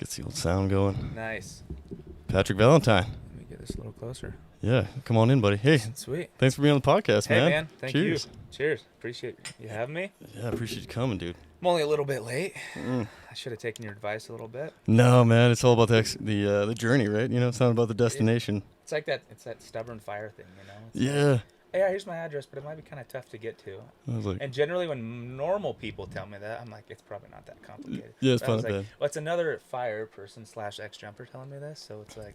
Gets the old sound going. Nice. Patrick Valentine. Let me get this a little closer. Yeah, come on in, buddy. Hey, Sweet. thanks for being on the podcast, Hey, man. man. Thank Cheers. you. Cheers. Appreciate you having me. Yeah, I appreciate you coming, dude. I'm only a little bit late. Mm. I should have taken your advice a little bit. No, man, it's all about the journey, right? You know, it's not about the destination. It's like that. It's that stubborn fire thing, you know. It's Yeah. like, hey, here's my address, but it might be kind of tough to get to. I was like, And generally, when normal people tell me that, I'm like, it's probably not that complicated. yeah, it's But I was not like, bad. well, it's another fire person / ex-jumper telling me this, so it's like,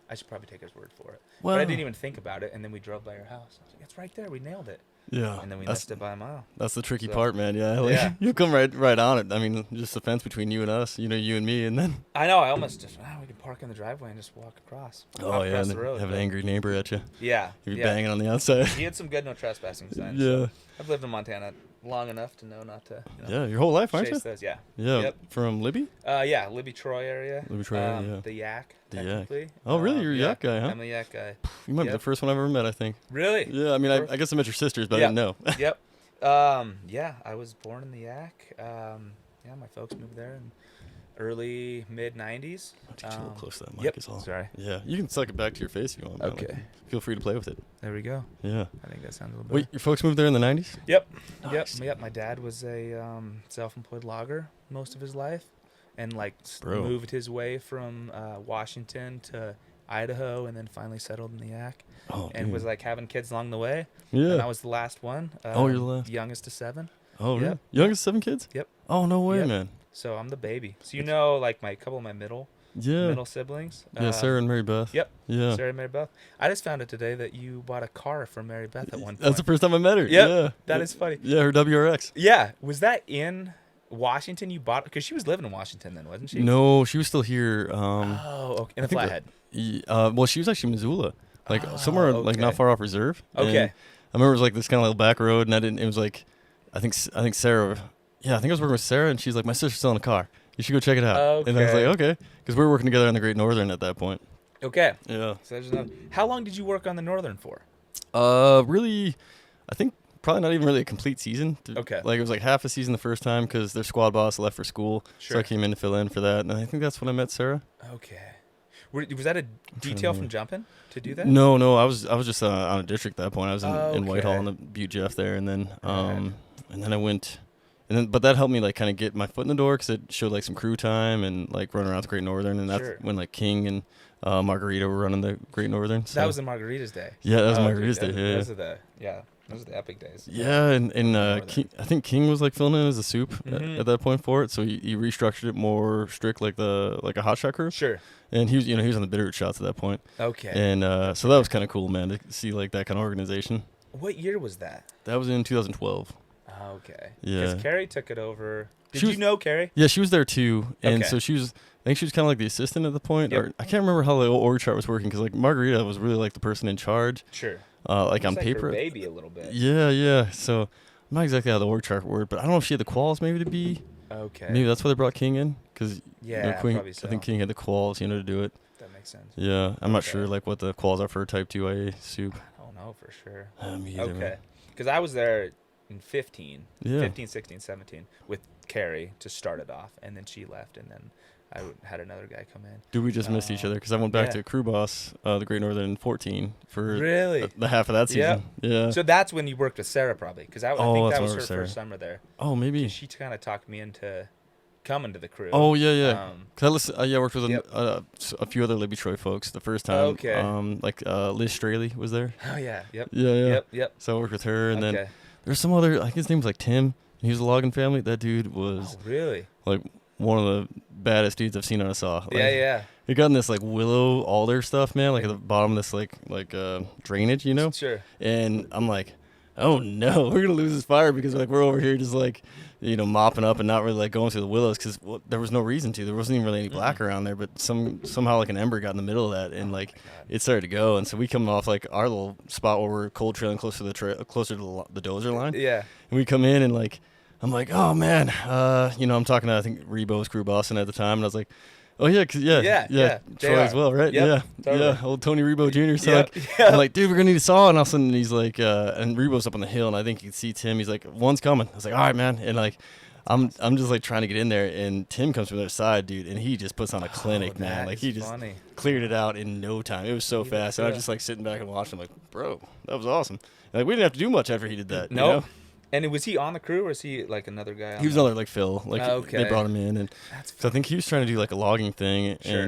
I should probably take his word for it. Well, But I didn't even think about it, and then we drove by your house. I was like, it's right there. We nailed it. yeah, And then we that's, missed it by a mile. that's the tricky So, part, man. Yeah, like, yeah. you come right on it. I mean, just the fence between you and us, you know, you and me, and then I know. I almost just, we can park in the driveway and just walk across. Walk yeah, across and the road. have an but- angry neighbor at you. Yeah. You'd be yeah. banging on the outside. He had some good no trespassing signs. Yeah. So I've lived in Montana long enough to know not to. Yeah, your whole life, aren't you? Chase those. Yeah. Yeah, Yep. from Libby. Yeah, Libby Troy area. Libby Troy area, yeah. The Yak. The Yak. Technically. Oh, really? You're a yeah, Yak guy, huh? I'm a Yak guy. You might be Yep. the first one I've ever met, I think. Really? Yeah, I mean, I guess I met your sisters, but Yeah. I didn't know. Yep. Yeah, I was born in the Yak. Yeah, my folks moved there in early mid '90s. Get you a little close to that mic Yep. is all. Sorry. Yeah, you can suck it back to your face if you want. man. Like, Okay. feel free to play with it. There we go. Yeah. I think that sounds a little better. Wait, your folks moved there in the 90s? Yep. Nice. Yep. My dad was a self-employed logger most of his life, and Bro. moved his way from Washington to Idaho, and then finally settled in the Yak, Oh, and dude. was having kids along the way. Yeah. And I was the last one. Oh, you're the last. Youngest of 7. Oh, really? Yep. Youngest 7 kids? Yep. Oh, no way, Yep. man. So I'm the baby. So you know, my couple of my middle Yeah. siblings. Yeah, Sarah and Mary Beth. Yep. Yeah. Sarah and Mary Beth. I just found out today that you bought a car for Mary Beth at one point. That's the first time I met her. Yep. Yeah. That is funny. Yeah, her WRX. Yeah. Was that in Washington? You bought because she was living in Washington then, wasn't she? No, she was still here. Oh, okay. In I the think Flathead. Well, she was actually Missoula, Oh, somewhere like not okay. far off Reserve. Okay. And I remember it was like this kind of little back road, and it was like, I think Sarah. Yeah, I think I was working with Sarah, and she's like, my sister's selling a car. You should go check it out. And I was Okay. like, okay, because we were working together on the Great Northern at that point. Okay. Yeah. So there's another. How long did you work on the Northern for? Really, I think probably not even really a complete season. Okay. Like it was like half a season the first time because their squad boss left for school, so I Sure. came in to fill in for that, and I think that's when I met Sarah. Okay. Was that a detail from jumping to do that? No, I was just on a district at that point. I was in Whitehall Okay. on the Butte Jeff there, and then Right. and then I went, but that helped me like kind of get my foot in the door because it showed like some crew time and like running around the Great Northern, and that's Sure. when like King and Margarita were running the Great Northern. So. That was the Margaritas day. Yeah, that was Oh, Margarita's dude, day. Yeah. Those are the epic days. Yeah, and Northern. I think King was like filling in as a soup Mhm. at that point for it, so he restructured it more strict like a hot shot crew, Sure. and he was on the bitter shots at that point, Okay. and so that was kind of cool, man, to see like that kind of organization. What year was that? That was in 2012. Okay. Yeah. Because Carrie took it over. Did She you was- know Carrie? Yeah, she was there too, and Okay. so I think she was kind of like the assistant at the point, Yep. or I can't remember how the org chart was working because like Margarita was really like the person in charge, Sure. like Looks on like paper. her baby a little bit. Yeah. So I'm not exactly how the org chart worked, but I don't know if she had the quals maybe to be. Okay. Maybe that's why they brought King in because Yeah, Queen, probably so. I think King had the quals, to do it. That makes sense. Yeah, I'm not Okay. sure like what the quals are for type 2A soup. I don't know for sure. Me either, Okay. man. Because I was there in 15, Yeah. 15, 16, 17 with Carrie to start it off, and then she left, and then I had another guy come in. Dude, we just missed each other because I went back yeah. to crew boss, the Great Northern in 14 for Really? the half of that season. Yeah. So that's when you worked with Sarah, probably, because I Oh, think that's that was when her with Sarah. first summer there. Oh, maybe. She kind of talked me into coming to the crew. Oh yeah. Um, Cause I worked with Yep. a few other Libby Troy folks the first time. Okay. Liz Straley was there. Oh yeah. Yep. Yeah. Yep. So I worked with her, and then Okay. there's some other. I think his name was like Tim. And he was a logging family. That dude was Oh really? like one of the baddest dudes I've seen on a saw. Like, Yeah. He got in this like willow alder stuff, man, like at the bottom of this like drainage, Sure. And I'm like, oh no, we're gonna lose this fire because like we're over here just like, mopping up and not really like going through the willows because there was no reason to. There wasn't even really any black around there, but somehow like an ember got in the middle of that and like it started to go. And so we come off like our little spot where we're cold trailing closer to the dozer line. Yeah. And we come in and like, I'm like, oh man, I'm talking to I think Rebo's crew boss at the time, and I was like, oh yeah, Yeah, Troy as JR. well, right? Yep, totally. Yeah, old Tony Rebo Jr. So Yep, like, yep. I'm like, dude, we're gonna need a saw, and all of a sudden he's like, and Rebo's up on the hill, and I think you can see Tim. He's like, one's coming. I was like, all right, man, and like, I'm just like trying to get in there, and Tim comes from the other side, dude, and he just puts on a clinic, man. That Like is he just funny. cleared it out in no time. It was so Even fast, and I was still. just like sitting back and watching. Like, bro, that was awesome. Like we didn't have to do much after he did that. Nope. You know? And was he on the crew, or is he like another guy? He was another like Phil. Like Okay. they brought him in, and That's so I think he was trying to do like a logging thing, Sure.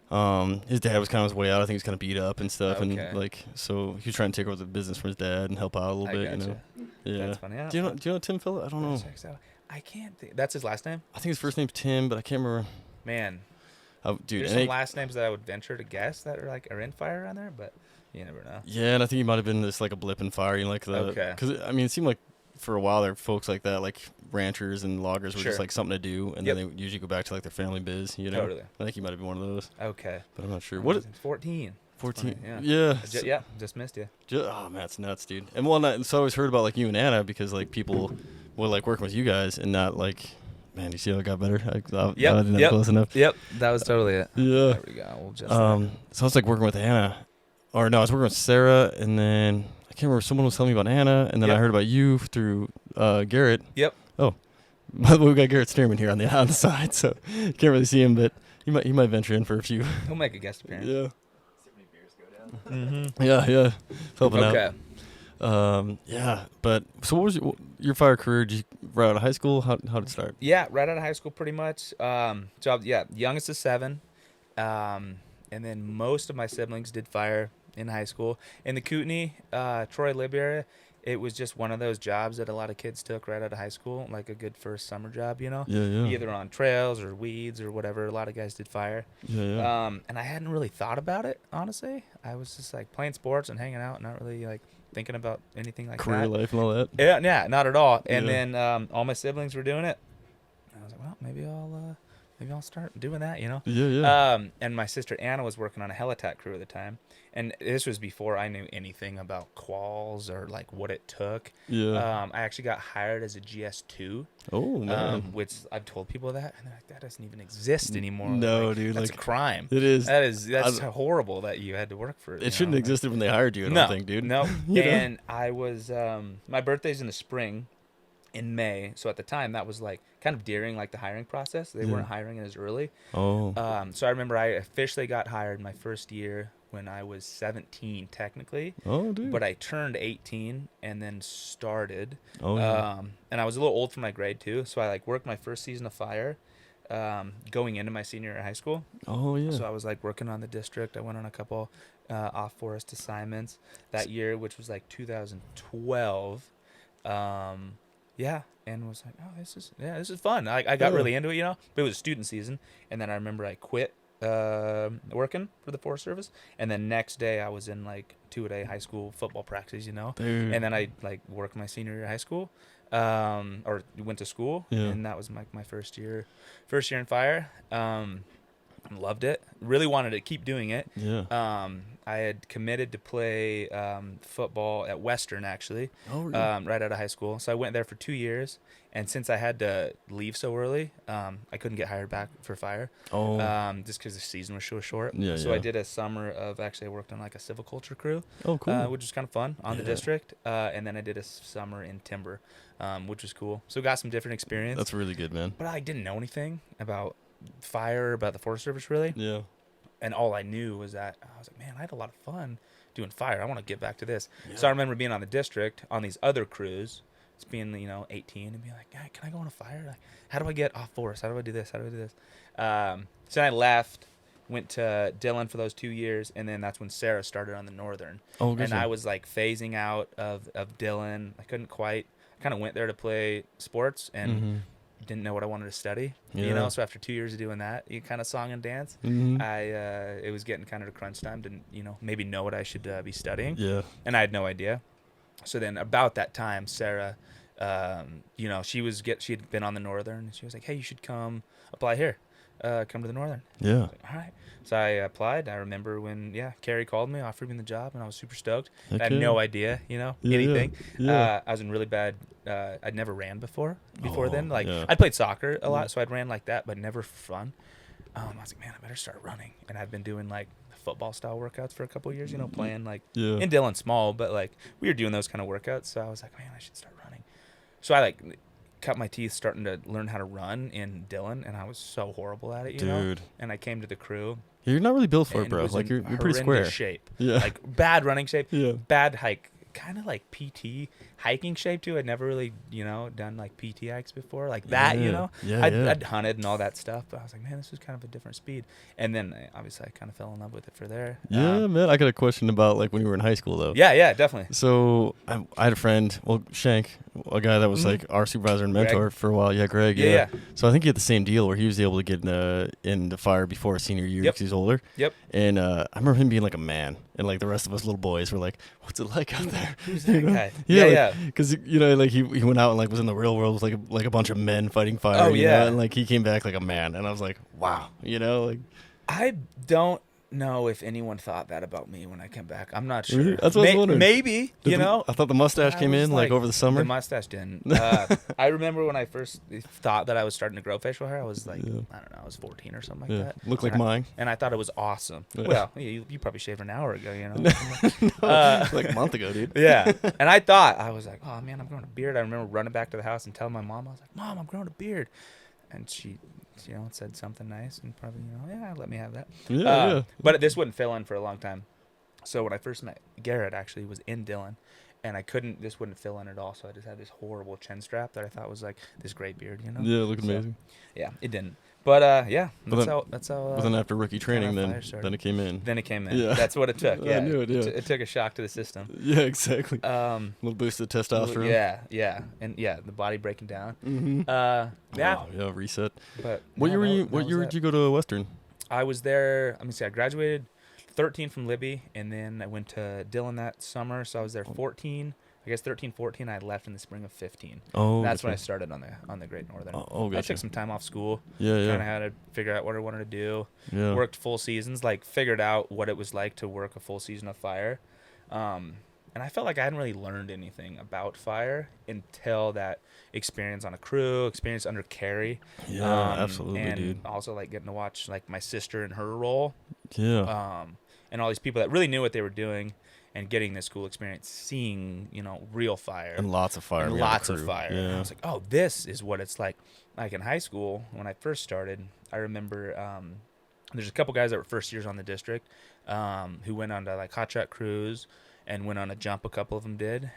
and his dad was kind of on his way out. I think he was kind of beat up and stuff, Okay. and like so he was trying to take over the business from his dad and help out a little I bit. gotcha. You know? Yeah. That's funny. Do you know Tim Phillip? I don't know. Checks out. I can't think. That's his last name? I think his first name's Tim, but I can't remember. Man, Dude, there's and some last names that I would venture to guess that are in fire around there, but you never know. yeah, and I think he might have been just like a blip in fire, you know, like the Okay. because I mean it seemed like for a while there folks like that, like ranchers and loggers were Sure. just like something to do, and Yep. then they would usually go back to like their family biz, you know. Totally. I think he might have been one of those, Okay. but I'm not sure. What? 14. 14? funny, Yeah. Yeah, just missed you. Oh man, it's nuts, dude. And well, so I always heard about like you and Anna because like people were like working with you guys and not like, man, you see how it got better? I didn't have close enough. Yep, that was totally it. Yeah. There we go. We'll just So I was like working with Anna, or no, I was working with Sarah, and then I can't remember. Someone was telling me about Anna, and then I Yep. heard about you through Garrett. Yep. Oh, by the way, we got Garrett Stearman here on the side, so can't really see him, but he might venture in for a few. He'll make a guest appearance. Yeah. See how many beers go down. Mm-hmm. Yeah. It's helping out. Okay. Yeah, but so what was your fire career? Did you right out of high school? How did it start? Yeah, right out of high school, pretty much. Youngest of 7, and then most of my siblings did fire in high school. In the Kootenai, Troy Lib area, it was just one of those jobs that a lot of kids took right out of high school, like a good first summer job, you know. Yeah. Either on trails or weeds or whatever. A lot of guys did fire. Yeah. And I hadn't really thought about it, honestly. I was just like playing sports and hanging out, not really like thinking about anything like Career that. life and all that. Yeah, not at all. And Yeah. then all my siblings were doing it. I was like, well, maybe I'll start doing that, you know. Yeah. And my sister Anna was working on a helitat crew at the time, and this was before I knew anything about quals or like what it took. Yeah. I actually got hired as a GS2. Oh man. Which I've told people that, and they're like, that doesn't even exist anymore. No, Like, dude, that's like, a crime. it is. That's horrible that you had to work for it. It shouldn't have existed when they hired you. I don't think, dude. No. You know? And I was my birthday's in the spring, in May. So at the time, that was like kind of during like the hiring process. They Yeah. weren't hiring as early. Oh. So I remember I officially got hired my first year when I was 17 technically, Oh, dude. but I turned 18 and then started. Oh, yeah. And I was a little old for my grade too, so I like worked my first season of fire, going into my senior year of high school. Oh, yeah. So I was like working on the district. I went on a couple off forest assignments that year, which was like 2012. Yeah, and was like, oh, this is fun. I got Yeah. really into it, you know. But it was student season, and then I remember I quit working for the Forest Service, and then next day I was in like 2-a-day high school football practice, you know. Dude. And then I like worked my senior year of high school, or went to school, Yeah. and that was my first year in fire. Loved it. Really wanted to keep doing it. Yeah. I had committed to play football at Western actually, Oh, really? right out of high school. So I went there for 2 years, and since I had to leave so early, I couldn't get hired back for fire. Oh. Just because the season was so short. Yeah, So yeah. I did a summer of actually I worked on like a silviculture crew, Oh, cool. which was kind of fun on the Yeah. district. And then I did a summer in timber, which was cool. So got some different experience. That's really good, man. But I didn't know anything about fire, about the Forest Service really. Yeah. And all I knew was that I was like, man, I had a lot of fun doing fire. I want to get back to this. Yeah. So I remember being on the district on these other crews, just being, 18 and being like, hey, can I go on a fire? Like, how do I get off forest? How do I do this? How do I do this? So I left, went to Dillon for those 2 years, and then that's when Sarah started on the Northern. Oh, good. And I was like phasing out of Dillon. I couldn't quite. I kind of went there to play sports and didn't know what I wanted to study. Yeah. So after 2 years of doing that, you kind of song and dance. Mm-hmm. It was getting kind of to crunch time to maybe know what I should be studying, Yeah. and I had no idea. So then about that time, Sarah, she had been on the Northern, and she was like, hey, you should come apply here, come to the Northern. Yeah. Like, all right. So I applied. I remember when Carrie called me, offered me the job, and I was super stoked. Heck I had yeah. no idea, Yeah, anything. yeah. I was in really bad. I'd never ran before Oh, then. Like yeah. I'd played soccer a lot, so I'd ran like that, but never for fun. I was like, man, I better start running. And I've been doing like football style workouts for a couple of years, playing like Yeah. in Dillon small, but like we were doing those kind of workouts. So I was like, man, I should start running. So I like cut my teeth starting to learn how to run in Dillon, and I was so horrible at it, you know. Dude. And I came to the crew. You're not really built for it, and bro. was Like in you're pretty square. horrendous shape. Yeah. Like bad running shape. Yeah. Bad hike. Kind of like PT hiking shape too. I'd never really, you know, done like PT hikes before, like that, you know. Yeah, I'd hunted and all that stuff, but I was like, man, this is kind of a different speed. And then obviously I kind of fell in love with it for there. Yeah, man. I got a question about like when you were in high school though. Yeah, definitely. So I had a friend, well, Shank, a guy that was like our supervisor and mentor Greg? for a while. Yeah, Greg. Yeah. So I think he had the same deal where he was able to get in the fire before his senior year Yep. because he's older. Yep. And I remember him being like a man, and like the rest of us little boys were like, "What's it like out there?" Who's that guy? Yeah. Because you know, like he went out and like was in the real world with like a bunch of men fighting fire. Oh, you yeah. know? And like he came back like a man, and I was like, "Wow," you know, like. I don't know if anyone thought that about me when I came back. I'm not sure. Really? That's what I was wondering. Maybe, you know. I thought the mustache I came was in like over the summer. The mustache didn't. I remember when I first thought that I was starting to grow facial hair. I was like, I don't know, I was 14 or something like that. Looked like And mine. And I thought it was awesome. Yeah. Well, you probably shaved an hour ago, you know. Like a month ago, dude. Yeah. And I thought, I was like, oh man, I'm growing a beard. I remember running back to the house and telling my mom, I was like, Mom, I'm growing a beard. And she, you know, said something nice and probably, you know, yeah, let me have that. Yeah. But this wouldn't fill in for a long time. So when I first met Garrett, actually was in Dillon, and this wouldn't fill in at all. So I just had this horrible chin strap that I thought was like this great beard, you know? Yeah, it looked So, amazing. Yeah, it didn't. But yeah, But that's how. But then after rookie training, fire then started. it came in. Then it came in. Yeah. That's what it took. I Yeah, knew it, yeah. It took a shock to the system. Yeah, exactly. A little boost of testosterone. Yeah, and the body breaking down. Mm-hmm. Yeah. Yeah, reset. But What yeah, year were you? that What was year that. did you go to Western? I was there. Let me see. I graduated 13 from Libby, and then I went to Dillon that summer. So I was there 14. I guess 13, 14. I left in the spring of 15. Oh, That's when I gotcha. started on the Great Northern. Oh, I gotcha. took some time off school. Yeah, Kind of yeah, had to figure out what I wanted to do. yeah. Worked full seasons, like figured out what it was like to work a full season of fire. And I felt like I hadn't really learned anything about fire until that experience on a crew, experience under Carrie. Yeah, absolutely, and dude. also like getting to watch like my sister in her role. Yeah. And all these people that really knew what they were doing and getting this cool experience, seeing, you know, real fire. And lots of fire. And we had the lots of crew. fire. Yeah. And I was like, oh, this is what it's like. Like in high school, when I first started, I remember there's a couple guys that were first years on the district who went on to like hot shot crews and went on a jump. A couple of them did.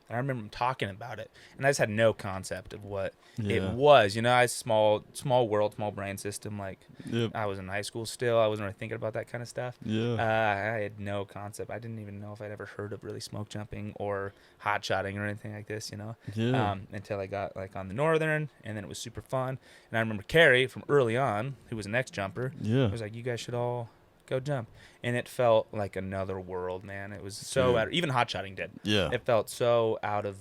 And I remember them talking about it, and I just had no concept of what it was. You know, I small world, small brain system. Like Yep. I was in high school still. I wasn't really thinking about that kind of stuff. Yeah. I had no concept. I didn't even know if I'd ever heard of really smoke jumping or hot shotting or anything like this, you know, Yeah. until I got like on the Northern, and then it was super fun. And I remember Carrie from early on, who was an ex-jumper, Yeah. was like, you guys should all go jump. And it felt like another world, man. It was so Dude. even hot shotting did. Yeah. It felt so out of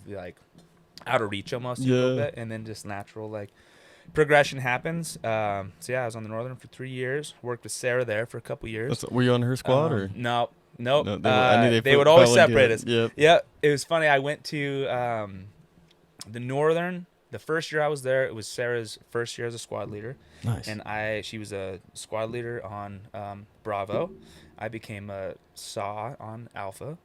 reach almost a little bit, and then just natural like progression happens. So yeah, I was on the Northern for 3 years. Worked with Sarah there for a couple years. Were you on her squad or? No, nope. No, I knew they would always probably separate do us. it. Yep. Yeah, it was funny. I went to the Northern. The first year I was there, it was Sarah's first year as a squad leader. Nice. And she was a squad leader on Bravo. I became a SAW on Alpha.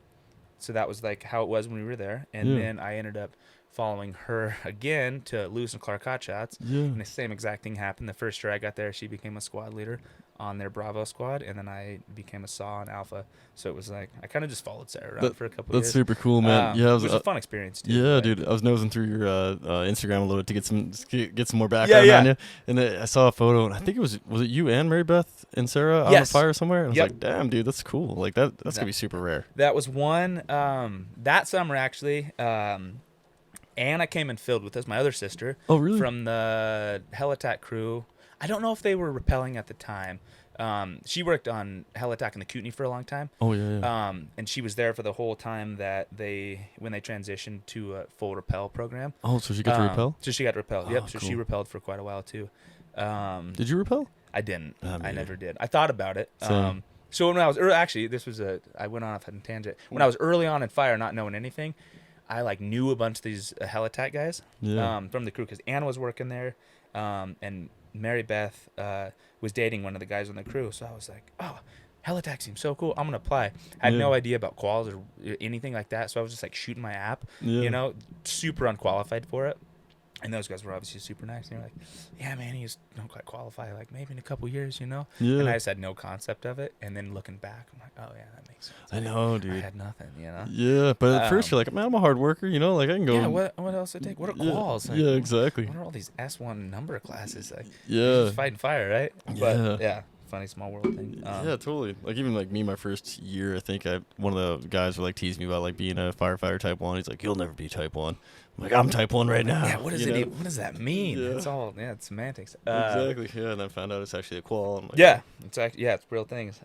So that was like how it was when we were there. And Yeah. then I ended up following her again to Lewis and Clark Hot Shots. Yeah. And the same exact thing happened. The first year I got there, she became a squad leader on their Bravo squad. And then I became a SAW on Alpha. So it was like, I kind of just followed Sarah around for a couple years. That's super cool, man. Yeah, it was a fun experience, too. Yeah, Like, dude. I was nosing through your Instagram a little bit to get some more background Yeah. on you, and I saw a photo, and I think it was it you and Mary Beth and Sarah on the Yes. fire somewhere? And I was Yep. like, damn, dude, that's cool. Like that's gonna be super rare. That was one that summer, actually. Anna came and filled with us, my other sister. Oh, really? From the Hell Attack crew. I don't know if they were rappelling at the time. She worked on Hell Attack in the Kootenai for a long time. Oh yeah. And she was there for the whole time that when they transitioned to a full rappel program. Oh, so she got to repel? So she got to rappel. Yep. Oh, So cool. she rappelled for quite a while too. Did you repel? I didn't. Ah, me I either. never did. I thought about it. Same. So when I was actually, I went off on a tangent. When I was early on in fire, not knowing anything, I like knew a bunch of these Hell Attack guys Yeah. from the crew because Anna was working there, and Mary Beth was dating one of the guys on the crew. So I was like, oh, Hell Attack seems so cool. I'm gonna apply. I had Yeah. no idea about quals or anything like that. So I was just like shooting my app, Yeah. you know, super unqualified for it. And those guys were obviously super nice. And they're like, yeah, man, he just don't quite qualify. Like, maybe in a couple years, you know? Yeah. And I just had no concept of it. And then looking back, I'm like, oh, yeah, that makes sense. I know, I dude. had nothing, you know? Yeah, but at first you're like, man, I'm a hard worker, you know, like I can go. Yeah, what else to take? What are quals? Like, yeah, exactly. What are all these S1 number classes? Like, Yeah. just fighting fire, right? But, yeah, funny small world thing. Yeah, totally. Like even like me, my first year, I think one of the guys were like teasing me about like being a firefighter type 1. He's like, you'll never be type 1. I'm like, I'm type 1 right now. Yeah, what does that mean? Yeah. It's all, it's semantics. Exactly. Yeah, and then found out it's actually a qual. I'm like, Yeah, it's real things.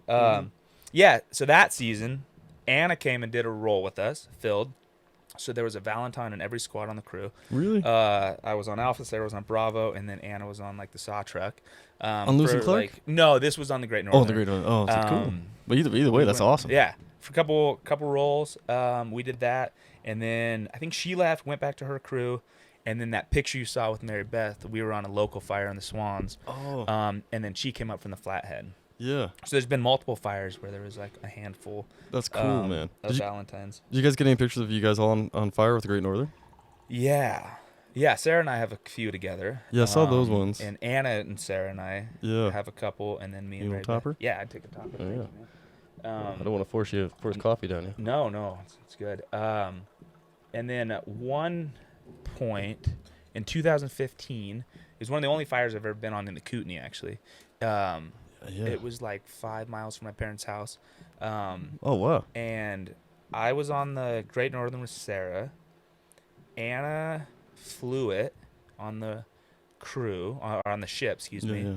Yeah, so that season, Anna came and did a role with us, filled. So there was a Valentine in every squad on the crew. Really? I was on Alpha, Sarah was on Bravo, and then Anna was on like the SAW truck. On Lewis and Clark? No, this was on the Great Northern. Oh, the Great Northern. Oh, that's cool. But either way, that's went, awesome. Yeah, for a couple roles, we did that, and then I think she left, went back to her crew, and then that picture you saw with Mary Beth, we were on a local fire in the Swans. Oh. And then she came up from the Flathead. Yeah. So there's been multiple fires where there was like a handful. That's cool, man. Of Valentines. Did you guys get any pictures of you guys all on fire with the Great Northern? Yeah. Yeah, Sarah and I have a few together. Yeah, I saw those ones. And Anna and Sarah and I have a couple, and then me and You Ray. want a topper? Yeah, I'd take a topper. Oh, yeah. Man. I don't want to force coffee down you. No, it's good. And then at one point in 2015 is one of the only fires I've ever been on in the Kootenai, actually. It was like 5 miles from my parents' house. Oh, wow. And I was on the Great Northern with Sarah. Anna flew it on the crew, or on the ship, excuse me. Yeah.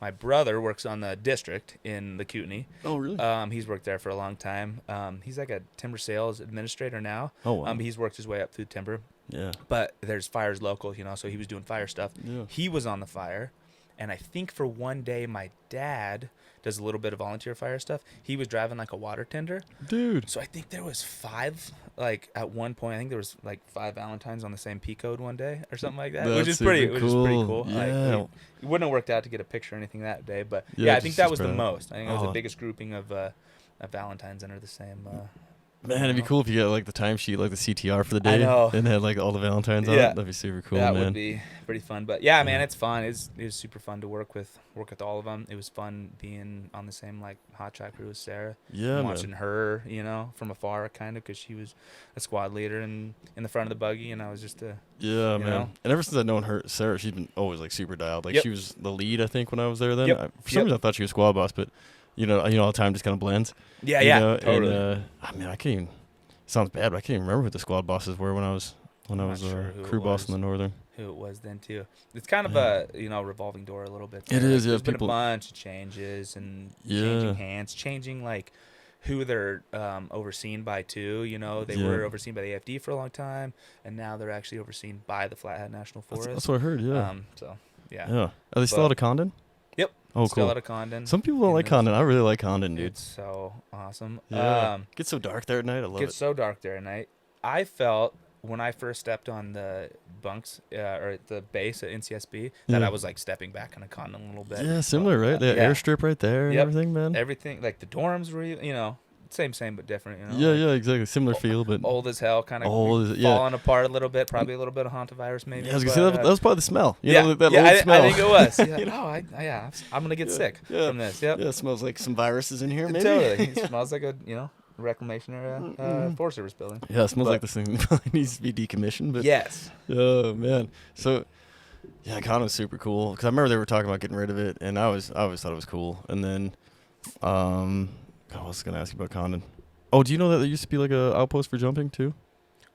My brother works on the district in the Kootenai. Oh, really? He's worked there for a long time. He's like a timber sales administrator now. Oh, wow. He's worked his way up through timber. Yeah. But there's fires local, so he was doing fire stuff. Yeah. He was on the fire. And I think for one day, my dad does a little bit of volunteer fire stuff. He was driving like a water tender. Dude. So I think there was 5, like at one point, I think there was like 5 Valentines on the same P code one day or something like that. Which is pretty cool. Yeah. Like, it wouldn't have worked out to get a picture or anything that day. But Yeah, I think that was the spread out. most. I think that was the biggest grouping of Valentines under the same. Man, it'd be cool if you got like the timesheet, like the CTR for the day, I know. and had like all the Valentines on it. That'd be super cool, That man. would be pretty fun. But yeah, man, it's fun. It was super fun to work with all of them. It was fun being on the same like hot shot crew with Sarah. Yeah, and man. watching her, from afar, kind of, because she was a squad leader and in the front of the buggy, and I was just a Yeah, man. know? And ever since I've known her, Sarah, she's been always like super dialed. Like Yep. she was the lead, I think, when I was there. Then Yep. For some reason I thought she was squad boss, but all the time just kind of blends. yeah, you yeah, know? totally. And I mean, I can't even. Sounds bad, but I can't even remember who the squad bosses were when I was not sure who crew it boss was. in the Northern. Who it was then too. It's kind of a revolving door a little bit. It there. is, yeah, There's been a people- bunch of changes and Yeah. changing hands, changing like who they're overseen by too. They Yeah. were overseen by the AFD for a long time, and now they're actually overseen by the Flathead National Forest. That's what I heard. Yeah. So yeah. Yeah. Are they still But- out of Condon? Yep. Oh, Still cool. out of Condon. Some people don't in like those- Condon. I really like Condon, dude. It's so awesome. Yeah. Gets so dark there at night. I love Gets it. so dark there at night. I felt when I first stepped on the bunks or the base at NCSB that Yeah. I was like stepping back on a Condon a little bit. Yeah, similar, right? The Yeah. airstrip right there and Yep. everything, man. Everything like the dorms were, same but different. Yeah, like, yeah, exactly. Similar feel, but Old as hell, kind of Old as- yeah. falling apart a little bit. Probably a little bit of hantavirus, maybe. yeah, I was gonna say that was probably the smell. You yeah, know, that yeah, old smell. I think it was. Yeah, I'm gonna get sick yeah. from this. Yep. Yeah, it smells like some viruses in here, maybe. Totally. It smells like a reclamation era Forest Service building. Yeah, it smells But- like this thing probably needs to be decommissioned. But Yes. oh man, so yeah, Condon's super cool because I remember they were talking about getting rid of it, and I always thought it was cool. And then, God, I was gonna ask you about Condon. Oh, do you know that there used to be like a outpost for jumping too?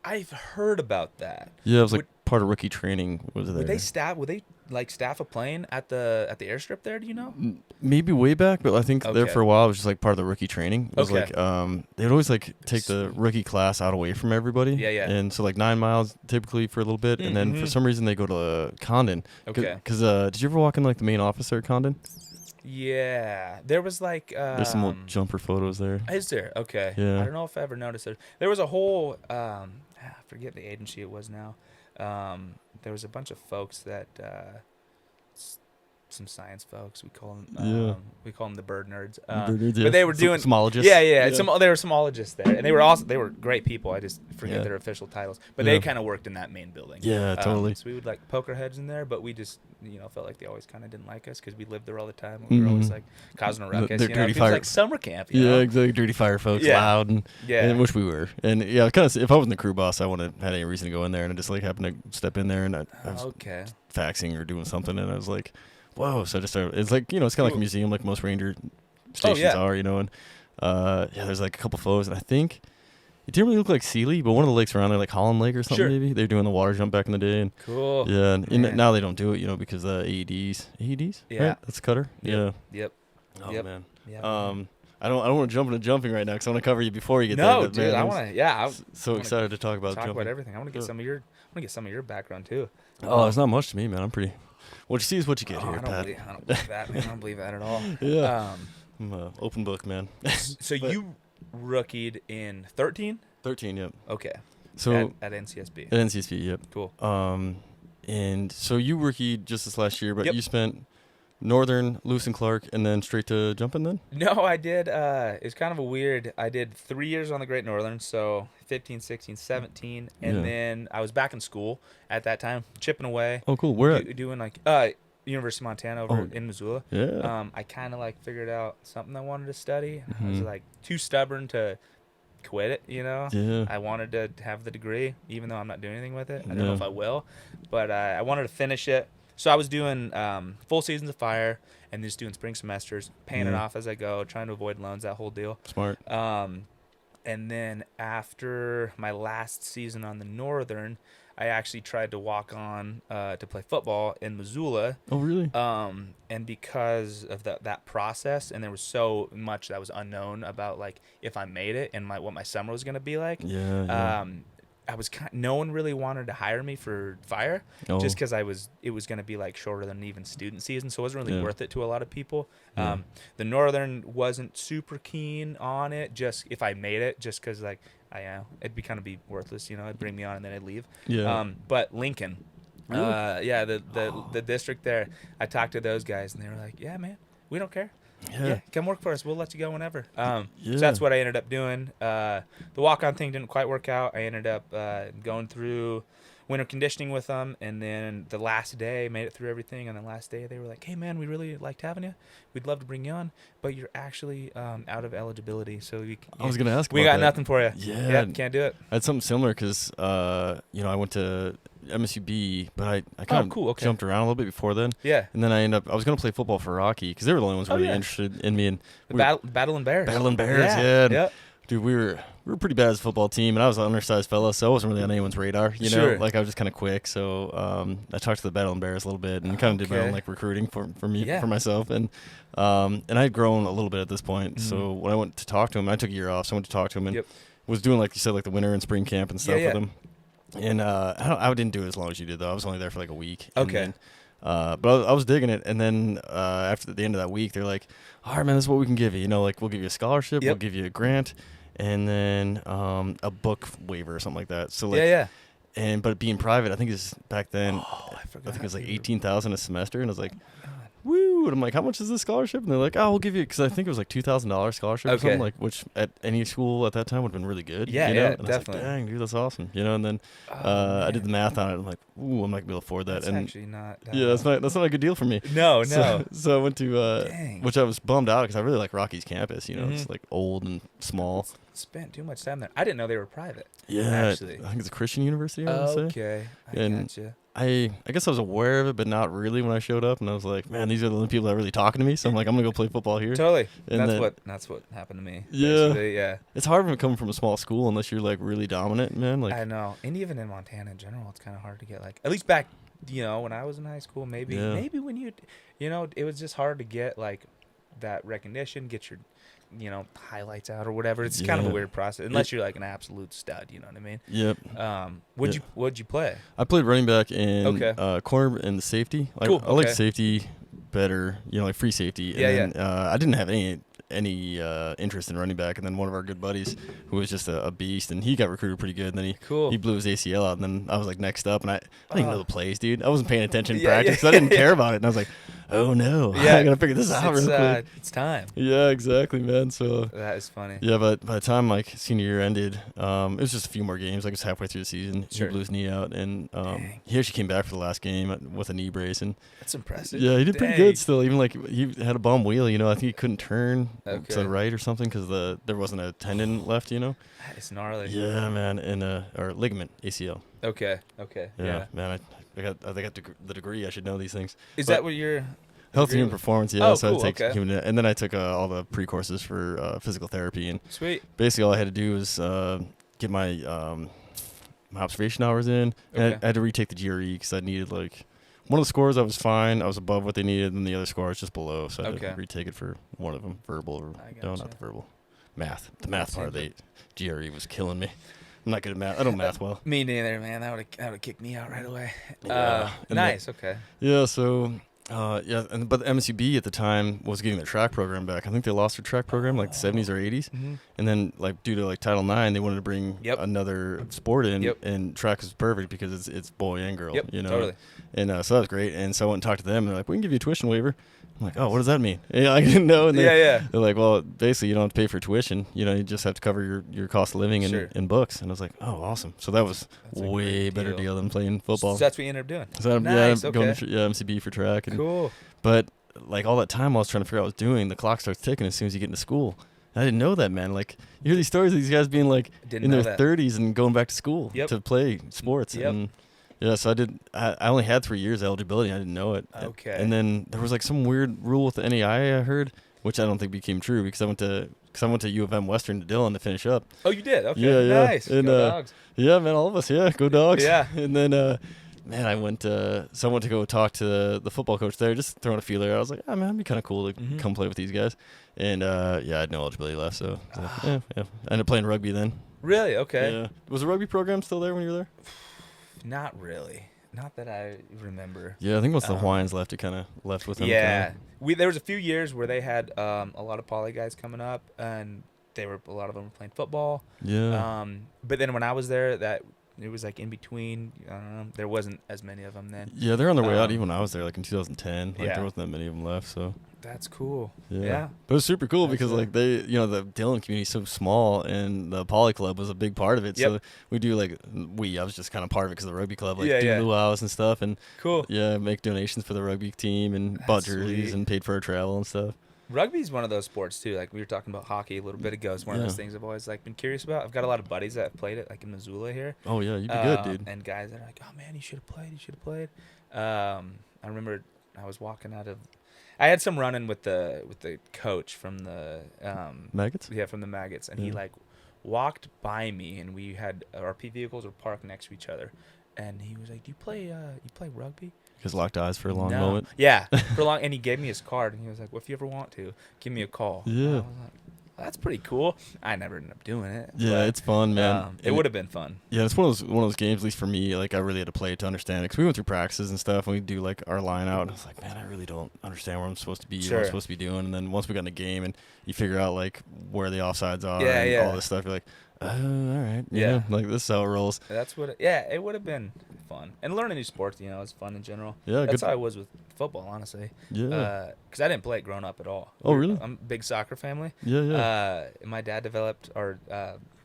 I've heard about that. Yeah, it was like part of rookie training. Was there? Would they staff a plane at the airstrip there? Do you know? Maybe way back, but I think there Okay. for a while it was just like part of the rookie training. It was Okay. like they'd always like take the rookie class out away from everybody. Yeah, yeah. And so like 9 miles typically for a little bit, and then for Mhm. some reason they go to Condon. Okay. Because did you ever walk in like the main office there at Condon? Yeah, there was like. There's some old jumper photos there. Is there? Okay. Yeah. I don't know if I ever noticed it. There was a whole. I forget the agency it was now. There was a bunch of folks that some science folks. We call them the bird nerds. Bird nerds, yeah. But they were doing Smologists. Yeah. They were smologists there, and they were great people. I just forget their official titles, but they kind of worked in that main building. Yeah, totally. So we would like poke our heads in there, but we just felt like they always kind of didn't like us because we lived there all the time. We were always like causing a ruckus. They're dirty it was fire. like summer camp. Exactly. Dirty fire folks, loud, and which we were. And kind of. If I wasn't the crew boss, I wouldn't have had any reason to go in there, and I just like happened to step in there, and I was faxing or doing something, and I was like, whoa. So I just started, it's like, it's kind of like a museum, like most ranger stations are, and there's like a couple photos, and I think it didn't really look like Sealy, but one of the lakes around there, like Holland Lake or something, maybe they were doing the water jump back in the day, and and now they don't do it, because AEDs, right? That's cutter. Yep. Oh yep. man. Yep. I don't want to jump into jumping right now because I want to cover you before you get there. No, dude, I want to. Yeah, I'm so excited to talk about jumping. Talk about everything. I want to get some of your. I want to get some of your background too. Oh, it's not much to me, man. I'm pretty. What you see is what you get here, Pat. I don't believe that, man. I don't believe that at all. Yeah. I'm an open book, man. So you rookied in 13? 13, yep. Okay. So at NCSB. At NCSB, yep. Cool. And so you rookied just this last year, but you spent Northern, Lewis and Clark, and then straight to jumping then? No, I did. It's kind of a weird. I did 3 years on the Great Northern, so 15, 16, 17, and then I was back in school at that time, chipping away. Oh, cool. Where at? Doing like University of Montana over in Missoula. Yeah. I kind of like figured out something I wanted to study. I was like too stubborn to quit it, Yeah. I wanted to have the degree, even though I'm not doing anything with it. I don't know if I will, but I wanted to finish it. So I was doing full seasons of fire and just doing spring semesters, paying it off as I go, trying to avoid loans, that whole deal. Smart. And then after my last season on the Northern, I actually tried to walk on to play football in Missoula. Oh, really? And because of that process, and there was so much that was unknown about like if I made it and what my summer was going to be like. Yeah. I was no one really wanted to hire me for fire, just because it was going to be like shorter than even student season, so it wasn't really worth it to a lot of people. The Northern wasn't super keen on it, just if I made it, just because like it'd be kind of be worthless, it'd bring me on and then I'd leave. But Lincoln, really? the district there, I talked to those guys and they were like, yeah, man, we don't care. Yeah, come work for us. We'll let you go whenever. So that's what I ended up doing. The walk-on thing didn't quite work out. I ended up going through winter conditioning with them, and then the last day, made it through everything, and the last day they were like, hey, man, we really liked having you. We'd love to bring you on, but you're actually out of eligibility. So I was going to ask we about got that. nothing for you. Yeah. Can't do it. I had something similar because, I went to MSUB, but I kind of jumped around a little bit before then. Yeah. And then I was going to play football for Rocky because they were the only ones really interested in me. And Battling Bears. Battling Bears, yeah. Dude, we were pretty bad as a football team, and I was an undersized fella, so I wasn't really on anyone's radar, Like, I was just kind of quick, so I talked to the Battling Bears a little bit and kind of did my own, like, recruiting for me, for myself, and I had grown a little bit at this point, so when I went to talk to him, I took a year off, so I went to talk to him and was doing, like you said, like the winter and spring camp and stuff with him, and I didn't do it as long as you did, though. I was only there for, like, a week. Okay. But I was digging it, and then after the end of that week, they're like, all right, man, this is what we can give you, like, we'll give you a scholarship, we'll give you a grant, and then a book waiver or something like that. So like, but being private, I think it's back then. I think it was like $18,000 a semester, and I was like, woo! And I'm like, how much is this scholarship? And they're like, oh, we'll give you, because I think it was like $2,000 scholarship or something, like, which at any school at that time would have been really good. Yeah, and definitely. I was like, dang, dude, that's awesome. And then I did the math on it. I'm like, ooh, I'm not gonna be able to afford that. That's actually not. That's not a good deal for me. No. So I went to, which I was bummed out because I really like Rocky's campus. It's like old and small. Spent too much time there. I didn't know they were private. Yeah, actually. I think it's a Christian university. I would say. Okay, gotcha. I guess I was aware of it, but not really when I showed up. And I was like, man, these are the only people that are really talking to me. So I'm like, I'm gonna go play football here. Totally. And that's what happened to me. Yeah. It's hard when coming from a small school unless you're like really dominant, man. Like I know, and even in Montana in general, it's kind of hard to get like at least back, when I was in high school, maybe when you, it was just hard to get like that recognition, get your highlights out or whatever. It's kind of a weird process unless you're like an absolute stud, you know what I mean? Yep. What'd you play? I played running back and corner and the safety. I like safety better, like free safety. And then, I didn't have any interest in running back, and then one of our good buddies who was just a beast, and he got recruited pretty good, and then he blew his ACL out, and then I was like next up, and I didn't even know the plays, dude. I wasn't paying attention in practice, so I didn't care about it, and I was like, oh no, Yeah, I gotta figure this out real quick. It's time. Yeah, exactly, man. So That is funny. yeah, but by the time like senior year ended, it was just a few more games. Like it was halfway through the season. Sure. He blew his knee out, and Dang. he actually came back for the last game with a knee brace, and That's impressive. yeah, he did pretty Dang. good still. Even like he had a bum wheel, I think he couldn't turn to Okay. the right or something because there wasn't a tendon left, It's gnarly. Yeah, man, and or ligament ACL. Okay. Yeah, man, I got the degree. I should know these things. Is But that what you're? health and human performance? Yeah, Oh, so cool, I take okay. human, and then I took all the pre-courses for physical therapy, and Sweet. basically all I had to do was get my my observation hours in. And Okay. I had to retake the GRE because I needed like one of the scores I was fine. I was above what they needed, and the other score was just below. So I had Okay. to retake it for one of them, verbal or I no, gotcha. not the verbal, math. The math part of the GRE was killing me. I'm not good at math. I don't math well. Me neither, man. That would kick me out right away. Yeah. And Nice. Okay. Yeah, so but the MSUB at the time was getting their track program back. I think they lost their track program like the 70s or 80s, and then like due to like Title IX, they wanted to bring Yep. another sport in, Yep. and track is perfect because it's boy and girl, Yep. Totally. And so that was great. And so I went and talked to them, and they're like, "We can give you a tuition waiver." I'm like, "Oh, what does that mean?" Yeah, I didn't know. And Yeah. they're like, "Well, basically, you don't have to pay for tuition. You just have to cover your cost of living Sure. and books." And I was like, "Oh, awesome!" So that was That's a way great better deal. deal than playing football. So that's what you ended up doing. So I'm Nice, going okay. to MCB for track. And, Cool. But like all that time I was trying to figure out what I was doing, the clock starts ticking as soon as you get into school. And I didn't know that, man. Like you hear these stories of these guys being like Didn't in know their that. 30s and going back to school Yep. to play sports. Yep. And yeah, so I only had 3 years eligibility. I didn't know it. Okay. And then there was like some weird rule with the NAIA I heard, which I don't think became true because I went to U of M Western to Dillon to finish up. Oh, you did. Okay. Yeah. Nice. And, Go Dogs. Yeah, man, all of us. Yeah, go Dogs. Yeah. And then, man, I went to go talk to the football coach there, just throwing a feeler. I was like, man, it'd be kind of cool to come play with these guys. And I had no eligibility left, so yeah. I ended up playing rugby then. Really? Okay. Yeah. Was the rugby program still there when you were there? Not really. Not that I remember. Yeah, I think once the Hawaiians left, it kind of left with them. Yeah. There was a few years where they had a lot of poly guys coming up, and a lot of them were playing football. Yeah. But then when I was there, it was like in between. There wasn't as many of them then. Yeah, they're on their way out. Even when I was there, like in 2010, Yeah. there wasn't that many of them left. So That's cool. yeah, Yeah. but it was super cool because Absolutely. like the Dillon community is so small, and the poly club was a big part of it. So Yep. we do I was just kind of part of it because of the rugby club, like Yeah, do yeah. luau's and stuff, and Cool. yeah, make donations for the rugby team and bought That's jerseys sweet. and paid for our travel and stuff. Rugby's one of those sports too. Like we were talking about hockey a little bit ago. It's one of those Yeah. things I've always been curious about. I've got a lot of buddies that have played it, like in Missoula here. Oh yeah, you'd be good, dude. And guys that are like, "Oh man, you should have played. You should have played." I remember I was walking out of. I had some run-in with the coach from the Maggots? from the Maggots, and he Yeah. like walked by me, and we had our P vehicles were parked next to each other, and he was like, "Do you play rugby?" Just locked eyes for a long No. moment. Yeah, for long, and he gave me his card, and he was like, "Well, if you ever want to, give me a call." Yeah. And I was like, well, that's pretty cool. I never ended up doing it. Yeah, but, it's fun, man. it would have been fun. Yeah, it's one of those games. At least for me, like I really had to play it to understand it because we went through practices and stuff, and we do like our line out. And I was like, man, I really don't understand where I'm supposed to be, what Sure. I'm supposed to be doing. And then once we got in the game, and you figure out like where the offsides are, Yeah, and yeah. all this stuff, you're like, all right, Yeah. like this is how it rolls. That's what. It would have been fun, and learning new sports, is fun in general. Yeah, That's good. how I was with football, honestly. Yeah, Because I didn't play it growing up at all. Oh, really? I'm a big soccer family. yeah. My dad developed or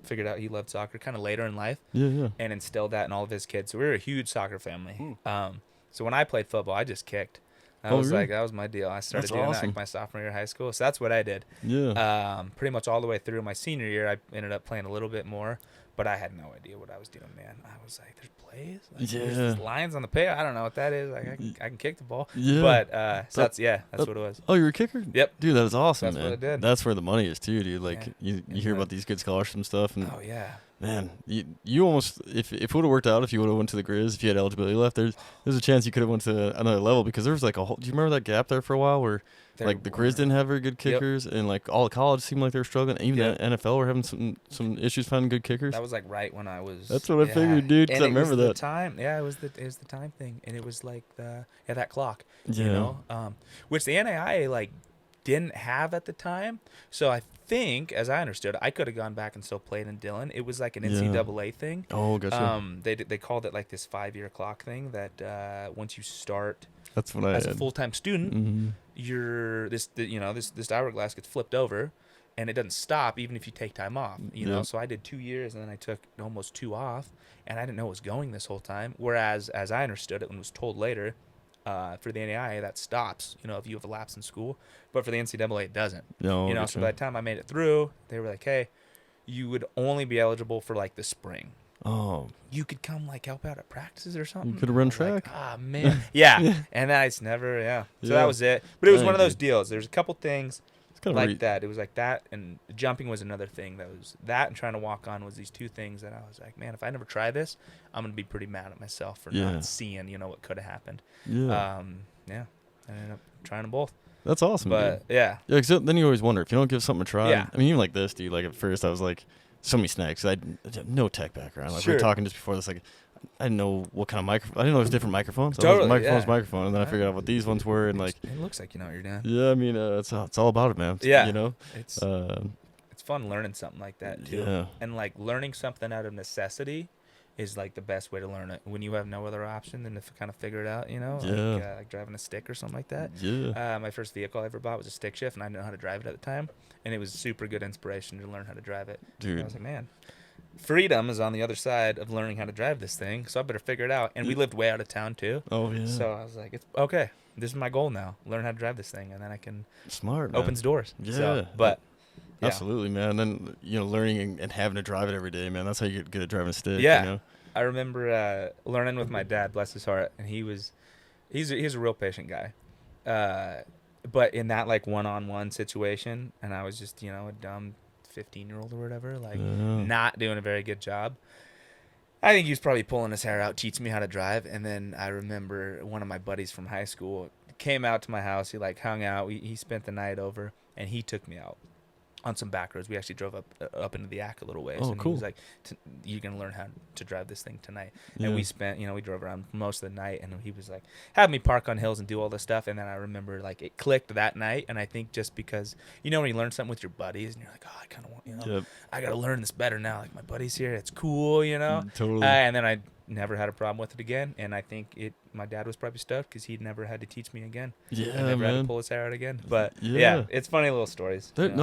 figured out he loved soccer kind of later in life, Yeah. and instilled that in all of his kids. So we were a huge soccer family. So when I played football, I just kicked. Oh, really? That was my deal. I started That's doing that awesome. like my sophomore year of high school. So that's what I did. Yeah. Pretty much all the way through my senior year, I ended up playing a little bit more, but I had no idea what I was doing, man. I was like, "There's plays, there's Yeah. these lines on the pay. I don't know what that is. Like, I can kick the ball." Yeah. But so that's that- what it was. Oh, you're a kicker? Yep. Dude, that is awesome, That's man. what I did. That's where the money is too, dude. Like Yeah. you hear about these good scholarships and stuff, and Oh yeah. man, you almost if it would have worked out, if you would have went to the Grizz, if you had eligibility left, there's a chance you could have went to another level because there was like a whole. Do you remember that gap there for a while where There like the were. Grizz didn't have very good kickers, and like all of college seemed like they were struggling. Even Yep. the NFL were having some issues finding good kickers. That was like right when I was. That's what I figured, dude, 'cause And I it was remember the that. time. Yeah, it was the time thing, and it was like that clock. Yeah. You know, which the NAIA like didn't have at the time. So I think, as I understood, I could have gone back and still played in Dillon. It was like an Yeah. NCAA thing. Oh, gotcha. They called it like this 5-year clock thing that once you start That's what I as had. a full-time student, Mm-hmm. this hourglass gets flipped over, and it doesn't stop even if you take time off. Yep. So I did 2 years, and then I took almost 2 off, and I didn't know it was going this whole time. Whereas, as I understood it, when it was told later, for the NAIA that stops. If you have a lapse in school, but for the NCAA it doesn't. No. So by the time I made it through, they were like, hey, you would only be eligible for like the spring. Oh. You could come like help out at practices or something. You could have run I was like, track. ah, man. Yeah. And I just never, So Yeah. that was it. But it was Dang, one of those dude. deals. There's a couple things It's kind like that. It was like that, and jumping was another thing. That and trying to walk on was these two things that I was like, man, if I never try this, I'm gonna be pretty mad at myself for not seeing, what could have happened. Yeah. I ended up trying them both. That's awesome. But dude. yeah. Yeah. Because then you always wonder if you don't give something a try. Yeah. I mean, even like this, dude. Like at first, I was like, so many snacks. I had no tech background. Like we were talking just before this. Like I didn't know what kind of microphone. I didn't know it was different microphones. Totally. Microphone, and then I figured out what these ones were, and like. It looks like you know what you're doing. Yeah, I mean, it's all about it, man. Yeah. It's It's fun learning something like that too. Yeah. And like learning something out of necessity is like the best way to learn it when you have no other option than to kind of figure it out, like driving a stick or something like that. Yeah. My first vehicle I ever bought was a stick shift, and I didn't know how to drive it at the time, and it was super good inspiration to learn how to drive it. Dude. I was like, man, freedom is on the other side of learning how to drive this thing, so I better figure it out. And we lived way out of town too. Oh yeah. So I was like, it's okay. This is my goal now. Learn how to drive this thing, and then I can Smart, man. opens doors. Yeah. So, but yeah. Absolutely, man. And then learning and having to drive it every day, man. That's how you get good at driving a stick. Yeah. I remember learning with my dad, bless his heart, and he's a real patient guy. But in that like one-on-one situation, and I was just a dumb 15-year-old or whatever, like not doing a very good job. I think he was probably pulling his hair out, teaching me how to drive. And then I remember one of my buddies from high school came out to my house. He like hung out. He spent the night over, and he took me out on some back roads. We actually drove up into the Ack a little ways. Oh, and cool. He was like, you're going to learn how to drive this thing tonight. Yeah. And we spent, we drove around most of the night, and he was like, have me park on hills and do all this stuff. And then I remember like it clicked that night. And I think just because, when you learn something with your buddies and you're like, oh, I kind of want, I got to learn this better now. Like my buddy's here. It's cool, Totally. And then I never had a problem with it again. And I think my dad was probably stoked because he'd never had to teach me again. Yeah, I never had to man. pull his hair out again. But Yeah. it's funny little stories. And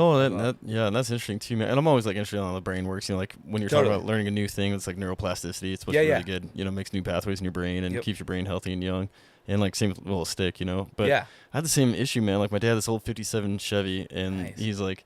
that's interesting too, man. And I'm always like interested in how the brain works. Like when you're talking about learning a new thing, it's like neuroplasticity. It's supposed to be really good. Makes new pathways in your brain and keeps your brain healthy and young. And like same with a little stick, But I had the same issue, man. Like my dad had this old '57 Chevy, and he's like,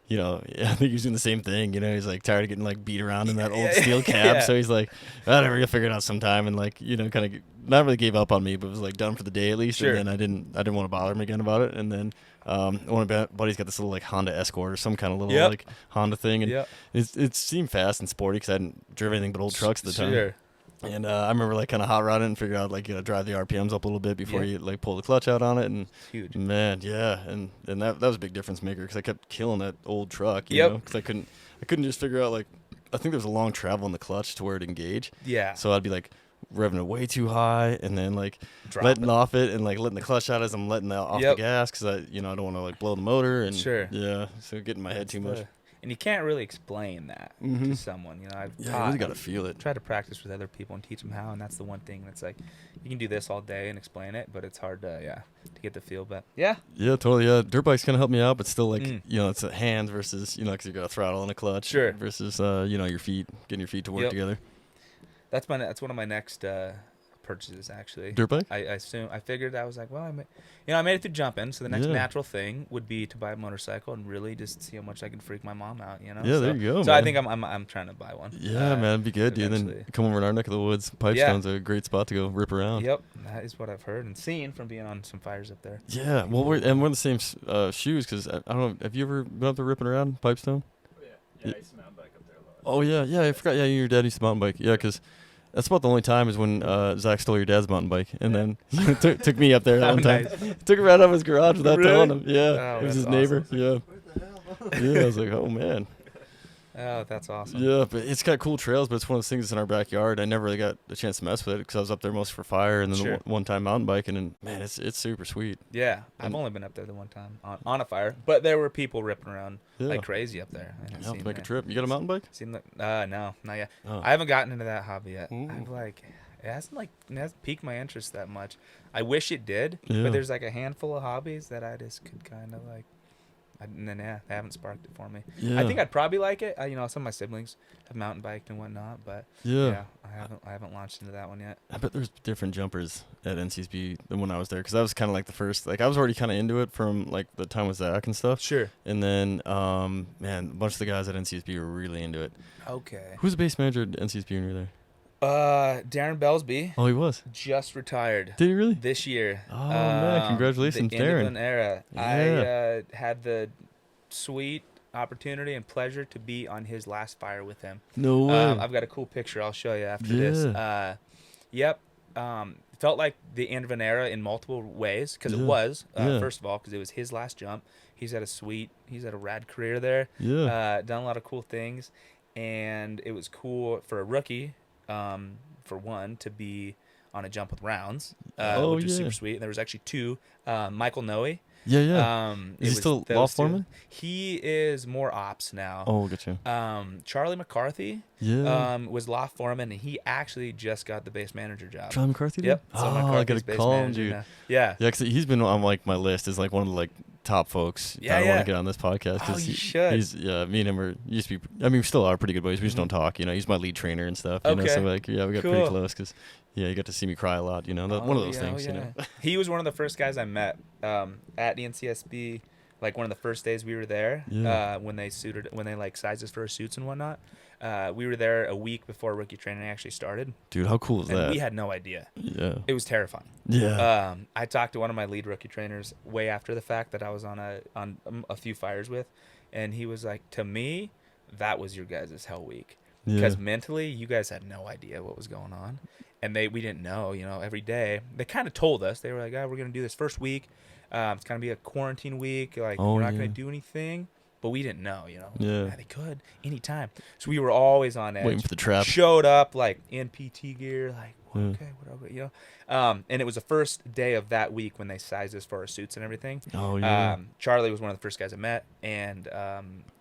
I think he's doing the same thing. He's like tired of getting like beat around in that old steel cab. So he's like, whatever, you'll figure it out sometime. And like, kind of not really gave up on me, but was like done for the day at least. Sure. And then I didn't want to bother him again about it. And then one of my buddies got this little like Honda Escort or some kind of little like Honda thing. And it seemed fast and sporty because I hadn't driven anything but old trucks at the time. Sure. And I remember like kind of hot rodding and figured out like drive the RPMs up a little bit before you like pull the clutch out on it. And it's huge. Man, and that was a big difference maker because I kept killing that old truck. You know, because I couldn't just figure out like I think there was a long travel in the clutch to where it engaged. Yeah. So I'd be like revving it way too high and then like letting off it and like letting the clutch out as I'm letting off the gas because I I don't want to like blow the motor and so getting my head too much. And you can't really explain that to someone. I've you really got to feel it. Tried to practice with other people and teach them how, and that's the one thing that's like you can do this all day and explain it, but it's hard to get the feel. But yeah, totally. Yeah, dirt bikes kind of help me out, but still like it's a hands versus because you got a throttle and a clutch versus your feet, getting your feet to work together. That's one of my next purchases actually. Dirt bike? I figured I was like, well, I made it through jumping, so the next natural thing would be to buy a motorcycle and really just see how much I can freak my mom out, Yeah, there you go. So man. I think I'm trying to buy one. Yeah, man, it'd be good, dude. Then come over in our neck of the woods. Pipestone's a great spot to go rip around. Yep, that is what I've heard and seen from being on some fires up there. Yeah, well, we're in the same shoes because I don't know. Have you ever been up there ripping around Pipestone? Oh, yeah, I used to mountain bike up there a lot. Oh yeah, I forgot. Yeah, you and your dad used to mountain bike. Yeah, because that's about the only time is when Zach stole your dad's mountain bike, and then took me up there that one time. Took it right out of his garage without telling him. Yeah, it was his neighbor. Awesome. Yeah. What the hell? Yeah, I was like, oh man. Oh, that's awesome. Yeah, but it's got cool trails, but it's one of those things that's in our backyard. I never really got a chance to mess with it because I was up there mostly for fire and then the one time mountain biking, and man, it's super sweet. Yeah, I've only been up there the one time on a fire, but there were people ripping around like crazy up there. I'll have to make a trip. You got a mountain bike? No, not yet. Oh. I haven't gotten into that hobby yet. Ooh. I've it hasn't piqued my interest that much. I wish it did, Yeah. but there's like a handful of hobbies that I just could kind of like. And then they haven't sparked it for me. Yeah. I think I'd probably like it. You know, some of my siblings have mountain biked and whatnot, but Yeah. I haven't launched into that one yet. I bet there's different jumpers at NCSB than when I was there, because I was kind of like the first. Like I was already kind of into it from like the time with Zach and stuff. Sure. And then, man, a bunch of the guys at NCSB were really into it. Okay. Who's the base manager at NCSB when you were there? Darren Belsby Oh, he was. just retired Did he really? this year. Oh, man, congratulations, the Darren. End of an era. Yeah. I had the sweet opportunity and pleasure to be on his last fire with him. No way. I've got a cool picture I'll show you after this. Yep. Felt like the end of an era in multiple ways, because it was, first of all, because it was his last jump. He's had a rad career there. Yeah. Done a lot of cool things, and it was cool for a rookie, for one, to be on a jump with rounds, which was super sweet. And there was actually two, Michael Noe. Yeah. Is he still law foreman? He is more ops now. Oh, gotcha. Charlie McCarthy was law foreman, and he actually just got the base manager job. Charlie McCarthy did? Yep. So I gotta call him, dude. Now. Yeah. Yeah, because he's been on like my list as like one of the like top folks that I want to get on this podcast. Oh, you should. He's me and him used to be. I mean, we still are pretty good buddies. We just don't talk. You know, he's my lead trainer and stuff. You know, so like we got pretty close because you got to see me cry a lot. You know, one of those things. You know, he was one of the first guys I met at the NCSB. Like one of the first days we were there, when they like sized us for our suits and whatnot. We were there a week before rookie training actually started. Dude, how cool is that? We had no idea. Yeah. It was terrifying. Yeah. I talked to one of my lead rookie trainers way after the fact that I was on a few fires with, and he was like, to me, that was your guys' hell week. Because mentally, you guys had no idea what was going on. And we didn't know, you know, every day. They kind of told us. They were like, we're going to do this first week. It's going to be a quarantine week. Like, we're not going to do anything. But we didn't know, you know. Yeah. They could anytime. So we were always on edge. Waiting for the trap. Showed up, like, in PT gear. Like, okay, whatever, you know. And it was the first day of that week when they sized us for our suits and everything. Oh, yeah. Charlie was one of the first guys I met. And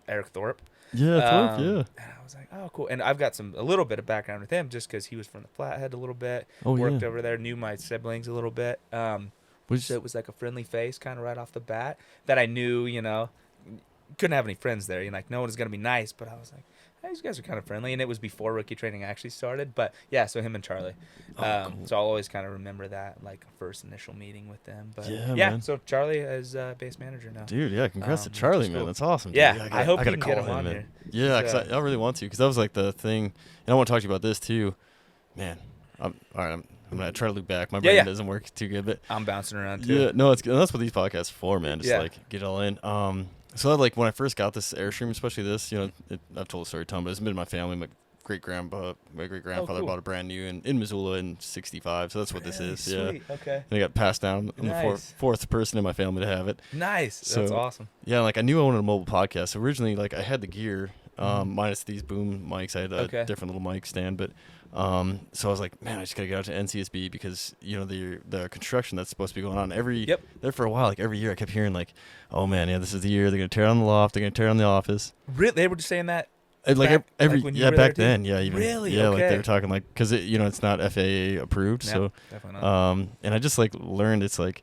Eric Thorpe. Yeah, Thorpe, yeah. And I was like, oh, cool. And I've got a little bit of background with him just because he was from the Flathead a little bit. Worked over there, knew my siblings a little bit. So it was like a friendly face kind of right off the bat that I knew, you know. Couldn't have any friends there. You know, like, no one was going to be nice. But I was like, hey, these guys are kind of friendly. And it was before rookie training actually started. But, yeah, so him and Charlie. Cool. So I'll always kind of remember that, like, first initial meeting with them. But, man. So Charlie is base manager now. Dude, yeah, congrats to Charlie, man. Cool. That's awesome. Dude. Yeah, I hope you can get him on man. here. Yeah, because I really want to, because that was like the thing. And I want to talk to you about this too. Man, all right, I'm going to try to loop back. My brain doesn't work too good. But I'm bouncing around too. Yeah, no, that's what these podcasts are for, man. Just like get it all in. So like when I first got this Airstream, especially this, you know, I've told the story a ton, but it's been in my family. My great grandfather bought a brand new in Missoula in '65. So that's what this is. Sweet. Yeah. Okay. And it got passed down. I'm the fourth person in my family to have it. Nice. So, that's awesome. Yeah, like I knew I wanted a mobile podcast. So originally, like I had the gear, minus these boom mics. I had a different little mic stand, but so I was like, man, I just gotta get out to NCSB because you know the construction that's supposed to be going on there for a while. Like every year, I kept hearing like, oh man, yeah, this is the year they're gonna tear down the loft, they're gonna tear down the office. Really, they were just saying that. Like every back then, really, like they were talking like because it's not FAA approved, so definitely not. And I just like learned it's like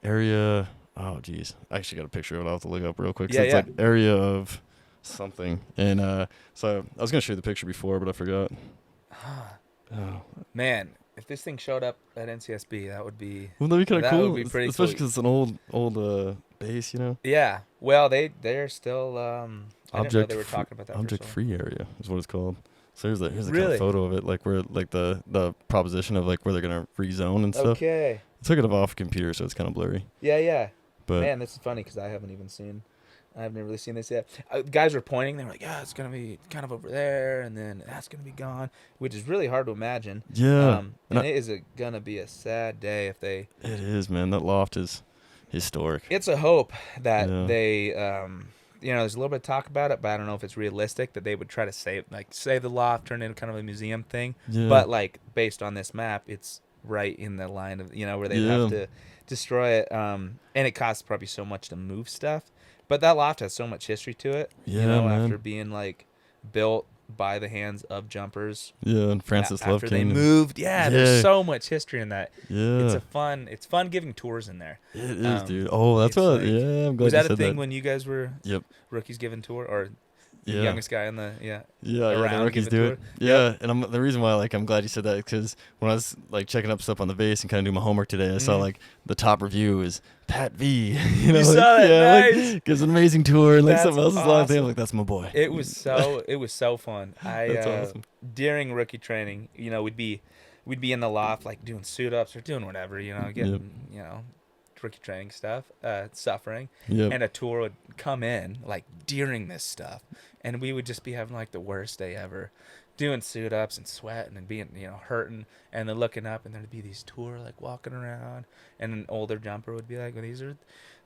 area. Oh geez, I actually got a picture of it. I'll have to look up real quick. So it's like area of something, and so I was gonna show you the picture before, but I forgot. Oh. Man, if this thing showed up at NCSB, that would be that'd be kind of cool. That would be pretty especially cool. because it's an old base, you know. Yeah. Well, they're still. I didn't know they were talking about that. Object free area is what it's called. So here's the kind really? of photo of it, like where like the proposition of like where they're gonna rezone and stuff. Okay. I took it off a computer, so it's kind of blurry. Yeah. But man, this is funny because I haven't really seen this yet. Guys were pointing. They were like, yeah, it's going to be kind of over there, and then that's going to be gone, which is really hard to imagine. Yeah. And it is going to be a sad day if they... It is, man. That loft is historic. It's a hope that they... there's a little bit of talk about it, but I don't know if it's realistic that they would try to save the loft, turn it into kind of a museum thing. Yeah. But, like, based on this map, it's right in the line of, where they have to destroy it. And it costs probably so much to move stuff. But that loft has so much history to it, man. after being like built by the hands of jumpers. Yeah, and Francis After they Lufkin. moved. Yeah, there's Yeah. so much history in that. Yeah. It's fun giving tours in there. It is, dude. Oh, that's it's what. like- Yeah, I'm glad Was you that a said thing that. when you guys were Yep. rookies giving tour, or the Yeah. youngest guy in the Yeah, the around rookies giving do tour? it. Yeah, and the reason why I'm glad you said that because when I was like checking up stuff on the bass and kind of doing my homework today, I saw Mhm. like the top review is Pat V. You know, You like, saw that? yeah, Nice. like, gives an amazing tour and like That's something else is long thing. I'm awesome. like, that's my boy. It was so fun. That's awesome. During rookie training, we'd be in the loft like doing suit ups or doing whatever, getting rookie training stuff, suffering, Yep. and a tour would come in like during this stuff, and we would just be having like the worst day ever, doing suit ups and sweating and being hurting, and then looking up and there'd be these tour like walking around, and an older jumper would be like, well, these are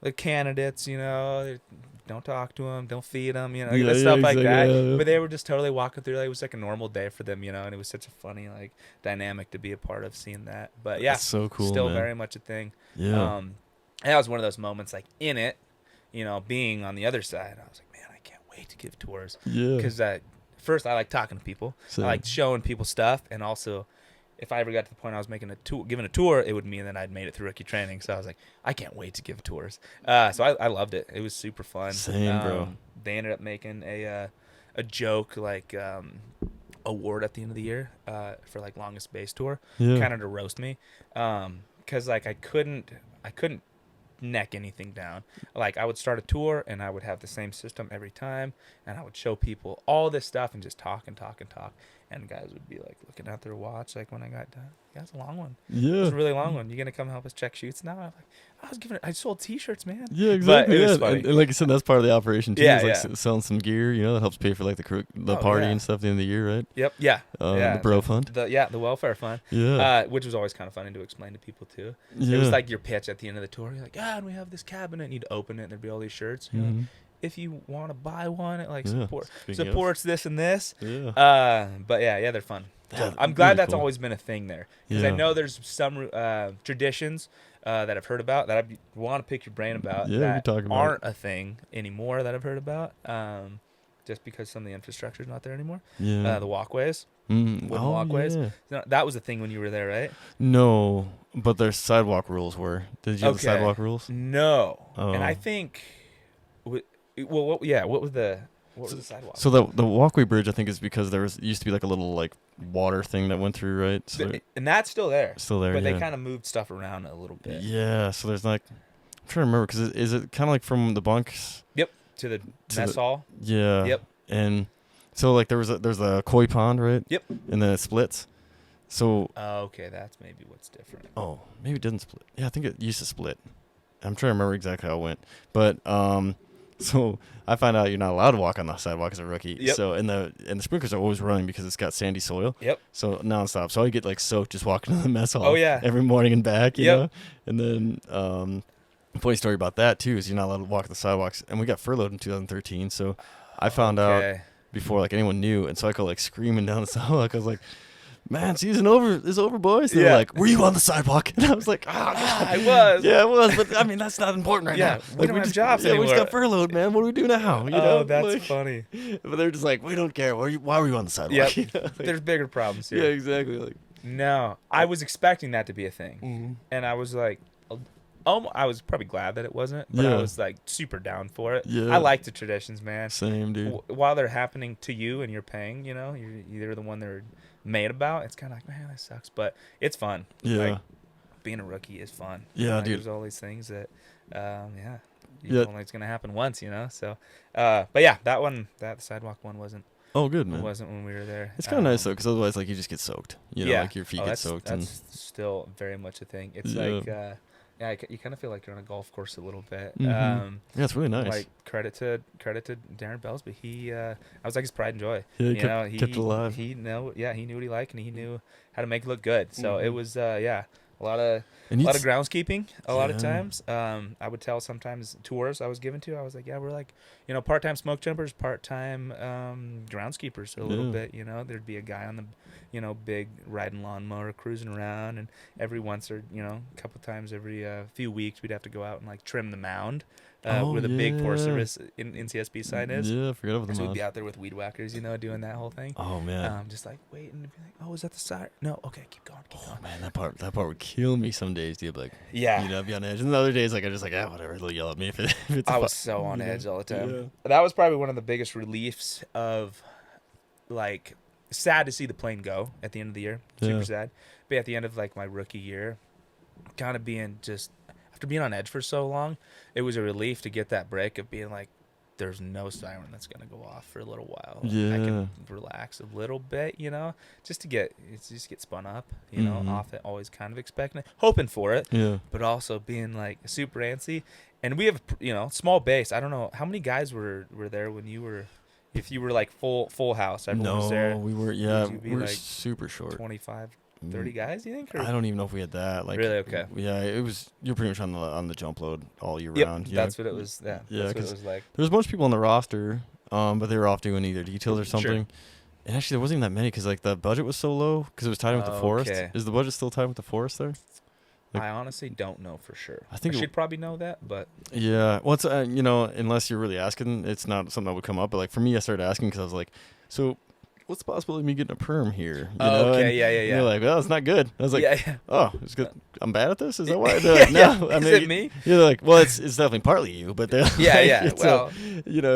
the candidates, don't talk to them, don't feed them, stuff like exactly, that. yeah. But they were just totally walking through. Like, it was like a normal day for them, and it was such a funny like dynamic to be a part of, seeing that. But yeah, That's so cool, still man. very much a thing. Yeah. And that was one of those moments, like in it, being on the other side. I was like, man, I can't wait to give tours, Yeah. because first I like talking to people, Same. I like showing people stuff, and also, if I ever got to the point I was making giving a tour, it would mean that I'd made it through rookie training. So I was like, I can't wait to give tours. So I loved it. It was super fun. Same, bro. They ended up making a joke like award at the end of the year for like longest bass tour, Yeah. kind of to roast me, because like I couldn't neck anything down. Like, I would start a tour and I would have the same system every time, and I would show people all this stuff and just talk and talk and talk, and guys would be like looking at their watch like when I got done. Yeah, it's a long one. Yeah. It's a really long one. You gonna come help us check shoots now? I'm like, I sold t-shirts, man. Yeah, exactly. But it was yeah. funny. And like I said, that's part of the operation too. Yeah, is like yeah. selling some gear. That helps pay for like the Oh, party yeah. and stuff at the end of the year, right? Yep. Yeah. Yeah. The bro fund. The welfare fund. Yeah. Which was always kind of funny to explain to people too. Yeah. It was like your pitch at the end of the tour. You're like, and we have this cabinet, and you'd open it, and there'd be all these shirts. Mhm. If you want to buy one, it like Yeah, speaking of. supports this and this. Yeah. But yeah, they're fun. Yeah, I'm glad really that's cool. always been a thing there, because I Yeah. know there's some traditions that I've heard about that I want to pick your brain about Yeah, we that can talk about aren't a thing anymore that I've heard about, just because some of the infrastructure is not there anymore. Yeah. The walkways, Wooden walkways. Yeah. No, that was a thing when you were there, right? No, but their sidewalk rules were. Did you have the Okay. sidewalk rules? No, Oh. and I think, what was the sidewalk? So the walkway bridge, I think, is because there used to be like a little like water thing that went through, right? So And that's still there. still there, But yeah. they kind of moved stuff around a little bit. Yeah. So there's like, I'm trying to remember because is it kind of like from the bunks? Yep. To the mess hall. Yeah. Yep. And so like there's a koi pond, right? Yep. And then it splits. So Oh, okay, that's maybe what's different. maybe it didn't split. Yeah, I think it used to split. I'm trying to remember exactly how it went. But so I find out you're not allowed to walk on the sidewalk as a rookie. Yep. So and the sprinklers are always running because it's got sandy soil. Yep. So nonstop. So I get like soaked just walking to the mess hall. Oh, yeah. Every morning and back. You Yep. know. And then funny story about that too is you're not allowed to walk the sidewalks. And we got furloughed in 2013. So I found out Okay. before like anyone knew, and so I go like screaming down the sidewalk. I was like, "Man, season is over, boys." And they're Yeah. like, "Were you on the sidewalk?" And I was like, "Ah, I was. yeah, it was, but I mean that's not important right Yeah, now. we don't have jobs Yeah, we just anymore." got furloughed, man. What do we do now? You Oh, know, that's like, funny. But they're just like, "We don't care. Why were you on the sidewalk?" Yep. You know, like, There's bigger problems yeah, here. exactly. Like, No, I was expecting that to be a thing, mhm. and I was like, I was probably glad that it wasn't, but I Yeah. was like super down for it. Yeah. I like the traditions, man. Same, dude. While they're happening to you and you're paying, you're the one they're made about. It's kind of like, man, that sucks, but it's fun. Yeah. Like, being a rookie is fun. Yeah, Like, dude. There's all these things that, Yeah. only it's gonna happen once, So, but yeah, that sidewalk one wasn't Oh, good, man. when we were there. It's kind of nice though, because otherwise, like, you just get soaked. You know, like your feet get that's, soaked. That's still very much a thing. It's Yeah. like, you kind of feel like you're on a golf course a little bit. Mhm. Yeah, it's really nice. Like credit to Darren Belsby. I was like his pride and joy. Yeah, he You kept- know, kept it alive. He knew what he liked, and he knew how to make it look good. So it Mhm. was, A lot of And groundskeeping a lot of Yeah. times. I would tell sometimes tours I was given to, I was like, yeah, we're like, part-time smoke jumpers, part-time groundskeepers a little Yeah. bit. There'd be a guy on the big riding lawnmower cruising around, and every once or a couple times every few weeks we'd have to go out and like trim the mound where the big Forest yeah. Service in NCSB sign is. Yeah, I forgot about the So we'd mod. be out there with weed whackers, doing that whole thing. Oh man. Just like waiting to be like, oh, is that the siren? No, okay, keep going. Oh man, that part would kill me some days, dude. Like, Yeah. I'd be on edge. And the other days, like, I just like, whatever. They'll yell at me if it's. I was so on edge all the time. Yeah. That was probably one of the biggest reliefs of, like, sad to see the plane go at the end of the year. Super Yeah. sad. But at the end of, like, my rookie year, kind of being just, after being on edge for so long, it was a relief to get that break of being like, there's no siren that's going to go off for a little while. I Yeah. can relax a little bit, just to get spun up, Mhm. off it, always kind of expecting it, hoping for it, Yeah. but also being like super antsy. And we have, small base. I don't know how many guys were there when you were, if you were like full house, everyone was there. No, we were. Yeah, Would you be we were like super short. 25, 30 guys, you think? Or? I don't even know if we had that. Like, Really? Okay. Yeah, it was. You're pretty much on the jump load all year Yep, round. Yeah, that's what it was. Yeah, Yeah, that's what 'cause it was like. there was a bunch of people on the roster, but they were off doing either details or Sure. something. And actually, there wasn't even that many because like the budget was so low because it was tied in with the forest. Okay. Is the budget still tied with the forest there? Like- I honestly don't know for sure. I think I it- should probably know that, but Yeah. Well, it's unless you're really asking, it's not something that would come up. But like for me, I started asking because I was like, so what's the possibility of me getting a perm here? okay, And yeah. They're like, well, it's not good. I was like, yeah. oh, it's good. I'm bad at this. Is that why? They're like, no. I Is mean, it me? You're like, well, it's definitely partly you, but they're Yeah, like, yeah. it's Well,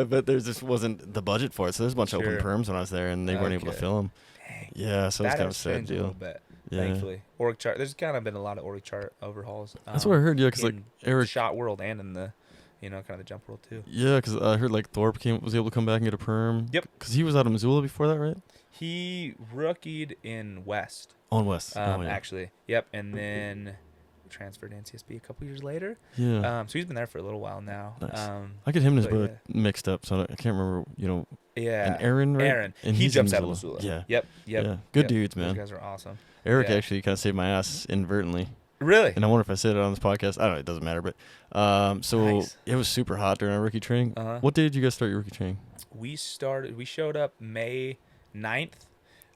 but there just wasn't the budget for it. So there's a bunch of Sure. open perms when I was there, and they weren't able to Okay. fill them. dang, Yeah, so it's that kind of a has sad changed a little deal. bit. Yeah, Thankfully, org chart. There's kind of been a lot of org chart overhauls. that's what I heard. Yeah, because like in Eric. the shot world and in the, kind of the jump world too. Yeah, because I heard like Thorpe was able to come back and get a perm. Yep. Because he was out of Missoula before that, right? He rookied in West, On West. Oh, yeah. actually. Yep, and then transferred to NCSB a couple years later. Yeah. So he's been there for a little while now. Nice. I get him and his but brother mixed up, so I can't remember. Yeah. And Aaron, right? Aaron. And He he's jumps in out of Missoula. Yeah. Yep. Yeah. Good Yep. dudes, Those man. guys are awesome. Eric Yeah. actually kind of saved my ass inadvertently. Really? And I wonder if I said it on this podcast. I don't know. It doesn't matter. But so Nice. it was super hot during our rookie training. Uh-huh. What day did you guys start your rookie training? We showed up May 9th,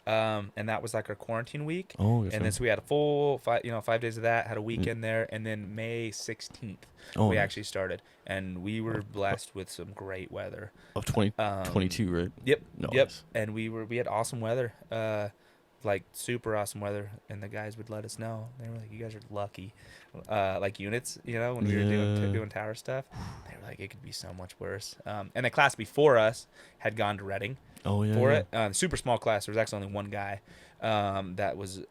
and that was like our quarantine week. Oh, And then so we had a full 5 days of that, had a weekend there, and then May 16th we nice. actually started, and we were blessed with some great weather. Of 22, right? Yep. No. Yep. And we had awesome weather, like super awesome weather, and the guys would let us know. They were like, "You guys are lucky," like units, when we were Yeah. doing tower stuff. They were like, "It could be so much worse." And the class before us had gone to Reading Oh, yeah. for yeah. it. Super small class. There was actually only one guy that was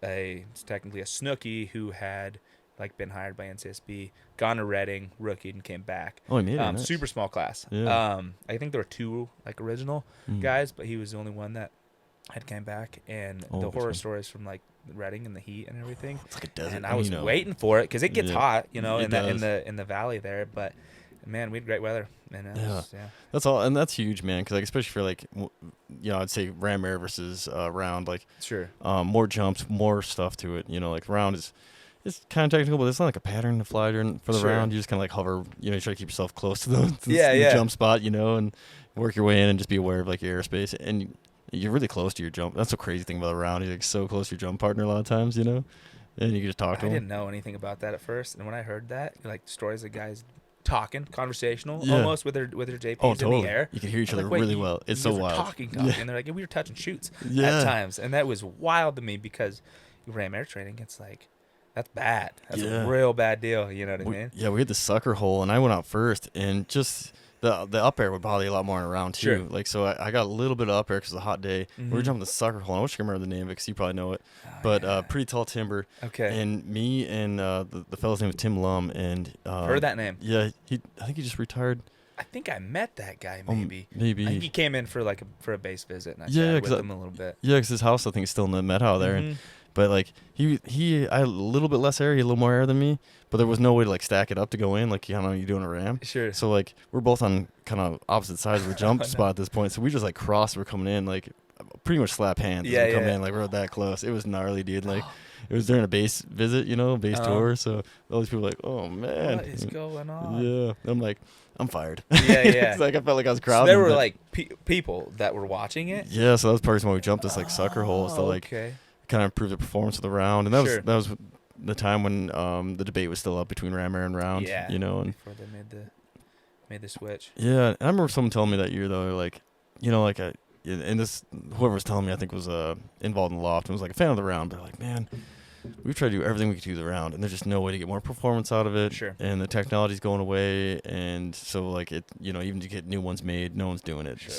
technically a snookie who had like been hired by NCSB, gone to Reading, rookied, and came back. Oh, he made it. Nice. Super small class. Yeah. I think there were two like original Mm. guys, but he was the only one that had came back. And Oh, the good horror one. stories from like Reading and the heat and everything. It's like a desert. And I was waiting for it because it gets Yeah. hot, It in the valley there. But man, we had great weather. And Yeah. yeah. That's all, and that's huge, man. Because like, especially for like, I'd say ram air versus round, like Sure. more jumps, more stuff to it. Like round is. It's kind of technical, but it's not like a pattern to fly during for the Sure. round. You just kind of like hover. You try to keep yourself close to the Yeah. jump spot. And work your way in and just be aware of like your airspace. And you're really close to your jump. That's the crazy thing about a round. You're like so close to your jump partner a lot of times. And you can just talk to I him. didn't know anything about that at first, and when I heard that, like stories of guys talking, conversational, Yeah. almost with their JPs Oh, in totally. the air. You can hear each I'm other like, wait, really you- well. It's you so guys were wild. talking, Yeah. and they're like, we were touching shoots Yeah. at times, and that was wild to me because ram air training, it's like that's bad. That's Yeah. a real bad deal. You know what I mean? Yeah, we had the sucker hole, and I went out first, and just the up air would bother you a lot more in a round too. Sure. Like, so I got a little bit of up air because it was a hot day. We were Mhm. jumping the sucker hole. I wish I could remember the name of it because you probably know it. Oh, But yeah. pretty tall timber, Okay. and me and the fellow's name was Tim Lum, and Heard that name. Yeah, I think he just retired. I think I met that guy. Maybe. Maybe. I think he came in for for a base visit, and I Yeah, chatted 'cause with I- him a little bit. Yeah, because his house I think is still in the Met House there. Mhm. But like I had a little bit less air, he had a little more air than me, but there was no way to like stack it up to go in like you doing a ram. Sure. So like we're both on kind of opposite sides of the jump Oh, no. spot at this point. So we just like crossed. We're coming in like pretty much slap hands Yeah, as we come yeah. in. Like we're that close. It was gnarly, dude. Like it was during a base visit, base tour. So all these people were like, oh man, What is going on? yeah. And I'm like, I'm fired. Yeah, yeah. It's like I felt like I was So crowding. there were but- like people that were watching it. yeah. So that was part of the reason why we jumped this like sucker holes to like Okay. kind of improve the performance of the round. And that Sure. was the time when the debate was still up between ram air and round. Yeah. And Before they made the switch. yeah. And I remember someone telling me that year though, they're like, and this whoever was telling me I think was involved in the loft and was like a fan of the round. They're like, man, we've tried to do everything we could do the round, and there's just no way to get more performance out of it. Sure. And the technology's going away, and so like it, even to get new ones made, no one's doing it. Sure.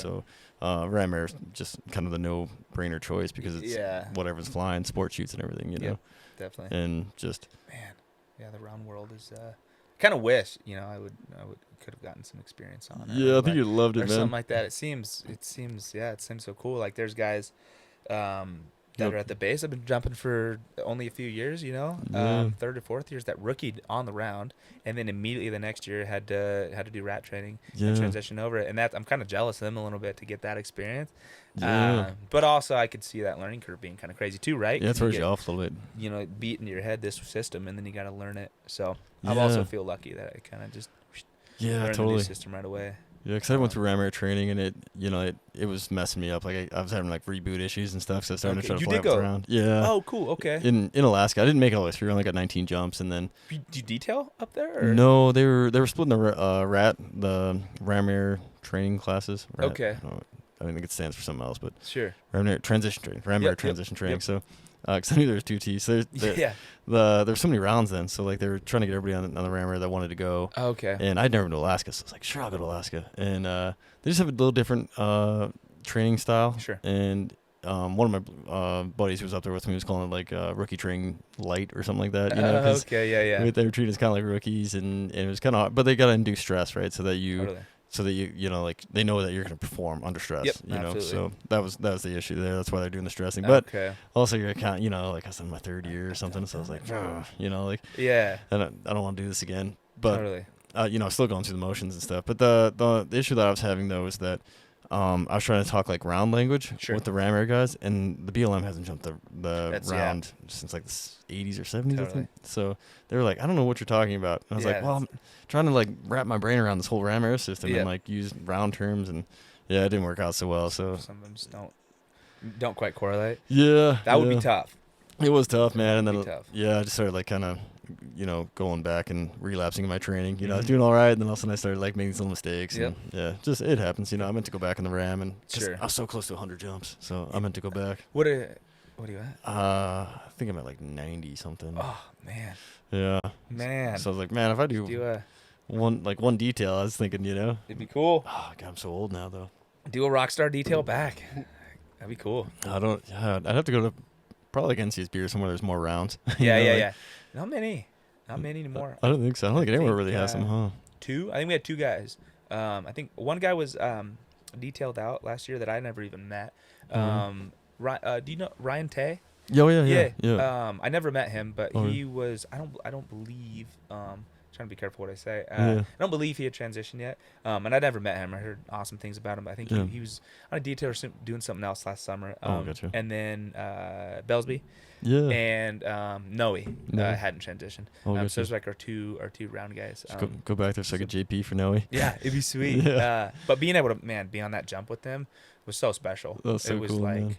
So ram air's just kind of the no-brainer choice because it's whatever's flying, sport shoots and everything, Yep, definitely. And just Man, yeah, the round world is kind of wish I would could have gotten some experience on it. yeah, I or think you'd loved or it, something man. like that. It seems so cool. Like there's guys that Yep. are at the base. I've been jumping for only a few years, Yeah. third or fourth years that rookied on the round, and then immediately the next year had to do rat training Yeah. and transition over it. And that I'm kind of jealous of them a little bit to get that experience. Yeah. But also I could see that learning curve being kind of crazy too, right? Yeah, it 'Cause you throws you get, off a little bit. beat into your head this system, and then you got to learn it. So I Yeah. also feel lucky that I kind of just Yeah, learned the totally. new system right away. Yeah, because I went through ram air training and it was messing me up. Like I was having like reboot issues and stuff, so I was starting to Okay, try to you fly did up the go- round. Yeah. Oh, cool. Okay. In Alaska, I didn't make it all the way through. I only got 19 jumps, and then Do you detail up there? Or? no, they were splitting the ram air training classes. RAT. Okay. I think it stands for something else, but Sure. ram air transition training, ram Yep, air yep, transition training. yep. So, because I knew there was 2T, so Yeah. there's so many rounds then. So like they were trying to get everybody on the ram air that wanted to go. Okay. And I'd never been to Alaska, so I was like, sure, I'll go to Alaska. And they just have a little different training style. Sure. And one of my buddies who was up there with me was calling it like rookie training light or something like that. 'Cause Okay. Yeah. they were treated as kind of like rookies, and it was kind of, but they got to induce stress, right? So that you like they know that you're going to perform under stress. Yep, So absolutely. that was the issue there. That's why they're doing the stressing. But Okay. also you're kind of, like I was in my third year or something, so I was like, like Yeah. I don't want to do this again. But Totally. still going through the motions and stuff. But the issue that I was having though is that I was trying to talk like round language Sure. with the ram air guys, and the BLM hasn't jumped the That's- round since like the 80s or 70s, I Totally. think. So they were like, I don't know what you're talking about. And I was Yeah, like, well, I'm trying to like wrap my brain around this whole ram air system Yeah. and like use round terms, and yeah, it didn't work out so well. So Some of them just don't quite correlate. yeah, That would be tough. It was tough, man. And That'd then be tough. yeah, I just started like kind of going back and relapsing in my training. I was Mhm. doing all right, and then all of a sudden I started like making some mistakes. Yep. And yeah, just it happens. I meant to go back in the ram, and 'cause Sure. I was so close to 100 jumps, so I meant to go back. What are you at? I think I'm at like 90 something. Oh man. Yeah. Man. So I was like, man, if I do Do a one detail, I was thinking, it'd be cool. oh god, I'm so old now though. Do a rockstar detail back. That'd be cool. I don't. Yeah, I'd have to go to probably like NCSB or somewhere there's more rounds. Yeah. Not many anymore. I don't think so. I don't think anyone think, really has them, huh? Two. I think we had two guys. I think one guy was detailed out last year that I never even met. Mhm. Do you know Ryan Tay? Oh yeah. I never met him, but Oh, he was. I don't believe. Trying to be careful what I say. Yeah. I don't believe he had transitioned yet. And I never met him. I heard awesome things about him. But I think Yeah. he was on a detail or doing something else last summer. Oh, gotcha. And then Belsby Yeah. and Noe Noe. hadn't transitioned. Oh, So gotcha. those are like our two round guys. Just go back there so I get JP for Noe. Yeah, it'd be sweet. Yeah. But being able to be on that jump with them was so special. That was so it was cool, like man.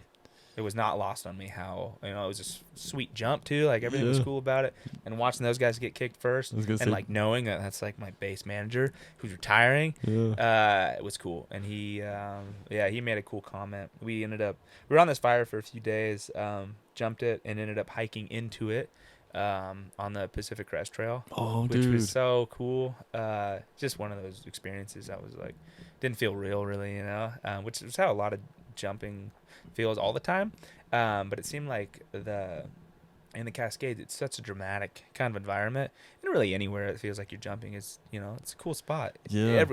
it was not lost on me how it was a sweet jump too. Like everything was Yeah. cool about it, and watching those guys get kicked first, I was gonna and say- like knowing that that's like my base manager who's retiring. Yeah. It was cool, and he made a cool comment. We were on this fire for a few days, jumped it, and ended up hiking into it on the Pacific Crest Trail. Oh, Which dude. was so cool. Just one of those experiences that was like, didn't feel real really, which is how a lot of jumping feels all the time. But it seemed like in the Cascades, it's such a dramatic kind of environment. And really anywhere it feels like you're jumping is, it's a cool spot. Yeah.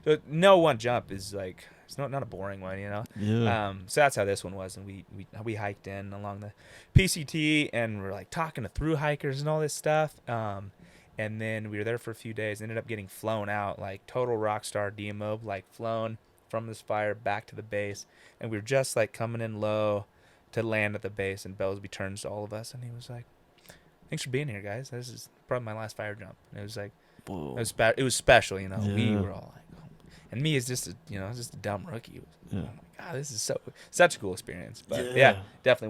So no one jump is like, it's not a boring one, Yeah. So that's how this one was, and we hiked in along the PCT, and we're like talking to through hikers and all this stuff. And then we were there for a few days. Ended up getting flown out, like total rock star demob, like flown from this fire back to the base, and we were just like coming in low to land at the base, and Bellsby turns to all of us, and he was like, "Thanks for being here, guys. This is probably my last fire jump." And it was like, Whoa. it was special, you know. We Yeah. were all like, oh. And me as just a, just a dumb rookie. Yeah. Oh my God, this is such a cool experience. But Yeah. yeah, definitely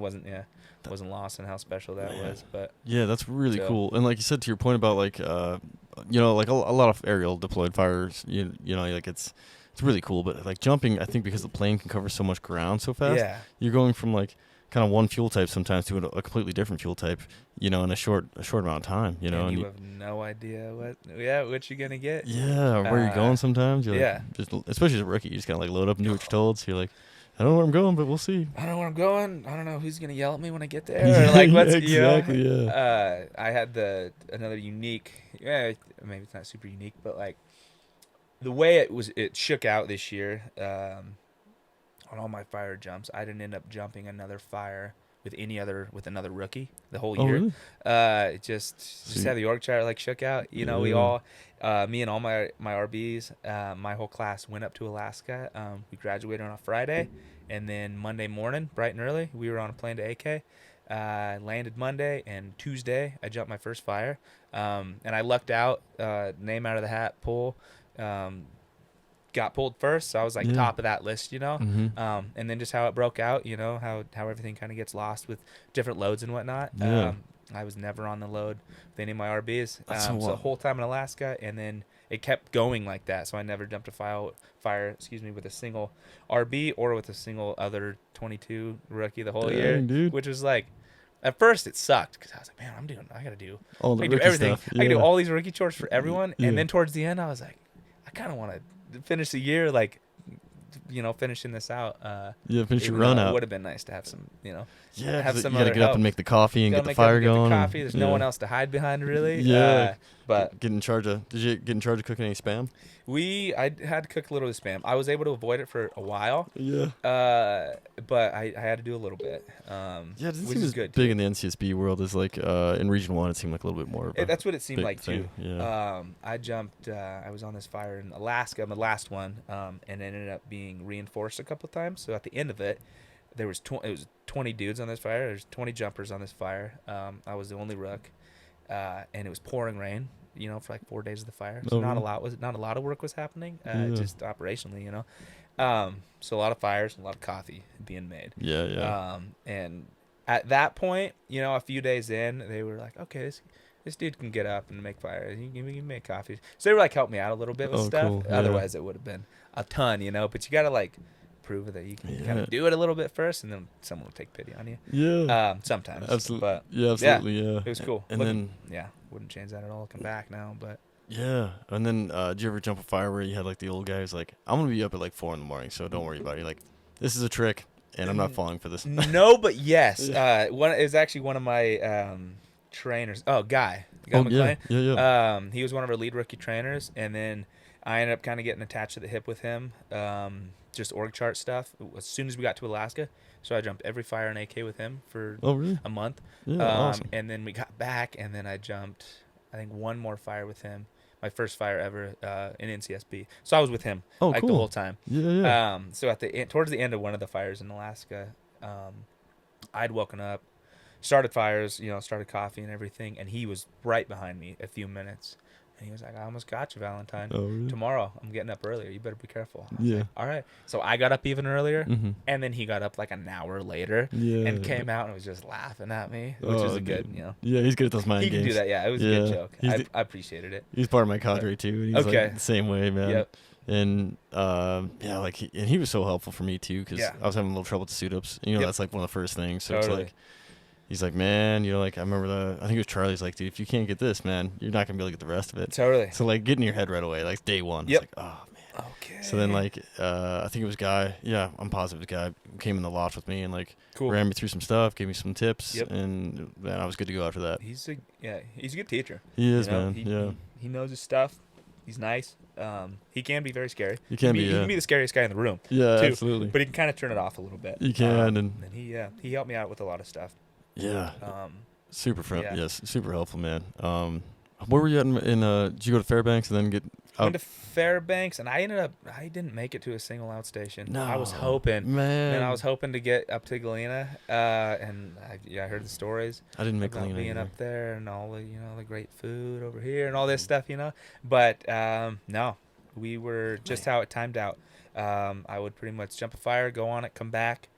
wasn't lost in how special that Man. was. But Yeah, that's really So- cool. And like you said, to your point about like, like a lot of aerial deployed fires, like it's really cool. But like jumping, I think because the plane can cover so much ground so fast, yeah, you're going from like kind of one fuel type sometimes to a completely different fuel type, in a short amount of time, and and you have no idea what you're gonna get. yeah, where you're going sometimes. You're yeah. like, just especially as a rookie, you just kind of like load up and do what you're told. So you're like, I don't know where I'm going, but we'll see. I don't know where I'm going. I don't know who's gonna yell at me when I get there. Or like what's exactly, yeah. I had another unique. Yeah, maybe it's not super unique, but like the way it shook out this year. On all my fire jumps, I didn't end up jumping another fire with another rookie the whole Oh, year. really? Just had the org chart like shook out. We Yeah. all, me and all my RBs, my whole class went up to Alaska. We graduated on a Friday, and then Monday morning, bright and early, we were on a plane to AK. Landed Monday, and Tuesday I jumped my first fire. And I lucked out, name out of the hat, pull. Got pulled first, so I was like Yeah. top of that list, Mm-hmm. and then just how it broke out, how everything kind of gets lost with different loads and whatnot. Yeah. I was never on the load with any of my RBs, That's so so the wild. whole time in Alaska, and then it kept going like that. So I never jumped a fire, with a single RB or with a single other 22 rookie the whole Dang, year, dude. which was like, at first it sucked because I was like, man, I gotta do, All I the can do rookie everything. stuff. I can do Yeah. all these rookie chores for everyone, Yeah. and then towards the end, I was like, I kind of want to finish the year like, finishing this out. Yeah, finish your Even run though It out. would have been nice to have some, Yeah, have 'cause some you gotta other get up help. and make the coffee and Gotta get the make fire up, get going. the coffee. There's no yeah. one else to hide behind, really. Yeah. But Get in charge of. Did you get in charge of cooking any spam? I had to cook a little of the spam. I was able to avoid it for a while, Yeah. but I had to do a little bit. Yeah, it doesn't which seem is as good. big too. in the NCSB world as like in Region 1. It seemed like a little bit more. Of a That's what it seemed big like thing. too. Yeah. I jumped. I was on this fire in Alaska, my last one, and it ended up being reinforced a couple of times. So at the end of it, there was it was 20 dudes on this fire. There's 20 jumpers on this fire. I was the only rook, and it was pouring rain. For like 4 days of the fire. So Oh, not really? a lot of work was happening. Yeah. Just operationally, So a lot of fires and a lot of coffee being made. Yeah. Yeah. And at that point, a few days in, they were like, okay, this dude can get up and make fire. He can make coffee. So they were like, help me out a little bit with Oh, stuff. cool. Yeah. Otherwise, it would have been a ton, But you got to like prove that you can kind Yeah. of do it a little bit first, and then someone will take pity on you. Yeah. Sometimes. Absolutely. But Yeah. Absolutely. Yeah. it was cool. And Wouldn't change that at all. Come back now, but Yeah. And then did you ever jump a fire where you had like the old guy who's like, I'm gonna be up at like 4 a.m, so don't worry about it. You're like, this is a trick, and I'm not falling for this. no, but yes. Yeah. It was actually one of my trainers. Oh, Guy Oh, McLean. yeah. He was one of our lead rookie trainers, and then I ended up kind of getting attached to the hip with him. Just org chart stuff. As soon as we got to Alaska, so I jumped every fire in AK with him for Oh, really? a month. Yeah. Awesome. And then we got back, and then I jumped, I think, one more fire with him. My first fire ever in NCSB. So I was with him Oh, like cool. the whole time. Yeah. So at the towards the end of one of the fires in Alaska, I'd woken up, started fires, started coffee and everything, and he was right behind me a few minutes. And he was like, I almost got you, Valentine. Oh, really? Tomorrow, I'm getting up earlier. You better be careful. I was Yeah. like, all right. So I got up even earlier, Mm-hmm. and then he got up like an hour later Yeah. and came out and was just laughing at me, which Oh, is a good, dude. Yeah, he's good at those mind He games. can do that, yeah. It was a Yeah. good joke. He's I appreciated it. He's part of my cadre too. And he's Okay. like the same way, man. Yep. And like he was so helpful for me too, because Yeah. I was having a little trouble with the suit ups. Yep. That's like one of the first things. So Totally. it's like he's like, man, like I remember I think it was Charlie's like, dude, if you can't get this, man, you're not gonna be able to get the rest of it. Totally. So like get in your head right away, like day one. Yep. It's like, oh man. Okay. So then like I think it was Guy. Yeah, I'm positive the guy came in the loft with me and like Cool. ran me through some stuff, gave me some tips, Yep. and man, I was good to go after that. He's a good teacher. He is, You know, man. Yeah. He knows his stuff. He's nice. He can be very scary. He can be, He yeah. can be the scariest guy in the room, Yeah, too. absolutely. but he can kind of turn it off a little bit. You can, and he helped me out with a lot of stuff. yeah. Super Yeah. yes, super helpful, man. Where were you at in did you go to Fairbanks and then Went to Fairbanks, and I didn't make it to a single outstation. No, I was hoping. man. And I was hoping to get up to Galena, and I heard the stories I didn't make about Galena being either. up there and all the the great food over here and all this stuff, But no, we were just how it timed out. I would pretty much jump a fire, go on it, come back,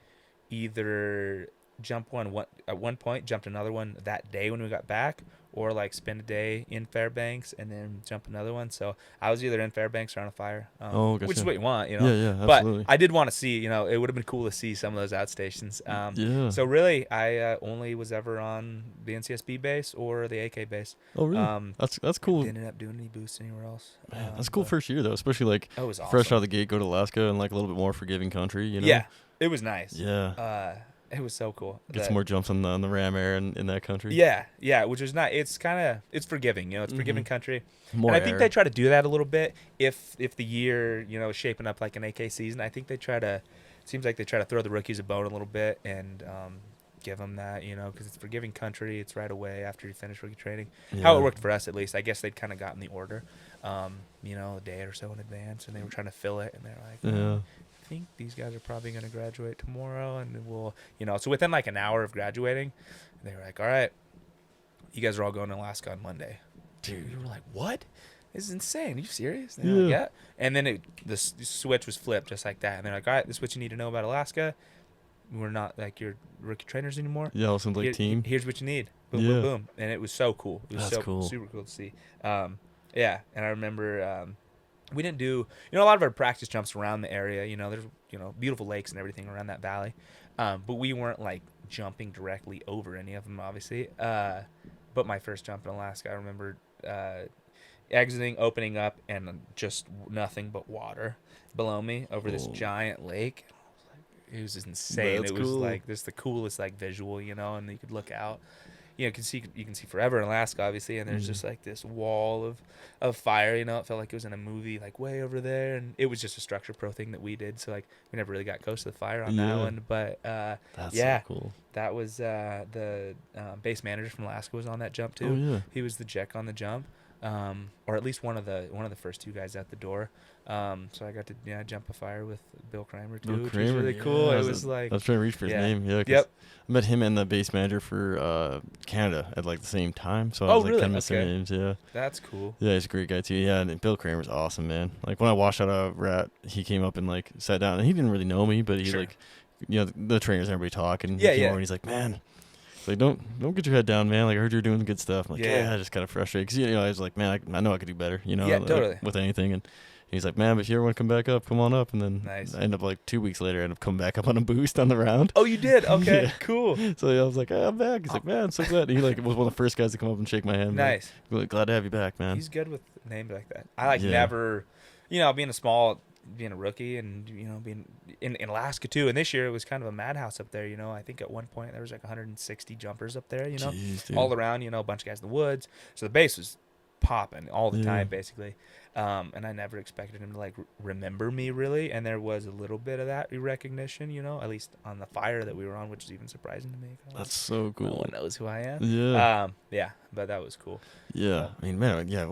either jump one at one point, jumped another one that day when we got back, or like spend a day in Fairbanks and then jump another one. So I was either in Fairbanks or on a fire, Oh, gotcha. which is what you want, Yeah, yeah, But absolutely. I did want to see, it would have been cool to see some of those outstations. Yeah. So really, I only was ever on the NCSB base or the AK base. Oh, really? That's cool. Didn't end up doing any boosts anywhere else. Man, that's cool but first year though, especially like It was awesome. fresh out of the gate, go to Alaska and like a little bit more forgiving country. Yeah, it was nice. Yeah. It was so cool. Get some more jumps on the ram air in that country. Yeah, which is not. It's it's forgiving. It's forgiving country. More And I think air. they try to do that a little bit. If the year is shaping up like an AK season, I think they try to. Seems like they try to throw the rookies a bone a little bit and give them that, because it's forgiving country. It's right away after you finish rookie training. How Yeah. it worked for us, at least. I guess they'd kind of gotten the order, a day or so in advance, and they were trying to fill it, and they're like, Yeah. I think these guys are probably going to graduate tomorrow, and we'll, so within like an hour of graduating, they were like, all right, you guys are all going to Alaska on Monday. Dude, we were like, what? This is insane. Are you serious? And they're like, Yeah. yeah. And then the switch was flipped just like that. And they're like, all right, this is what you need to know about Alaska. We're not like your rookie trainers anymore. Yeah, also like team. Here's what you need. Boom, Yeah. boom, boom. And it was so cool. It was That's cool. super cool to see. Yeah. And I remember we didn't do, a lot of our practice jumps around the area. There's, beautiful lakes and everything around that valley. But we weren't like jumping directly over any of them, obviously. But my first jump in Alaska, I remember exiting, opening up, and just nothing but water below me over this Oh. giant lake. It was just insane. That's It was cool. like this the coolest like visual, and you could look out. You can see forever in Alaska, obviously, and there's just like this wall of fire. It felt like it was in a movie, like way over there, and it was just a structure pro thing that we did. So like we never really got close to the fire on that Yeah. one, but That's yeah. so cool. that was the base manager from Alaska was on that jump too. Oh yeah. He was the Jack on the jump, or at least one of the first two guys at the door. So I got to jump a fire with Bill Kramer too, Bill which Kramer, was really yeah. cool. I It was- was like I was trying to reach for his yeah. name. Yeah. 'cause Yep. I met him and the base manager for Canada at like the same time, so I Oh, was like really? kind of missing Okay. names. Yeah. that's cool. Yeah, he's a great guy too. Yeah, and Bill Kramer's awesome, man. Like when I washed out a rat, he came up and like sat down, and he didn't really know me, but he Sure. like, the trainers, everybody talking. Yeah, he came yeah. over and he's like, man, he's like, don't get your head down, man. Like I heard you're doing good stuff. I'm like, Yeah. I just kind of frustrated because I was like, man, I know I could do better. Yeah, like, totally. with anything. And he's like, man, but if you ever want to come back up, come on up. And then Nice. I end up like 2 weeks later, I end up coming back up on a boost on the round. Oh, you did? Okay, Yeah. cool. So yeah, I was like, I'm back. He's like, man, I'm so glad. And he like was one of the first guys to come up and shake my hand. Nice. Like, glad to have you back, man. He's good with names like that. I Yeah. never, being a rookie and being in Alaska too. And this year it was kind of a madhouse up there. I think at one point there was like 160 jumpers up there. Jeez, dude. All around. A bunch of guys in the woods. So the base was popping all the Yeah. time basically. And I never expected him to like remember me really. And there was a little bit of that recognition. At least on the fire that we were on, which is even surprising to me. That's so cool. No one knows who I am. Yeah. Yeah, but that was cool. Yeah. I mean, man, yeah,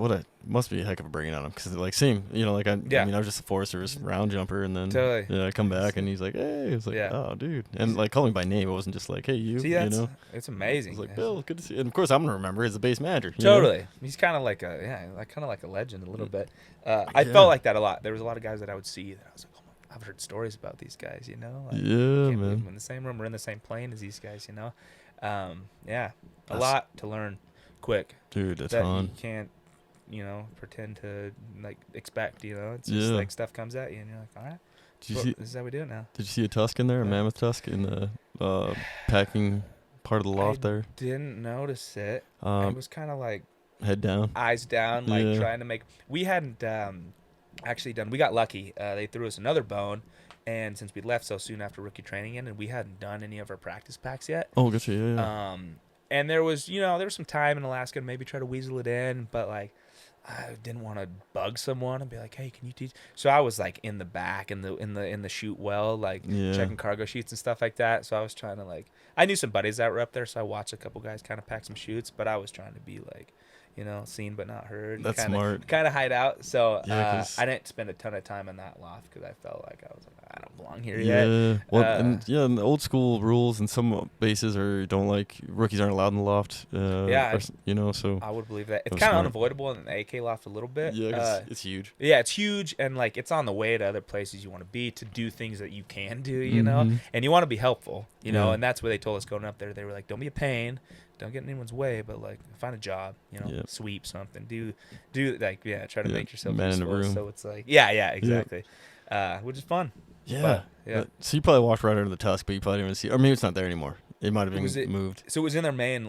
must be a heck of a bringing on him. Because, like, same, like, I mean, I was just a Forest Service round jumper, and then, Totally. yeah, I come back, and he's like, hey. It's like, Yeah. oh, dude. And, like, calling me by name, it wasn't just like, hey, you, See, it's I amazing. was like, Bill, good to see you. And, of course, I'm going to remember as the base manager. you know? Totally. He's kind of like a legend a little bit. I felt like that a lot. There was a lot of guys that I would see that I was like, oh my, I've heard stories about these guys, Like, Yeah, can't believe man. I'm in the same room or in the same plane as these guys, Yeah, a That's- lot to learn quick Dude, that's that fun. you can't, pretend to like expect, It's just Yeah. like stuff comes at you and you're like, all right, Did you see? this is how we do it now. Did you see a tusk in there, a Yeah. mammoth tusk in the packing part of the loft there? Didn't notice it. I was kind of like Head down. eyes down, like Yeah. trying to make. We hadn't actually done. We got lucky. They threw us another bone, and since we left so soon after rookie training in, and we hadn't done any of our practice packs yet. Oh, gotcha. Yeah. And there was, there was some time in Alaska to maybe try to weasel it in, but like, I didn't want to bug someone and be like, "Hey, can you teach?" So I was like in the back, in the chute well, like Yeah. checking cargo sheets and stuff like that. So I was trying to like, I knew some buddies that were up there, so I watched a couple guys kind of pack some chutes, but I was trying to be like, seen but not heard. That's smart. Kind of hide out. So Yeah, I didn't spend a ton of time in that loft because I felt like I was like, I don't belong here Yeah. yet. Well, and the old school rules in some bases don't like rookies aren't allowed in the loft. So I would believe that. It's was kind of smart. unavoidable in the AK loft a little bit. yeah, 'cause it's huge. Yeah, it's huge, and like it's on the way to other places you want to be to do things that you can do, you know, Mhm. and you want to be helpful, Yeah. and that's what they told us going up there. They were like, don't be a pain, don't get in anyone's way, but like find a job, Yeah. sweep something, do like try to Yeah, make yourself man in the useful. room. So it's like yeah, exactly, which is fun. Yeah. But, yeah. So you probably walked right under the tusk, but you probably didn't even see, or maybe it's not there anymore. It might have been moved. So it was in the main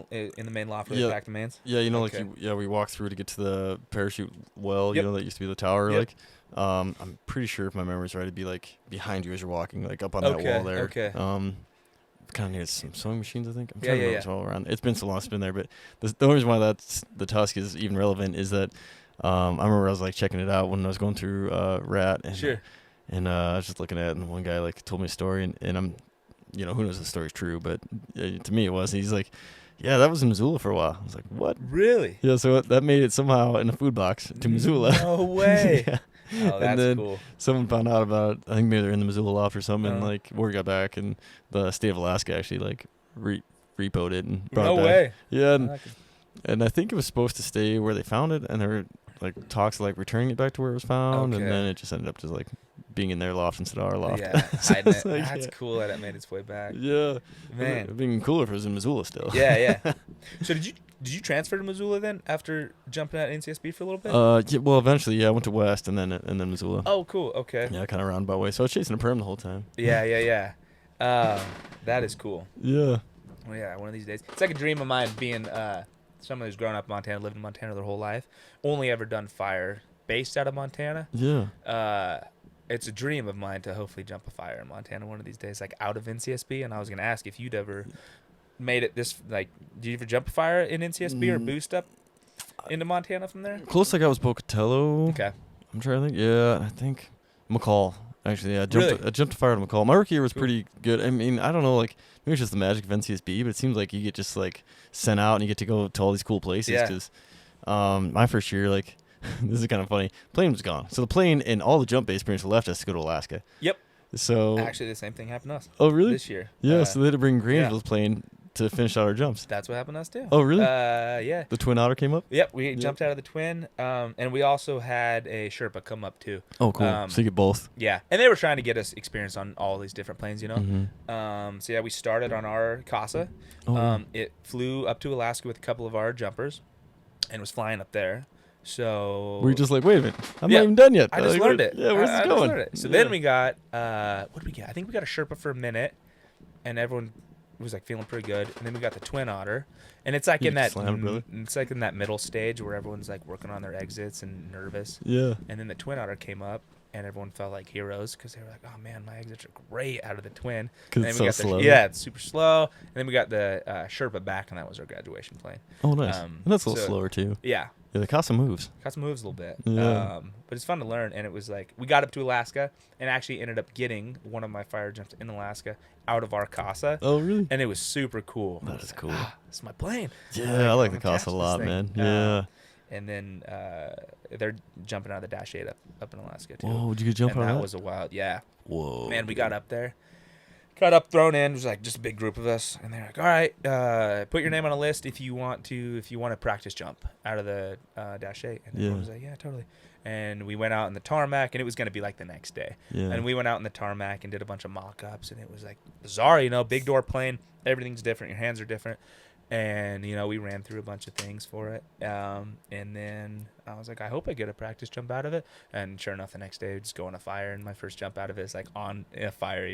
loft where they packed the mains. Yeah, Okay. we walked through to get to the parachute well. Yep. That used to be the tower. Yep. Like, I'm pretty sure if my memory's right, it'd be like behind you as you're walking, like up on that wall there. Okay. Kind of near some sewing machines, I think. I'm Yeah, trying to yeah, remember it's all around. It's been so long it's been there, but the only reason why that's the tusk is even relevant is that I remember I was like checking it out when I was going through Rat and Sure. and I was just looking at it, and one guy like told me a story, and I'm, who knows if the story's true, but to me it was. He's like, yeah, that was in Missoula for a while. I was like, what? Really? Yeah, so that made it somehow in a food box to Missoula. No way. Yeah. Oh, that's And then cool. someone found out about it. I think maybe they're in the Missoula loft or something, and Uh-huh. like word got back, and the state of Alaska actually like repoed it and brought No it back. way. Yeah, and, I could- and I think it was supposed to stay where they found it, and there were like talks of, like returning it back to where it was found, and Okay. then it just ended up just like being in their loft instead of our loft. Yeah, So hiding it's it. like, That's yeah. cool that it made its way back. Yeah, Man. it'd been cooler if it was in Missoula still. Yeah. So did you transfer to Missoula then after jumping at NCSB for a little bit? Yeah, well, eventually, I went to West and then Missoula. Oh, cool. Okay. Yeah, kind of roundabout way. So I was chasing a perm the whole time. Yeah. That is cool. Yeah. Well, yeah, one of these days. It's like a dream of mine being someone who's grown up in Montana, lived in Montana their whole life, only ever done fire based out of Montana. Yeah. It's a dream of mine to hopefully jump a fire in Montana one of these days, like out of NCSB. And I was going to ask if you'd ever made it this, like, did you ever jump a fire in NCSB or boost up into Montana from there? Close I got was Pocatello. Okay. I'm trying to think. Yeah, I think McCall. Actually, yeah, Really? I jumped a fire to McCall. My rookie year was Cool. pretty good. I mean, I don't know, like maybe it's just the magic of NCSB, but it seems like you get just like sent out and you get to go to all these cool places. Yeah. Because my first year, like this is kind of funny. Plane was gone, so the plane and all the jump base pretty much left us to go to Alaska. Yep. So Actually, the same thing happened to us oh really? this year. Yeah. So they had to bring Granville's yeah. plane to finish out our jumps. That's what happened to us too. Oh really? Yeah. The Twin Otter came up. Yep, we jumped out of the Twin, and we also had a Sherpa come up too. Oh cool. So you get both. Yeah, and they were trying to get us experience on all these different planes, Mm-hmm. So yeah, we started on our Casa. Oh. It flew up to Alaska with a couple of our jumpers, and was flying up there. So Were you just like, wait a minute, I'm Yeah, not even done yet. I just Like, learned where- it. Yeah, where's I this just going? learned it. So Yeah. then we got what did we get? I think we got a Sherpa for a minute, and everyone was like feeling pretty good. And then we got the Twin Otter, and it's like You in that slammed, brother. it's like in that middle stage where everyone's like working on their exits and nervous. Yeah. And then the Twin Otter came up, and everyone felt like heroes because they were like, "Oh man, my exits are great out of the Twin." 'Cause And it's then we so got slow. Yeah, it's super slow. And then we got the Sherpa back, and that was our graduation plane. Oh, nice. Um, And that's a little so- slower too. Yeah, Yeah, the Casa moves. got some moves a little bit. Yeah. But it's fun to learn, and it was like we got up to Alaska, and actually ended up getting one of my fire jumps in Alaska out of our Casa, Oh, really? and it was super cool. I That was is like, cool. This is my plane. Yeah, I like the I'm gonna Casa a catch lot, this man. thing. Yeah. And then they're jumping out of the Dash 8 up in Alaska too. Whoa, did you get jump and out that of that? was a wild, yeah. Whoa. Man, we got up there, got up, thrown in. It was like just a big group of us, and they're like, "All right, put your name on a list if you want to practice jump out of the Dash 8." And everyone was like, "Yeah, totally." And we went out in the tarmac, and it was gonna be like the next day. Yeah. And we went out in the tarmac and did a bunch of mock-ups, and it was like bizarre, big door plane, everything's different, your hands are different. And, we ran through a bunch of things for it. And then I was like, I hope I get a practice jump out of it. And sure enough, the next day, just go on a fire. And my first jump out of it is like on a fire,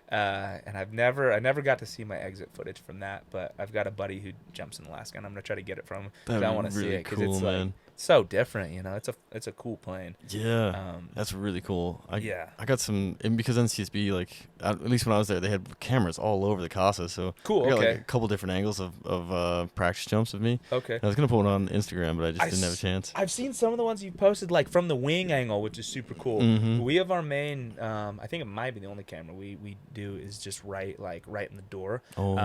And I never got to see my exit footage from that. But I've got a buddy who jumps in Alaska, and I'm going to try to get it from him. 'Cause I want to see really it because cool, it's man. like so different, It's a cool plane. Yeah. That's really cool. Yeah. I got some, and because NCSB, like, at least when I was there, they had cameras all over the Casa. So Cool, I got okay. like a couple different angles of practice jumps of me. Okay. I was going to put one on Instagram, but I just didn't have a chance. I've seen some of the ones you posted, like from the wing angle, which is super cool. Mhm. We have our main, I think it might be the only camera we do is just right in the door. Oh.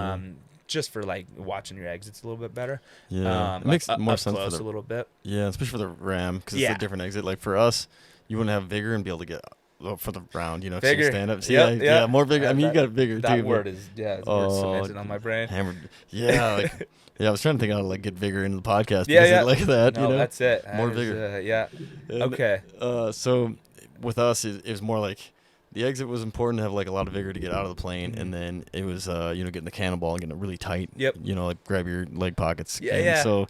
just for like watching your exits a little bit better. Yeah, it makes more up sense close for the a little bit. yeah, especially for the ram because it's Yeah. a different exit. Like for us, you wouldn't have vigor and be able to get for the round. You know, Vigor. so stand up. So Yep, yeah, yep. more vigor. I mean, you got vigor That too. word but, is it's word cemented on my brain. hammered. Yeah, like yeah. I was trying to think how to like get vigor into the podcast. Yeah, because yeah. like that. No, you know, that's it. more That is, vigor. yeah. And, Okay. So with us, it was more like the exit was important to have like a lot of vigor to get out of the plane, and then it was getting the cannonball and getting it really tight. Yep. You know, like grab your leg pockets. Yeah, and yeah. So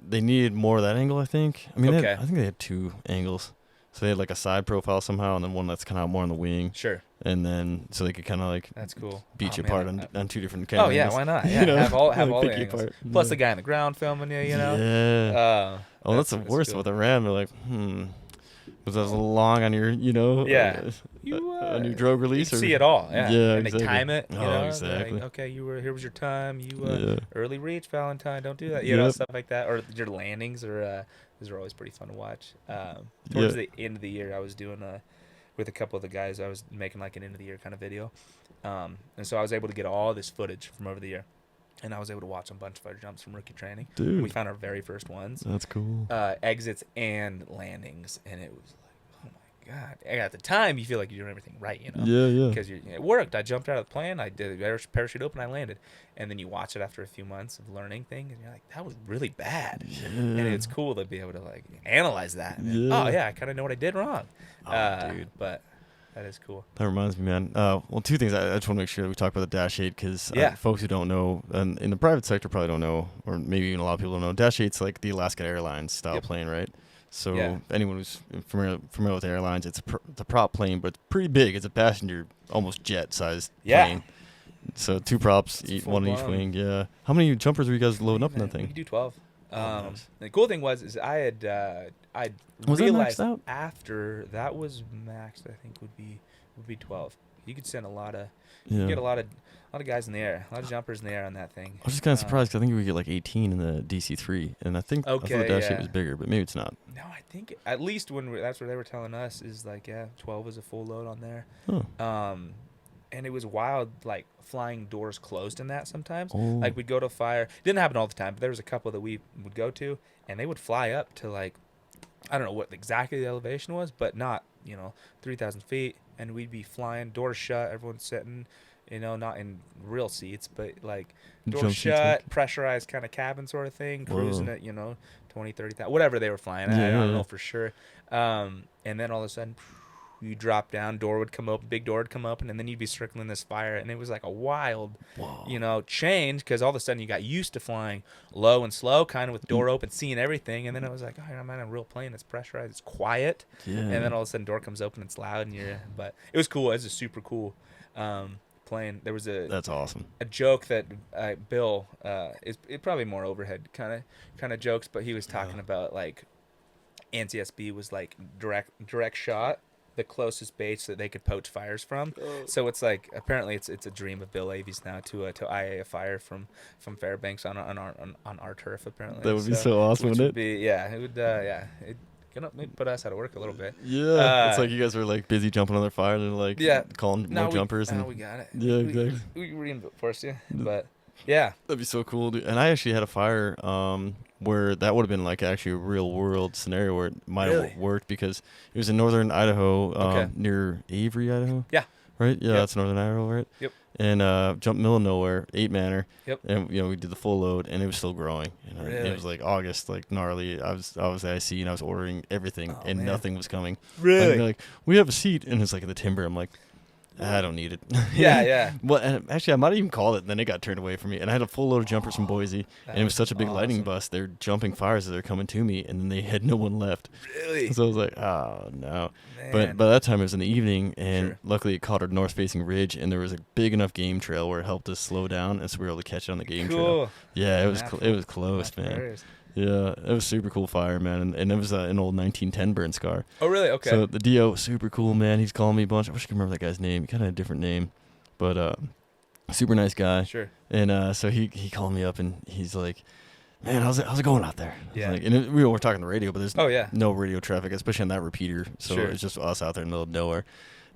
they needed more of that angle, I think. I mean, Okay. I think they had 2 angles. So they had like a side profile somehow, and then one that's kind of more on the wing, Sure. and then so they could kind of like That's cool. beat you man, apart on 2 different camera Oh yeah, angles. why not? Yeah, You know, have all like the pick you angles. apart. Plus Yeah. the guy in the ground filming you. You know. Yeah. That's the worst cool. with the ram. They're like, was that a little long on your, Yeah. on your drogue You release? can or? see it all. Yeah. Yeah, And exactly. they time it. You Oh, know? They're exactly. Like, okay, here was your time. You Yeah. early reach, Valentine. Don't do that. You know, Yep. stuff like that. Or your landings are those are always pretty fun to watch. Towards Yeah. the end of the year, I was doing with a couple of the guys. I was making like an end of the year kind of video, and so I was able to get all this footage from over the year, and I was able to watch a bunch of our jumps from rookie training. Dude. We found our very first ones, That's cool. exits and landings, and it was like, oh my god! And at the time, you feel like you're doing everything right, you know. Yeah. Because it worked. I jumped out of the plane. I did a parachute open. I landed, and then you watch it after a few months of learning things, and you're like, "That was really bad." Yeah. And it's cool to be able to like analyze that. And, Yeah. Oh yeah, I kind of know what I did wrong. Oh, dude. But that is cool. That reminds me, man. Well, 2 things. I just want to make sure that we talk about the Dash 8 because Yeah. folks who don't know, and in the private sector probably don't know, or maybe even a lot of people don't know, Dash 8's like the Alaska Airlines style Yep. plane, right? So Yeah. anyone who's familiar with airlines, it's a prop plane, but it's pretty big. It's a passenger, almost jet-sized Yeah. plane. So 2 props, It's one in each full-blown. wing. Yeah. How many jumpers were you guys loading up in that We thing? could do 12. Nice. The cool thing was I had I Was that realized maxed out? after that was maxed. I think would be 12. You could send a lot of Yeah. get a lot of guys in the air, a lot of jumpers in the air on that thing. I was just kind of surprised 'cause I think we get like 18 in the DC3, and I thought the Okay, Dash 8 yeah. was bigger, but maybe it's not. No, I think at least that's what they were telling us is like 12 is a full load on there. Huh. And it was wild, like flying doors closed in that sometimes. Oh. Like we'd go to fire. It didn't happen all the time, but there was a couple that we would go to, and they would fly up to like, I don't know what exactly the elevation was, but not 3,000 feet, and we'd be flying, doors shut, everyone's sitting, not in real seats, but like doors Jump seats, shut, like- pressurized kind of cabin sort of thing, cruising Whoa. at 20, 30,000, whatever they were flying. I Yeah, don't yeah. know for sure. And then all of a sudden, you drop down, door would come open, big door would come open, and then you'd be circling this fire, and it was like a wild, Whoa. change, because all of a sudden you got used to flying low and slow, kind of with door open, seeing everything, and then it was like, oh, I'm on a real plane, it's pressurized, it's quiet, Yeah. and then all of a sudden door comes open, it's loud, but it was cool. It was a super cool plane. There was That's awesome. a joke that Bill is probably more overhead kind of jokes, but he was talking about like NCSB was like direct shot, the closest base that they could poach fires from. So it's like apparently it's a dream of Bill Avies now to IA a fire from Fairbanks on our turf apparently. That would be so awesome, which wouldn't would it? be it would it maybe put us out of work a little bit. Yeah. It's like you guys were like busy jumping on their fire, they're like calling more jumpers. No, and we got it. Yeah, exactly. We reinforce you, but yeah. That'd be so cool, dude. And I actually had a fire where that would have been like actually a real world scenario where it might Really? have worked because it was in northern Idaho, Okay. near Avery, Idaho. Yeah. Right? Yeah, Yep. that's northern Idaho, right? Yep. And jumped middle of nowhere, 8-manner. Yep. And we did the full load, and it was still growing. Really? It was like August, like gnarly. I was IC, and I was ordering everything, Oh, and man. nothing was coming. Really? And they're like, we have a seat, and it's like in the timber. I'm like, I don't need it. Yeah. Well, and actually, I might have even called it, and then it got turned away from me. And I had a full load of jumpers from Boise, and it was such a big lightning awesome. bust. They're jumping fires as they're coming to me, and then they had no one left. Really? So I was like, oh, no. Man. But by that time, it was in the evening, and Sure. luckily it caught our north-facing ridge, and there was a big enough game trail where it helped us slow down, and so we were able to catch it on the game trail. Cool. Yeah, it was Natural. it was close, That's man. hilarious. Yeah, it was super cool fire, man, and it was an old 1910 burn scar. Oh, really? Okay. So the DO was super cool, man. He's calling me a bunch. I wish I could remember that guy's name. He kind of had a different name, but super nice guy. Sure. And so he called me up, and he's like, man, how's it going out there? I was Yeah. like, and we were talking the radio, but there's Oh, yeah. no radio traffic, especially on that repeater. So Sure. it's just us out there in the middle of nowhere.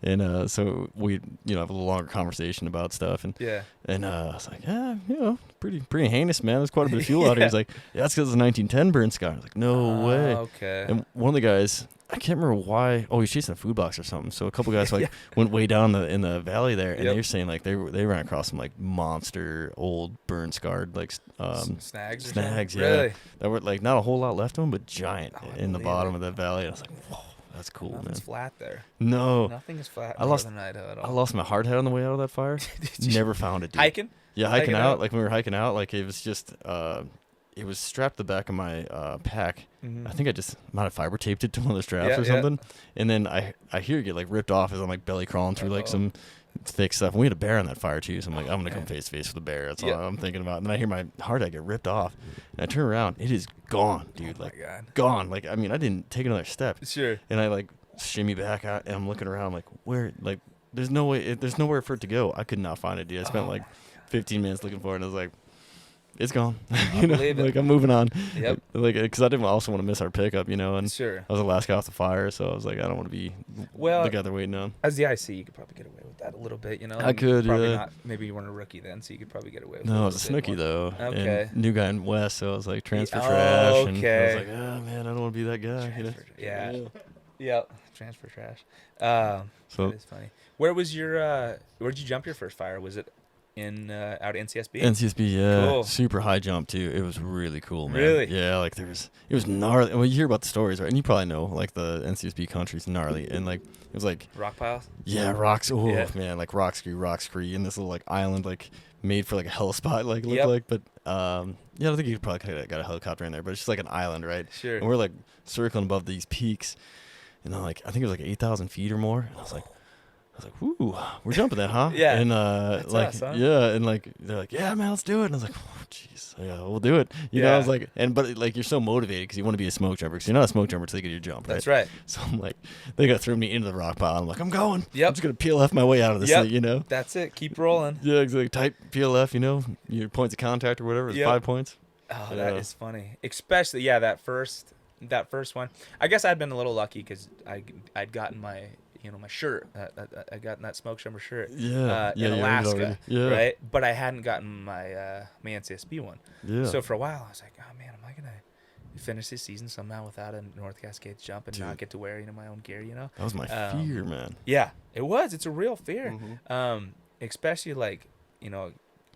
And so we, have a little longer conversation about stuff. And I was like, yeah, pretty heinous, man. There's quite a bit of fuel out here. He's like, yeah, that's because it's a 1910 burn scar. I was like, no way. Okay. And one of the guys, I can't remember why. Oh, he's chasing a food box or something. So a couple guys went way down in the valley there, and they were saying like they ran across some like monster old burn scarred like snags. Yeah. Really? That were like not a whole lot left of them, but giant in the bottom of that valley. And I was like, whoa. That's cool, Nothing's man. flat there. No. Nothing is flat I in lost- Northern Idaho at all. I lost my hard hat on the way out of that fire. Never found it, dude. Hiking? Yeah, Hiking hiking out. out? Like when we were hiking out, like it was just, it was strapped to the back of my pack. Mm-hmm. I think I just might have fiber taped it to one of the straps Yeah, or something. And then I hear it get like ripped off as I'm like belly crawling through like some thick stuff. And we had a bear on that fire too, so I'm like, I'm gonna come face to face with the bear. That's all I'm thinking about. And then I hear my hard hat get ripped off, and I turn around, it is gone, dude. Oh like my God. gone. Like I mean, I didn't take another step. Sure. And I like shimmy back out, and I'm looking around like where like there's no way there's nowhere for it to go. I could not find it, dude. I spent like 15 minutes looking for it, and I was like, it's gone. Like I'm moving on. Yep. Like because I didn't also want to miss our pickup, and Sure. I was the last guy off the fire, so I was like, I don't want to be the guy they're waiting on. As the IC, you could probably get away with that a little bit, I could, probably yeah. not. Maybe you weren't a rookie then, so you could probably get away with it. No, I was a snooky though. Okay. And new guy in West, so I was like transfer Oh, trash, and I okay. was like, oh man, I don't want to be that guy. Yeah. Yeah. Yep. Transfer trash. So That is funny. Where was your? Where'd you jump your first fire? Was it in out at NCSB? NCSB, yeah, Cool. super high jump too. It was really cool, man. Really? Yeah, like it was gnarly. Well, you hear about the stories, right? And you probably know, like the NCSB country's gnarly, and like it was like Rock piles. yeah, rocks. Oh Yeah. man, like rock scree, and this little like island like made for like a hell spot, like looked Yep. like. But yeah, I think you probably could have got a helicopter in there, but it's just like an island, right? Sure. And we're like circling above these peaks, and then like I think it was like 8,000 feet or more. And I was like, "Whoo, we're jumping that, huh?" Yeah. And That's like, us, huh? yeah, and like they're like, "Yeah, man, let's do it." And I was like, "Oh, jeez, yeah, we'll do it." You know, I was like, but like you're so motivated because you want to be a smoke jumper because you're not a smoke jumper until you get your jump, right? That's right. So I'm like, they got throw me into the rock pile. I'm like, I'm going. Yep. I'm just gonna PLF my way out of this Yep. thing, you know. That's it. Keep rolling. Yeah, exactly. Type PLF, your points of contact or whatever. It's Yep. 5 points. Oh, that is funny. Especially, that first one. I guess I'd been a little lucky because I'd gotten my my shirt. I'd gotten that smoke jumper shirt. Yeah. In Alaska. Yeah. Right. But I hadn't gotten my my NCSB one. Yeah. So for a while I was like, oh man, am I gonna finish this season somehow without a North Cascades jump and not get to wear my own gear? That was my fear, man. Yeah, it was. It's a real fear. Mhm. Especially like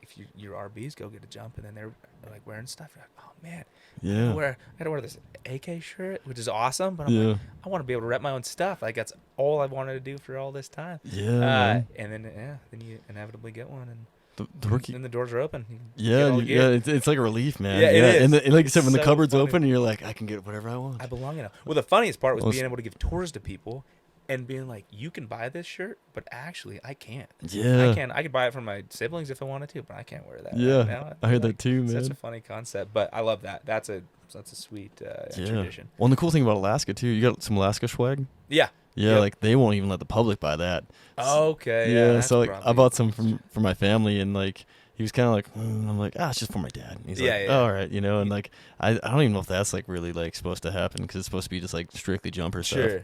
if your RBs go get a jump and then they're like wearing stuff, you're like, oh man, Yeah. I gotta wear this AK shirt, which is awesome, but I'm like, I want to be able to rep my own stuff. Like that's all I've wanted to do for all this time. Yeah. Man. And then you inevitably get one, and The rookie. then the doors are open. You Yeah, get all the gear. it's like a relief, man. Yeah, it is. And like you said, when the So cupboard's funny. open, and you're like, I can get whatever I want. I belong in it. Well, the funniest part was Well, being able to give tours to people and being like, you can buy this shirt, but actually I can't. Yeah. I could buy it from my siblings if I wanted to, but I can't wear that. Yeah, right now. I heard that too, It's man. such a funny concept, but I love that. That's a sweet tradition. Well, and the cool thing about Alaska too, you got some Alaska swag. Yeah. Yeah, Yep. like they won't even let the public buy that. Okay. Yeah, that's so like I probably- bought some for my family, and like he was kind of like, I'm like, it's just for my dad. And he's Yeah, like, yeah. all right, and like I don't even know if that's like really like supposed to happen because it's supposed to be just like strictly jumper Sure. stuff.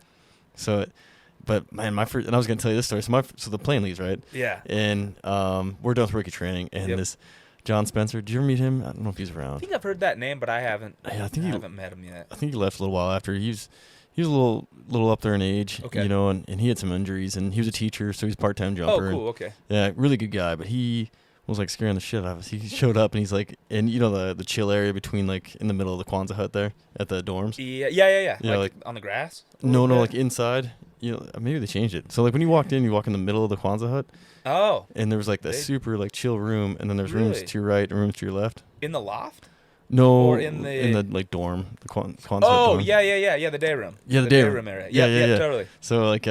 So, but man, my first, and I was gonna tell you this story. So the plane leaves, right? Yeah. And we're done with rookie training, and Yep. this John Spencer. Did you ever meet him? I don't know if he's I around. think I've heard that name, but I haven't. Yeah, I think he haven't met him yet. I think he left a little while after. He was a little up there in age, Okay. and he had some injuries, and he was a teacher, so he's a part-time Oh, jumper. cool. Okay. Yeah, really good guy, but he was like scaring the shit out of us. He showed up and he's like, and the chill area between like in the middle of the Kwanzaa hut there at the dorms. Yeah. Yeah, Like on the grass. a No, little like bit? inside. Maybe they changed it. So like when you walked in, you walk in the middle of the Kwanzaa hut, Oh, and there was like that They- super like chill room, and then there's rooms Really? to your right and rooms to your left. in the loft. No, Or in the- like dorm, the Kwanzaa hut Oh, dorm. yeah. The day room. Yeah, the day room. area. Yeah, yeah. Totally. So like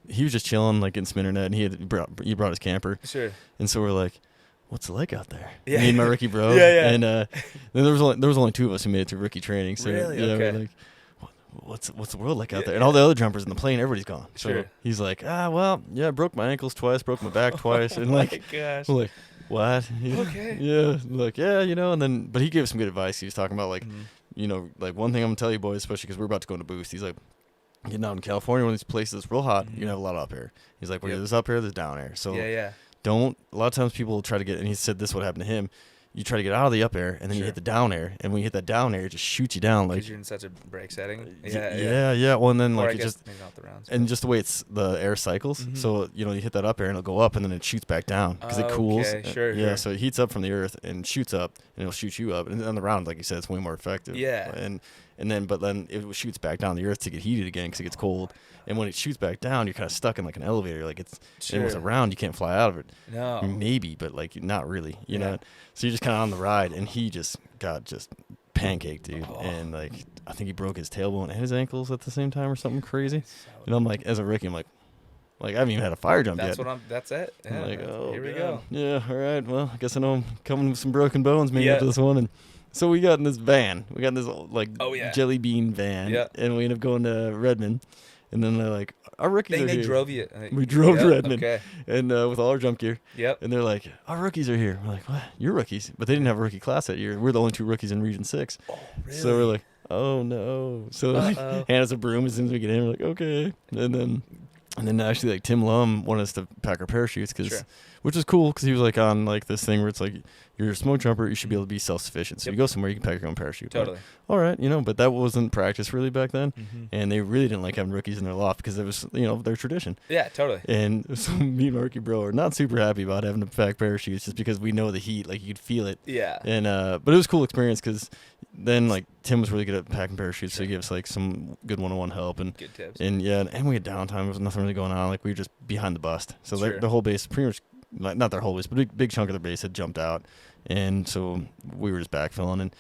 he was just chilling like in some internet, and he brought his camper, Sure. and so we're like, what's it like out there? Yeah. Me and my rookie bro. Yeah. And then there was only 2 of us who made it to rookie training. So Really? yeah, Okay. we're like, what's the world like out there? And all the other jumpers in the plane, everybody's gone. So Sure. he's like, well, yeah, broke my ankles twice, broke my back twice, and Oh like, my gosh. we're like, what? Okay. Yeah, like and then but he gave us some good advice. He was talking about like, Mhm. like one thing I'm gonna tell you boys, especially because we're about to go into boost. He's like, getting out in California, one of these places that's real hot, you have a lot of up air. He's like, well, Yep. there's up air, there's down air. So Yeah. a lot of times people try to get, and he said this would happen to him. You try to get out of the up air, and then you Sure. hit the down air, and when you hit that down air, it just shoots you down. Like, Because you're in such a brake setting. yeah. Well, and then Or like I it guess just, maybe not the rounds. and just the way the air cycles. So you hit that up air, and it'll go up, and then it shoots back down because it cools. Okay, sure. Yeah, so it heats up from the earth and shoots up, and it'll shoot you up. And on the round, like you said, it's way more effective. Yeah. But then it shoots back down the earth to get heated again because it gets cold. And when it shoots back down, you're kind of stuck in like an elevator. Like and with a round, you can't fly out of it. No. Maybe, but like not really. You Yeah. know. So you're just kind of on the ride, and he just got pancaked, dude. And like I think he broke his tailbone and his ankles at the same time or something crazy. And I'm like, as a rookie, I'm like I haven't even had a fire jump That's yet. That's it. Yeah, I'm like, oh, here we God. go. Yeah, all right. Well, I guess I know I'm coming with some broken bones maybe Yeah. after this one. And so we got in this van. We got in this like Oh, jelly bean van. Yeah. And we ended up going to Redmond. And then they're like, our rookies are They here. drove you. We drove to Redmond. Okay. And with all our jump gear. Yep. And they're like, our rookies are here. We're like, what? You're rookies? But they didn't have a rookie class that year. We're the only 2 rookies in Region 6. Oh, really? So we're like, oh, no. So like, hand us a broom as soon as we get in. We're like, okay. And then actually, like, Tim Lum wanted us to pack our parachutes, which is cool because he was like on like this thing where it's like, you're a smoke jumper, you should be able to be self-sufficient. So you go somewhere, you can pack your own parachute. Totally. Like, all right, but that wasn't practice really back then. And they really didn't like having rookies in their loft because it was, their tradition. Yeah, totally. And so me and Marky Bro are not super happy about having to pack parachutes just because we know the heat, like you could feel it. Yeah. And but it was a cool experience because then like Tim was really good at packing parachutes, so he gave us like some good one-on-one help and Good tips. and we had downtime. There was nothing really going on. Like we were just behind the bust. So Sure. the whole base, pretty much, like not their whole base, but a big chunk of their base had jumped out, and so we were just backfilling. And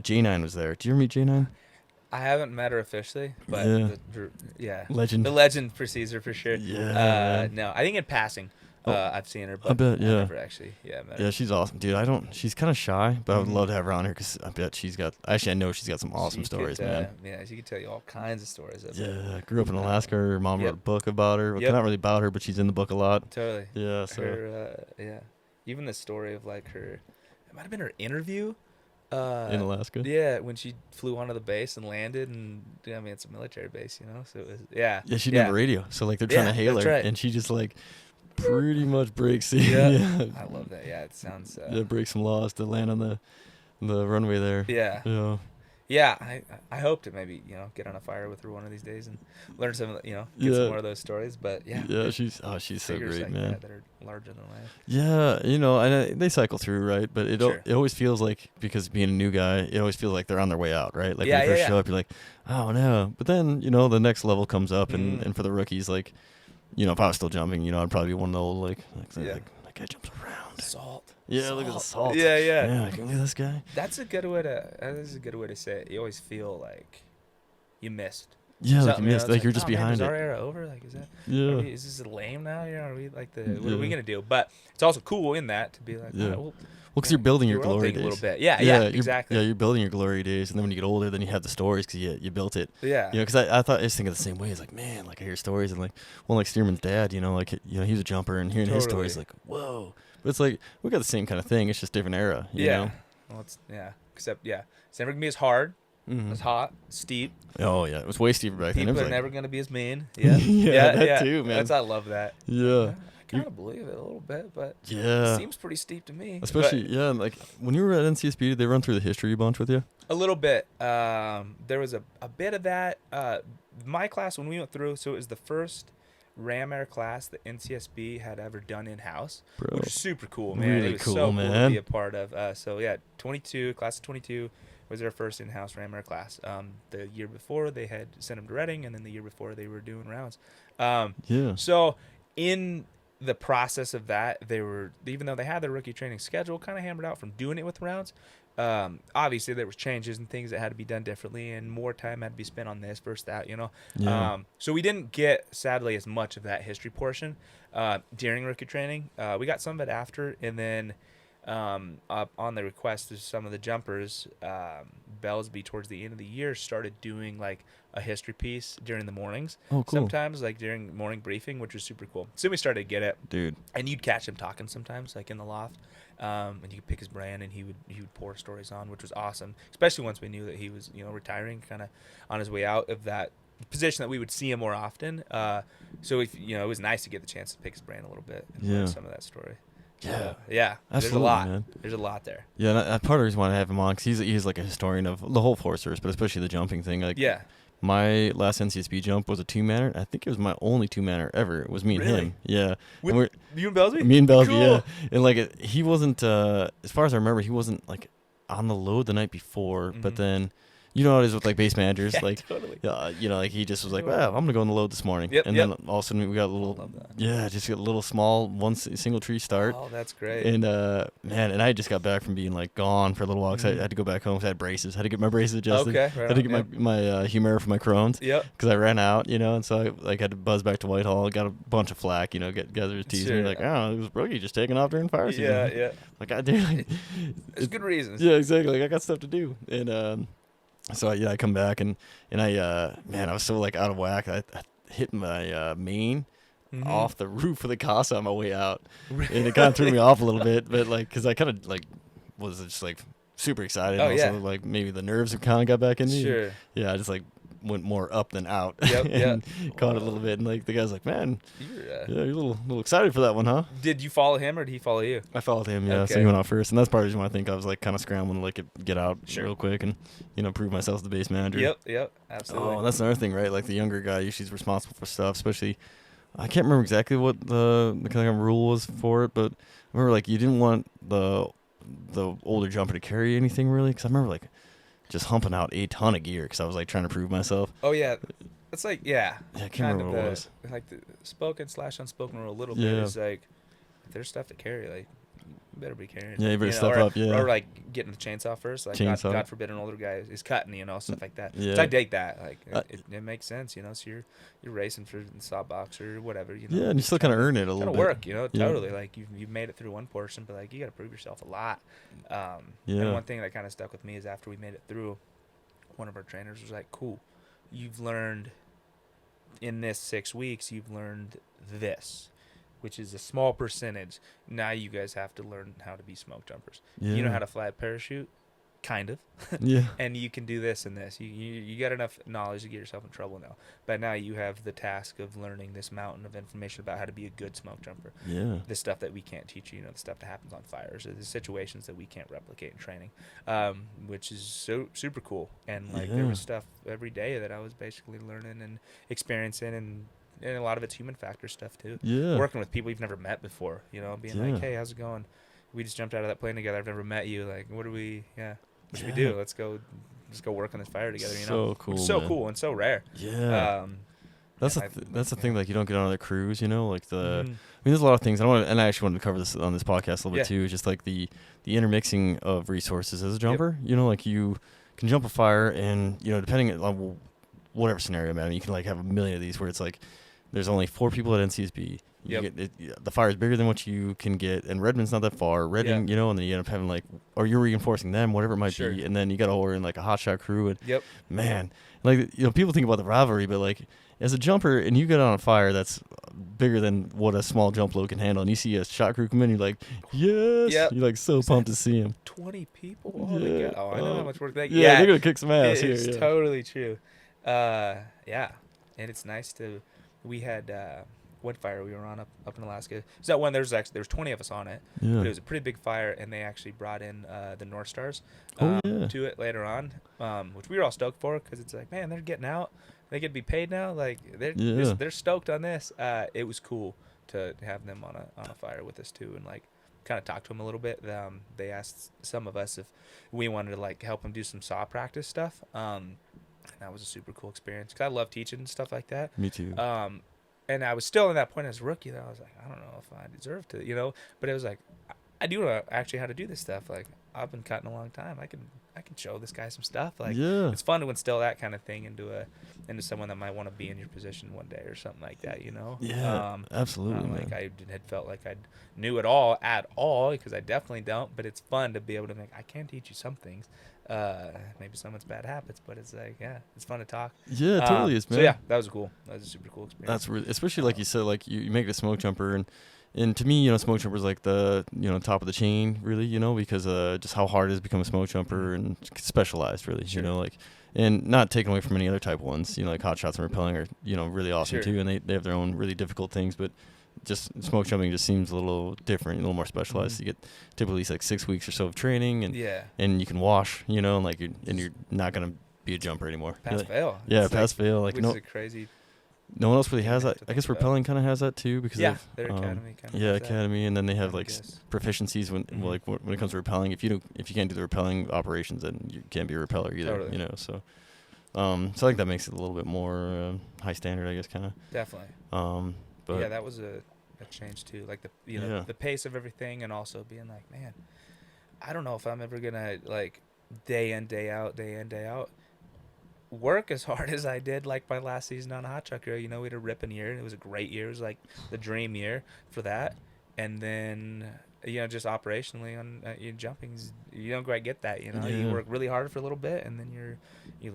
J9 was there. Do you ever meet J9? I haven't met her officially, but Legend. the legend precedes her for sure. Yeah. No, I think in passing, I've seen her, but I bet, yeah. never actually. Yeah, met her. Yeah, she's awesome, dude. She's kind of shy, but I would love to have her on here because I bet I know she's got some awesome She stories, could, man. Yeah, she could tell you all kinds of stories. Yeah, grew up in Alaska. Her mom wrote a book about her. Well, Yep. not really about her, but she's in the book a lot. Totally. Yeah, so Her, even the story of like it might have been her interview. in Alaska. Yeah, when she flew onto the base and landed, and it's a military base, so it was, yeah. Yeah, she didn't have a radio, so like they're trying to hail that's her, right. and she just like pretty much breaks the I love that. Yeah, it sounds. breaks some laws to land on the runway there. Yeah. Yeah, I hope to maybe get on a fire with her one of these days and learn some of get some more of those stories. But yeah, she's so figures great, like man. that are larger than life. Yeah, and they cycle through, right? But it Sure. it always feels like, because being a new guy, it always feels like they're on their way out, right? Like when you first show up, you're like, oh no. But then the next level comes up, and for the rookies, like, if I was still jumping, I'd probably be one of the old like that guy jumps around. Salt. Yeah, look at the salt. Yeah. Yeah, look at this guy. That's a good way to say it. You always feel like you missed. Yeah, like you something, missed. it's Like you're just oh, man, behind is it. our era over? Like, is that? Yeah. Is this lame now? Are we like what are we gonna do? But it's also cool in that to be like, Yeah. all right, well, Because you're building your do our own glory thing days. a little bit. Yeah, exactly. Yeah, you're building your glory days, and then when you get older, then you have the stories because you built it. Yeah. Because I thought I was thinking the same way. It's like, man, like I hear stories, and like Stearman's dad, like he was a jumper, and hearing his stories, like, whoa. But it's like we got the same kind of thing. It's just different era. You know? Well, except it's never gonna be as hard, Mhm. as hot, steep. Oh yeah, it was way steeper back then. It People was are like, never gonna be as mean. Yeah. that too, man. I love that. Yeah. I kind of believe it a little bit, but Yeah. it seems pretty steep to me. Especially like when you were at NCSB, did they run through the history a bunch with you? A little bit. There was a bit of that. My class, when we went through, so it was the first Ram Air class that NCSB had ever done in-house, Bro. which is super cool, man. Really it was cool, so cool man. to be a part of. Class of 22 was their first in-house Ram Air class. The year before, they had sent them to Reading, and then the year before, they were doing rounds. Yeah. So in the process of that, they were, even though they had their rookie training schedule kind of hammered out from doing it with rounds, obviously there was changes and things that had to be done differently, and more time had to be spent on this versus that, Yeah. So we didn't get, sadly, as much of that history portion during rookie training. We got some of it after, and then up on the request of some of the jumpers, Bellsby towards the end of the year started doing like a history piece during the mornings. Oh, cool. Sometimes like during morning briefing, which was super cool. So we started to get it, Dude. and you'd catch him talking sometimes, like in the loft, and you could pick his brain, and he would pour stories on, which was awesome. Especially once we knew that he was retiring, kind of on his way out of that position that we would see him more often. So if it was nice to get the chance to pick his brain a little bit and learn some of that story. Yeah. Yeah. Absolutely, there's a lot. man. There's a lot there. Yeah, and part of the reason why I have him on, because he's like a historian of the whole Forest Service, but especially the jumping thing. Like, Yeah. my last NCSB jump was a 2-manner. I think it was my only 2-manner ever. It was me and Really? him. Yeah. With you and Belsby? Me and Belsby, Cool. yeah. And like he wasn't, as far as I remember, he wasn't like on the load the night before. But Mhm. then, you know how it is with like base managers, Yeah, like, totally. like he just was like, well, I'm gonna go on the load this morning. Yep, and yep. then all of a sudden we got a little, Love that. just got a little small single tree start. Oh, that's great. And man, and I just got back from being like gone for a little while because Mhm. I had to go back home. 'Cause I had braces. Had to get my braces adjusted. Okay. Right Had to on, get my Humira for my Crohn's Yep. because I ran out, and so I like had to buzz back to Whitehall. Got a bunch of flack, guys were teasing me Sure. like, oh, it was Brookie just taking off during fire season. Yeah. Yeah. Like, God damn, like, There's good reasons. yeah, exactly. Like I got stuff to do, and so I come back and I man, I was so like out of whack. I hit my main Mhm. off the roof of the Casa on my way out, and it kind of threw me off a little bit. But like, because I kind of like was just like super excited. Oh, and also, yeah. like maybe the nerves have kind of got back in me. Sure. Yeah, I just like went more up than out. Yep, and caught it a little bit. And like the guy's like, man, You're, you're a little excited for that one, huh? Did you follow him or did he follow you? I followed him, yeah. So Okay. he went out first, and that's part of the reason why I think I was like kind of scrambling to like get out Sure. real quick and prove myself as the base manager. Yep. Absolutely. Oh, and that's another thing, right? Like the younger guy usually is responsible for stuff, especially. I can't remember exactly what the kind of rule was for it, but I remember like you didn't want the older jumper to carry anything really, because I remember like just humping out a ton of gear because I was like trying to prove myself. Oh yeah, it's like Yeah, I can't remember what it was. Like the spoken / unspoken rule a little Yeah. bit is like if there's stuff to carry, like you better be carrying. Yeah, you better know, step or, up, yeah. Or like getting the chainsaw first. Like Chainsaw. God forbid an older guy is cutting, stuff like that. Yeah. So I dig that. Like I- it makes sense, So you're racing for the saw box or whatever, Yeah, and you still kind of earn it a Kind little of bit. work, Yeah. totally. Like you've made it through one portion, but like you got to prove yourself a lot. Yeah. And one thing that kind of stuck with me is after we made it through, one of our trainers was like, "Cool, you've learned in this 6 weeks, you've learned this, which is a small percentage. Now you guys have to learn how to be smoke jumpers. Yeah. You know how to fly a parachute, kind of, Yeah. and you can do this and this. You got enough knowledge to get yourself in trouble now. But now you have the task of learning this mountain of information about how to be a good smoke jumper. Yeah. The stuff that we can't teach you, the stuff that happens on fires, or the situations that we can't replicate in training, which is so super cool. And like there Yeah. was stuff every day that I was basically learning and experiencing, and a lot of it's human factor stuff too. Yeah. Working with people you've never met before, being Yeah. like, hey, how's it going? We just jumped out of that plane together. I've never met you. Like, what should we Yeah. do? Let's go work on this fire together. So cool, Which is so man. cool and so rare. Yeah. That's and that's the thing. Like you don't get on other crews, like the. Mhm. I mean, there's a lot of things. And I actually wanted to cover this on this podcast a little bit Yeah. too. Just like the intermixing of resources as a jumper. Like you can jump a fire, and depending on whatever scenario, man, you can like have a million of these where it's like there's only 4 people at NCSB. The fire is bigger than what you can get, and Redmond's not that far. Reading, and then you end up having like, or you're reinforcing them, whatever it might Sure. be, and then you got to order in like a hotshot crew, and Yep. man, like people think about the rivalry, but like as a jumper, and you get on a fire that's bigger than what a small jump load can handle, and you see a shot crew come in, you're like, yes, Yep. you're like so pumped to see him. 20 people. Oh, my Yeah. God. Oh, I know how much work that. Yeah, they're gonna kick some ass here. It's Yeah. totally true. Yeah, and it's nice to. We had what fire we were on up in Alaska. So that one there was 20 of us on it, Yeah. but it was a pretty big fire, and they actually brought in the North Stars Oh, yeah. to it later on, which we were all stoked for because it's like, man, they're getting out, they get to be paid now, like they're stoked on this. It was cool to have them on a fire with us too, and like kind of talk to them a little bit. They asked some of us if we wanted to like help them do some saw practice stuff. And that was a super cool experience because I love teaching and stuff like that. Me too. And I was still in that point as a rookie that I was like, I don't know if I deserve to, but it was like, I do know actually how to do this stuff. Like I've been cutting a long time. I can show this guy some stuff. Like Yeah. it's fun to instill that kind of thing into someone that might want to be in your position one day or something like that, Yeah, absolutely, like man. I had felt like I knew it all at all because I definitely don't, but it's fun to be able to I can teach you some things. Maybe someone's bad habits, but it's like, yeah, it's fun to talk. Yeah, totally is, man. So yeah, that was cool. That was a super cool experience. That's really, especially like you said, like you make it a smoke jumper, and And to me, you know, smoke jumper is like the, you know, top of the chain, really, you know, because just how hard it is to become a smoke jumper and specialized, really, Sure. you know, like, and not taken away from any other type ones, you know, like hot shots and rappelling are, you know, really awesome Sure. too, and they have their own really difficult things, but just smoke jumping just seems a little different, a little more specialized. You get typically like 6 weeks or so of training, and Yeah. and you can wash, you know, and like you're not gonna be a jumper anymore. Pass fail. Yeah, It's pass fail. Like which no, is a crazy. no one else really thing has to have that. to I guess think about. rappelling kind of has that too because Yeah, of their academy kind of. yeah, academy, and then they have I like guess. proficiencies when Mhm. like when it comes to rappelling. If you can't do the rappelling operations, then you can't be a rappeller either. Totally. You know, so I think that makes it a little bit more high standard, I guess, kind of. Definitely. But Yeah, that was a change too. Like the pace of everything, and also being like, man, I don't know if I'm ever gonna like day in day out work as hard as I did like my last season on Hot Truck Hero. You know, we had a ripping year, and it was a great year. It was like the dream year for that. And then, you know, just operationally on jumping, you don't quite get that. You know, you Yeah. work really hard for a little bit, and then you're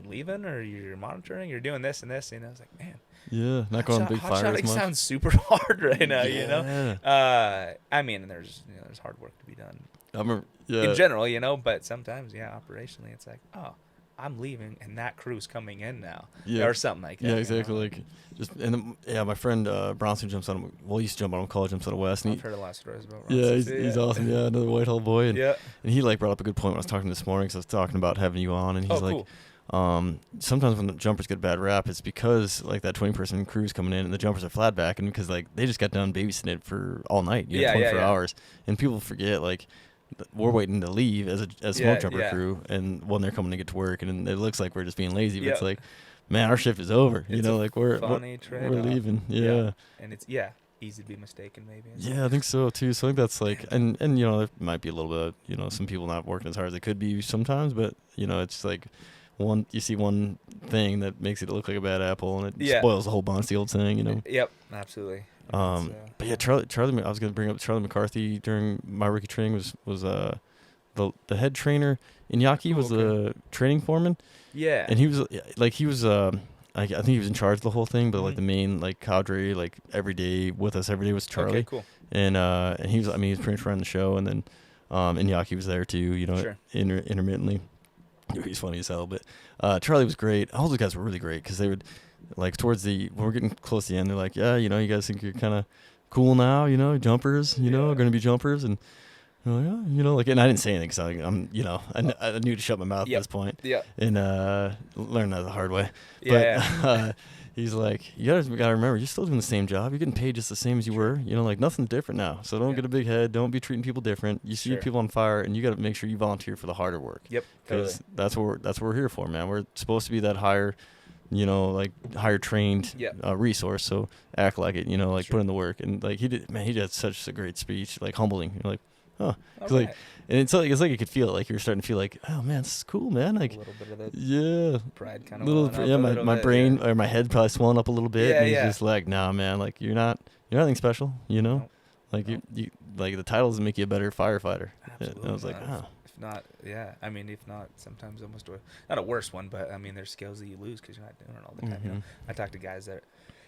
leaving or you're monitoring, you're doing this and this. And I was like, man, yeah, not going big hot fire as shotting much. sounds super hard right now. You know, Yeah. I mean, there's hard work to be done I remember. Yeah. in general, you know, but sometimes, yeah, operationally, it's like, oh, I'm leaving and that crew's coming in now, Yeah. or something like that. Yeah, you exactly. know? Like, just and my friend Bronson jumps on him. Well, he used to jump on him. College jumps on the West. And I've heard a lot of stories about. yeah, Ronson, he's awesome. Yeah, another Whitehall boy. And, Yeah. and he like brought up a good point when I was talking this morning. Because I was talking about having you on, and he's Oh, like, cool. sometimes when the jumpers get a bad rap, it's because like that 20-person crew's coming in and the jumpers are flat back, and because like they just got done babysitting it for all night, you know, Yeah, 24 yeah. hours, and people forget like we're waiting to leave as Yeah, smoke jumper yeah. crew, and when they're coming to get to work, and it looks like we're just being lazy, but Yeah. it's like, man, our shift is over. You It's know, a like we're funny we're trade-off. leaving. Yeah. And it's easy to be mistaken maybe. Yeah, I think so too. So I think that's like, and you know, there might be a little bit of, you know, some people not working as hard as they could be sometimes, but you know, it's like you see one thing that makes it look like a bad apple, and it spoils the whole bunch. The old saying, you know. Yep, absolutely. But yeah, Charlie. I was gonna bring up Charlie McCarthy during my rookie training was the head trainer. Iñaki was the training foreman. Yeah. And he was I think he was in charge of the whole thing, but like the main like cadre like every day with us every day was Charlie. Okay, cool. And he was he was pretty much running the show, and then Iñaki was there too, you know, Sure. intermittently. He's funny as hell, but Charlie was great. All those guys were really great because they would like towards when we're getting close to the end, they're like, yeah, you know, you guys think you're kind of cool now, you know, jumpers, you know, going to be jumpers, and yeah, you know, like, and I didn't say anything because I'm, you know, I knew to shut my mouth at this point. Yeah. And learned that the hard way. Yeah. But he's like, you gotta remember, you're still doing the same job. You're getting paid just the same as you were. You know, like nothing's different now. So don't get a big head. Don't be treating people different. You see people on fire, and you got to make sure you volunteer for the harder work. Yep. Because that's what we're here for, man. We're supposed to be that higher, you know, like higher trained resource. So act like it. You know, like put in the work. And like he did such a great speech, like humbling. You're like, huh. Like, and it's like you could feel it, like you're starting to feel like, oh man, this is cool, man. Like a little bit of the pride kind of my brain or my head probably swelling up a little bit. Yeah, and he's just like, nah, man, like you're not anything special, you know. No. Like you like the titles make you a better firefighter. Absolutely. And I was like, oh. If not, I mean, if not, sometimes almost not a worse one, but I mean, there's skills that you lose because you're not doing it all the time. You know, I talked to guys that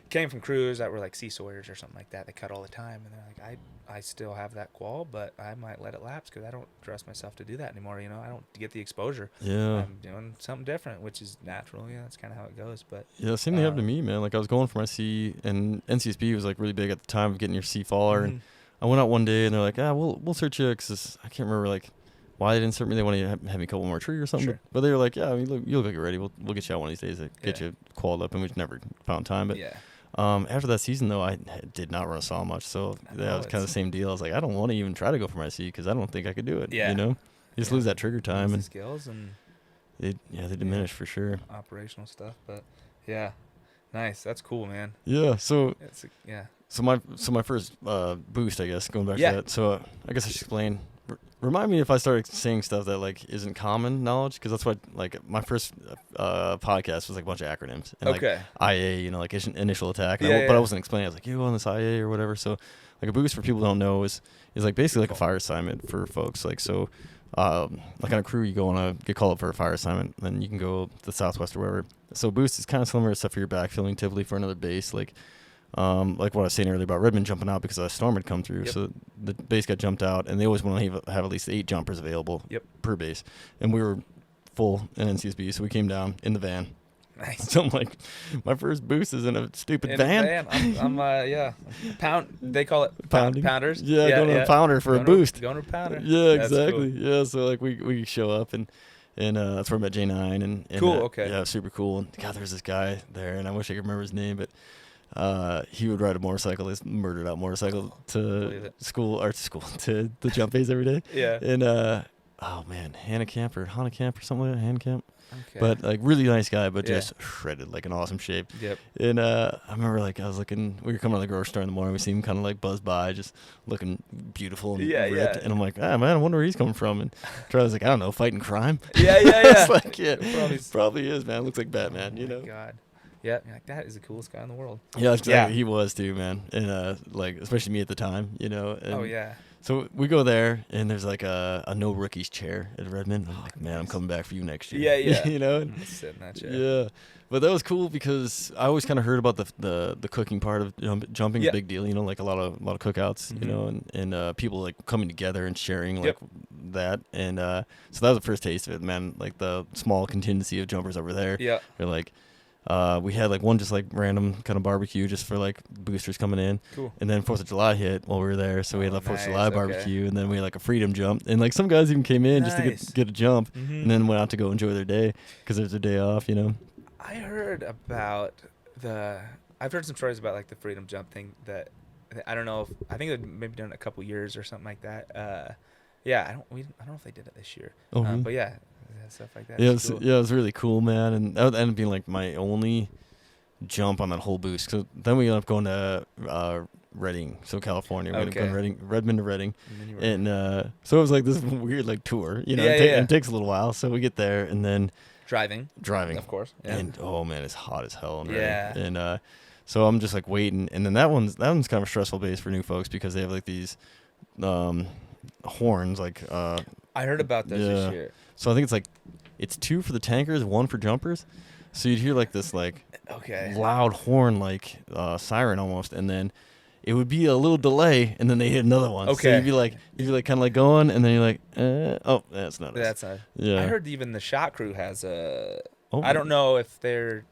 came from crews that were like sea sawyers or something like that. They cut all the time, and they're like, I still have that qual, but I might let it lapse because I don't trust myself to do that anymore. You know, I don't get the exposure. Yeah. I'm doing something different, which is natural. Yeah, that's kind of how it goes. But yeah, same thing happened to me, man. Like I was going for my C, and NCSB was like really big at the time of getting your C faller, and I went out one day, and they're like, we'll search you because I can't remember like why they didn't search me. They wanted to have me a couple more tree or something. Sure. But they were like, yeah, I mean, you look like you're ready. We'll get you out one of these days to get you qualled up, and we just never found time. But after that season, though, I did not run a saw much, so that was kind of the same deal. I was like, I don't want to even try to go for my C because I don't think I could do it. You know, you just lose that trigger time, and skills and they diminish for sure. Operational stuff, but nice. That's cool, man. Yeah. So So my first boost, I guess, going back to that. So I guess I should explain. Remind me if I started saying stuff that like isn't common knowledge, because that's what like my first podcast was like a bunch of acronyms and like IA, you know, like initial attack. And but I wasn't explaining. I was like, you on this IA or whatever. So like a boost for people who don't know is like basically like a fire assignment for folks. Like so, like on a crew, you go on get called up for a fire assignment, then you can go to the Southwest or wherever. So boost is kind of similar to stuff for your backfilling, typically for another base. Like like what I was saying earlier about Redmond jumping out because a storm had come through. Yep. So the base got jumped out, and they always want to have at least 8 jumpers available per base. And we were full in NCSB, so we came down in the van. Nice. So I'm like, my first boost is in a stupid In van. a van. I'm pound. They call it Pounding. pounders. Yeah, going to a pounder for a boost. Going to a pounder. Yeah, That's exactly. cool. Yeah, so like we show up and that's where I met J9 and Cool, okay. Yeah, super cool. And God, there's this guy there, and I wish I could remember his name, but he would ride a motorcycle, this murdered out motorcycle to to the jump base every day. Yeah. And oh man, Hannah Camp or something like that, Hannah Camp. Okay. But like really nice guy, but Yeah. just shredded, like in awesome shape. Yep. And I remember like I was looking, we were coming out of the grocery store in the morning, we see him kind of like buzz by, just looking beautiful and Yeah, ripped. yeah. And I'm like, ah man, I wonder where he's coming from. And Charlie's like, I don't know, fighting crime. Yeah. It's like, yeah, Probably- probably is, man. Looks like Batman, you Oh know. my God. Yeah, you're like, that is the coolest guy in the world. Yeah, exactly. Yeah. He was too, man. And like especially me at the time, you know. And Oh yeah. so we go there, and there's like a no rookies chair at Redmond. I'm like, man, I'm coming back for you next year. Yeah, yeah. you know. I'm gonna sit in that chair. Yeah, but that was cool because I always kind of heard about the cooking part of jumping. Yeah. A big deal, you know, like a lot of cookouts, you Mhm. know, and people like coming together and sharing like Yep. that, and so that was the first taste of it, man. Like the small contingency of jumpers over there. Yeah. They're like. We had like one just like random kind of barbecue just for like boosters coming in. Cool. And then 4th of July hit while we were there. So we had Oh, like 4th of nice, July okay. barbecue, and then we had like a freedom jump. And like some guys even came in just to Nice. get a jump, Mhm. and then went out to go enjoy their day because it was their day off, you know. I heard about I've heard some stories about like the freedom jump thing that I don't know if I think they've maybe done it a couple years or something like that. Yeah, I don't know if they did it this year. Oh, really? But yeah, stuff like that. Yeah, is cool. it was really cool, man. And that ended up being like my only jump on that whole boost. So then we ended up going to Redding, so California. We ended up going Redmond to Redding. And then you were And so it was like this weird like tour, you know. Yeah, It takes a little while. So we get there and then driving, of course. Yeah. and oh man, it's hot as hell in Yeah. Redding. And so I'm just like waiting, and then that one's kind of a stressful base for new folks because they have like these horns, like I heard about those yeah. this year. so I think it's 2 for the tankers, 1 for jumpers. So you'd hear like this like Okay. loud horn, like siren almost, and then it would be a little delay, and then they hit another one. So Okay. you'd be like kind of like going, and then you're like, oh, that's not us. That's not. Yeah. I heard even the shot crew has a. Oh, I don't know if they're.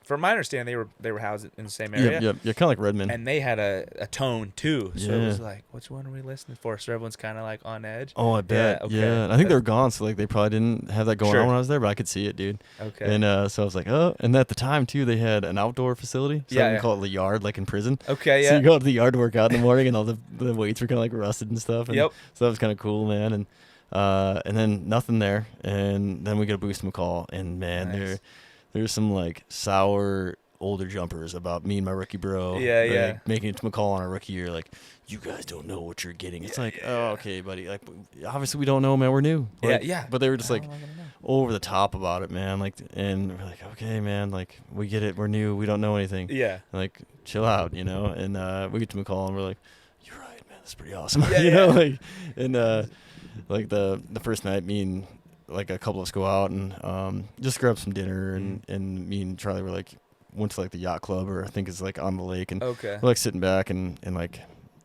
From my understanding, they were housed in the same area. Yeah, kind of like Redmond. And they had a tone too, so it was Yeah. like, which one are we listening for? So everyone's kind of like on edge. Oh, I bet. okay. Yeah, and I think they were gone, so like they probably didn't have that going Sure. on when I was there, but I could see it, dude. Okay. And so I was like, oh, and at the time too, they had an outdoor facility. So Yeah, we call it the yard, like in prison. Okay. So Yeah. you go to the yard to work out in the morning, and all the weights were kind of like rusted and stuff. And Yep. So that was kind of cool, man. And then nothing there, and then we get a boost to McCall, and man, Nice. there's some like sour older jumpers about me and my rookie bro. Yeah, like, yeah. making it to McCall on our rookie year, like, you guys don't know what you're getting. It's like, oh, okay, buddy. Like, obviously we don't know, man. We're new. Like, yeah. But they were just How like am I gonna know? over the top about it, man. Like, and we're like, okay, man. Like, we get it. We're new. We don't know anything. Yeah. Like, chill out, you know. And we get to McCall, and we're like, you're right, man. That's pretty awesome. Yeah, you know, yeah. like, and like the first night, me and like a couple of us go out and just grab some dinner, and me and Charlie were like went to like the yacht club, or I think it's like on the lake, and Okay. we're like sitting back and like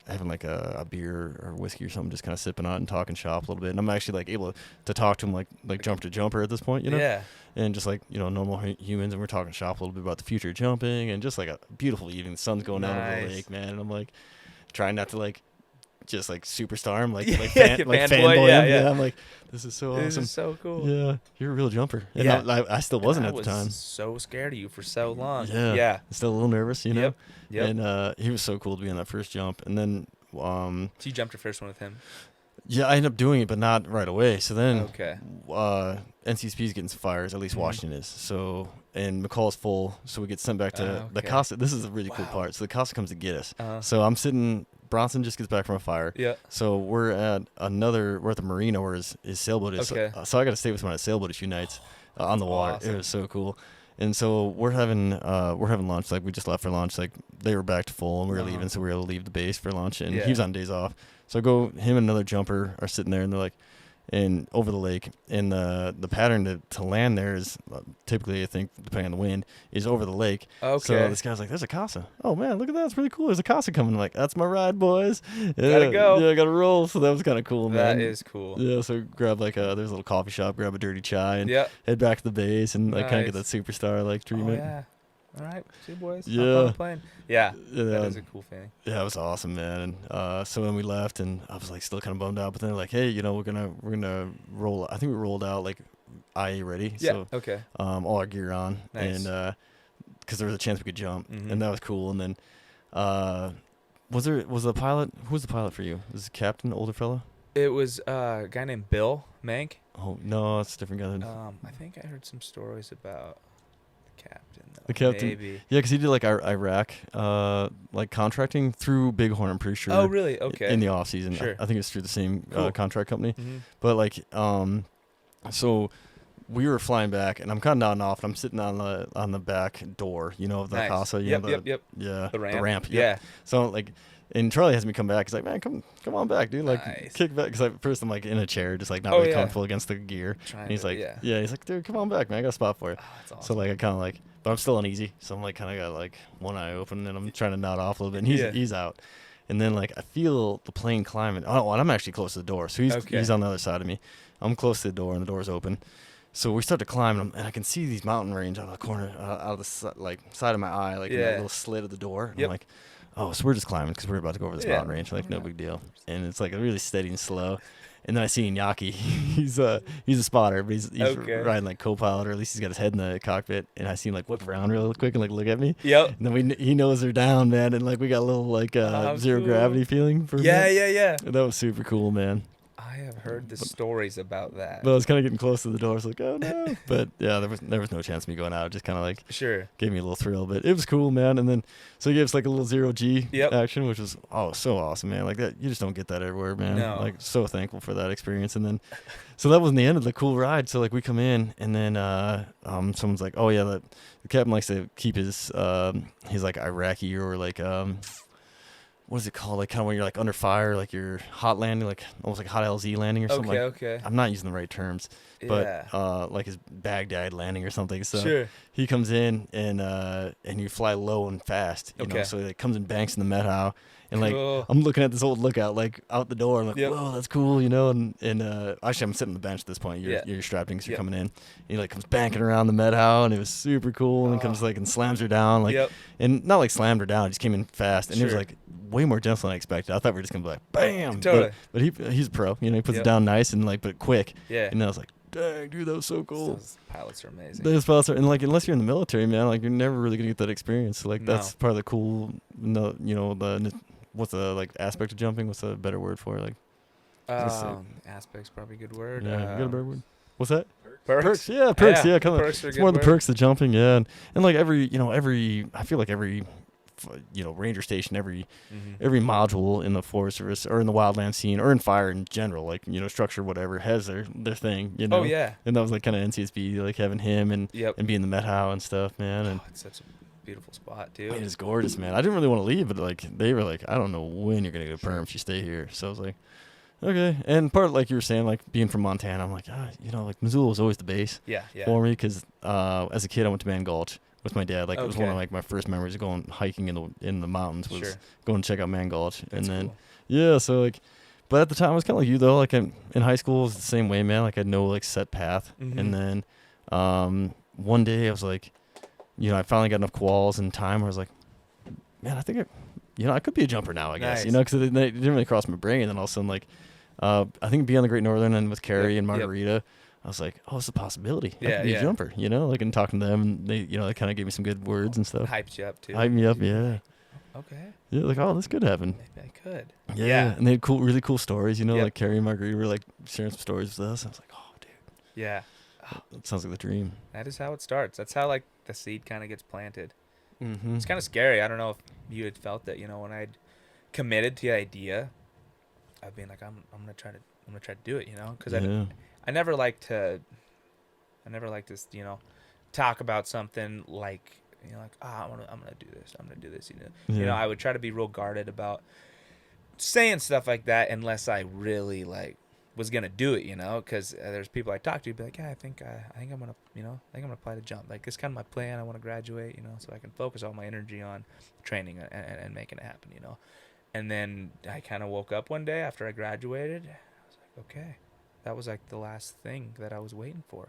having like a beer or whiskey or something, just kind of sipping on and talking shop a little bit. And I'm actually like able to talk to him like jumper to jumper at this point, you know? Yeah. And just like, you know, normal humans, and we're talking shop a little bit about the future of jumping, and just like a beautiful evening. The sun's going down over the Nice. lake, man. And I'm like trying not to like just like superstar him, like Yeah, fanboy fanboy, him. yeah. I'm like, this is so This awesome. is so cool. Yeah, you're a real jumper. And Yeah. I still wasn't I at the was time. so scared of you for so long. Yeah. Yeah. Still a little nervous, you know? Yep. Yep. And he was so cool to be on that first jump. And then So you jumped your first one with him. yeah, I ended up doing it, but not right away. So then Okay. NCSP is getting some fires, at least Mhm. Washington is. So, and McCall's full, so we get sent back to the Okay. Casa. This is a really cool Wow. part. So the Casa comes to get us. Uh-huh. So I'm sitting, Bronson just gets back from a fire. Yeah. So we're at the marina where his sailboat is. Okay. So I got to stay with him on a sailboat a few nights on the water. awesome. It was so cool. And so we're having lunch. Like we just left for lunch. Like they were back to full, and we were Uh-huh. leaving, so we were able to leave the base for lunch. And Yeah. he was on days off. So I go. Him and another jumper are sitting there, and they're like, and over the lake. And the pattern to land there is typically, I think, depending on the wind, is over the lake. Okay. So this guy's like, "There's a casa. Oh man, look at that! It's really cool. There's a casa coming." I'm like, "That's my ride, boys. Gotta go. Yeah, I gotta roll." So that was kind of cool, man. That is cool. Yeah, so grab like there's a little coffee shop, grab a dirty chai, and Yep. head back to the base, and like kind of get Nice. that superstar like Oh, treatment. yeah. All right. See you, boys. Yeah. Hop on the plane. Yeah. Yeah, That is a cool feeling. yeah, it was awesome, man. And so then we left, and I was like still kind of bummed out. But then they're like, "Hey, we're gonna roll." I think we rolled out like IA ready, Yeah. so Okay. all our gear on, Nice. and because there was a chance we could jump, Mhm. and that was cool. And then was the pilot? Who was the pilot for you? Was the captain, older fella? It was a guy named Bill Mank. Oh no, it's a different guy. I think I heard some stories about the captain. Though. The captain? Maybe. Yeah, because he did like Iraq, like contracting through Bighorn. I'm pretty sure. Oh, really? Okay. In the off season, Sure. I think it's through the same Cool. contract company. Mhm. But like, so we were flying back, and I'm kind of nodding off, and I'm sitting on the back door, of the Nice. casa. Yep. Yep. The The ramp. ramp. Yep. Yeah. So like, and Charlie has me come back. He's like, "Man, come on back, dude. Like, Nice. kick back." Because at first I'm like in a chair, just like not Oh, really yeah. comfortable against the gear. Trying And he's to- like, yeah. he's like, "Dude, come on back, man. I got a spot for you." Oh, that's awesome. So like I kind of like, but I'm still uneasy. So I'm like kind of got like one eye open, and I'm trying to nod off a little bit. And Yeah. he's out, and then like I feel the plane climbing. Oh, and I'm actually close to the door, so Okay. he's on the other side of me. I'm close to the door, and the door's open. So we start to climb, and I can see these mountain range out of the corner, out of the side of my eye, like in that Yeah. little slit of the door. And Yep. I'm like, oh, so we're just climbing because we're about to go over this Yeah. mountain range. Like, Oh, no yeah. big deal. And it's like really steady and slow. And then I see Iñaki. he's a spotter, but he's Okay. riding like co-pilot, or at least he's got his head in the cockpit. And I see him like whip around real quick and like look at me. Yep. And then he knows they're down, man. And like we got a little like zero cool. gravity feeling for a Yeah. minute. Yeah. And that was super cool, man. I have heard the stories about that. But I was kind of getting close to the door. I was like, oh no. But yeah, there was no chance of me going out. It just kind of like Sure. gave me a little thrill. But it was cool, man. And then so he gave us like a little 0G Yep. action, which was so awesome, man. Like that, you just don't get that everywhere, man. No. Like so thankful for that experience. And then so that wasn't the end of the cool ride. So like we come in, and then someone's like, oh yeah, the captain likes to keep his like Iraqi or like what is it called? Like kind of when you're like under fire, like you're hot landing, like almost like hot LZ landing or something. Okay. Like, Okay. I'm not using the right terms, but Yeah. like his Baghdad landing or something. So Sure. he comes in, and you fly low and fast. You know, Okay. so he like comes and banks in the Met How, and like Cool. I'm looking at this old lookout like out the door. I'm like, Yep. whoa, that's cool, and actually I'm sitting on the bench at this point. You're Yeah. you're strapped in because you're Yep. coming in. And he like comes banking around the Met How, and it was super cool. And then Oh. comes like and slams her down, like Yep. and not like slammed her down. He just came in fast, and it was Sure. like way more gentle than I expected. I thought we were just gonna be like bam. Totally. But he's a pro. He puts Yep. it down nice and like but quick. Yeah. And I was like, dang, dude, that was so cool. Those pilots are amazing. Those pilots are, and like unless you're in the military, man, like you're never really gonna get that experience. So, like No. that's part of the cool, the what's the like aspect of jumping? What's a better word for it? Like, Let's see. Aspect's probably a good word. yeah, you got a better word? What's that? Perks. Yeah, perks. Yeah, Yeah, come on. perks are a It's good more the word. perks of jumping. Yeah, and like every I feel like every ranger station, every module in the Forest Service or in the wildland scene or in fire in general, like structure whatever has their thing. Oh yeah. And that was like kind of NCSB, like having him and Yep. being the Met How and stuff, man. And Oh, it's such a beautiful spot too. it is gorgeous, man. I didn't really want to leave, but like they were like, I don't know when you're gonna get a perm if you stay here. So I was like, okay. And part like you were saying, like being from Montana, I'm like, like Missoula was always the base Yeah. Yeah. for me because as a kid I went to Man Gulch with my dad. Like it was one of Okay. like my first memories of going hiking in the mountains was Sure. going to check out Man Gulch. That's and then cool. yeah, so like, but at the time I was kind of like you though. Like in high school it was the same way, man. Like I had no like set path. Mhm. And then one day I was like, I finally got enough quals and time where I was like, man, I think I could be a jumper now, I guess. Nice. Because it didn't really cross my brain. And then all of a sudden, like, I think being the Great Northern and with Carrie Yep, and yep. Margarita, I was like, oh, it's a possibility. I Yeah, could be yeah. a jumper, like, and talking to them, and they, they kind of gave me some good words and stuff. Hyped you up too. Hyped me up, yeah. Okay. Yeah, like, oh, this could happen. Maybe I could. Yeah. Yeah. And they had really cool stories, Yep. like Carrie and Margarita were like sharing some stories with us. I was like, oh, dude, Yeah. that sounds like the dream. That is how it starts. That's how like the seed kind of gets planted. Mm-hmm. It's kind of scary. I don't know if you had felt that, when I'd committed to the idea of being like, I'm gonna try to do it, because Yeah. I never like to talk about something like, I'm gonna do this. Yeah. I would try to be real guarded about saying stuff like that unless I really like was gonna do it, because there's people I talk to be like, yeah, I think I'm gonna, I think I'm gonna apply to jump. Like, it's kind of my plan. I want to graduate, so I can focus all my energy on training and making it happen, And then I kind of woke up one day after I graduated. I was like, okay, that was like the last thing that I was waiting for.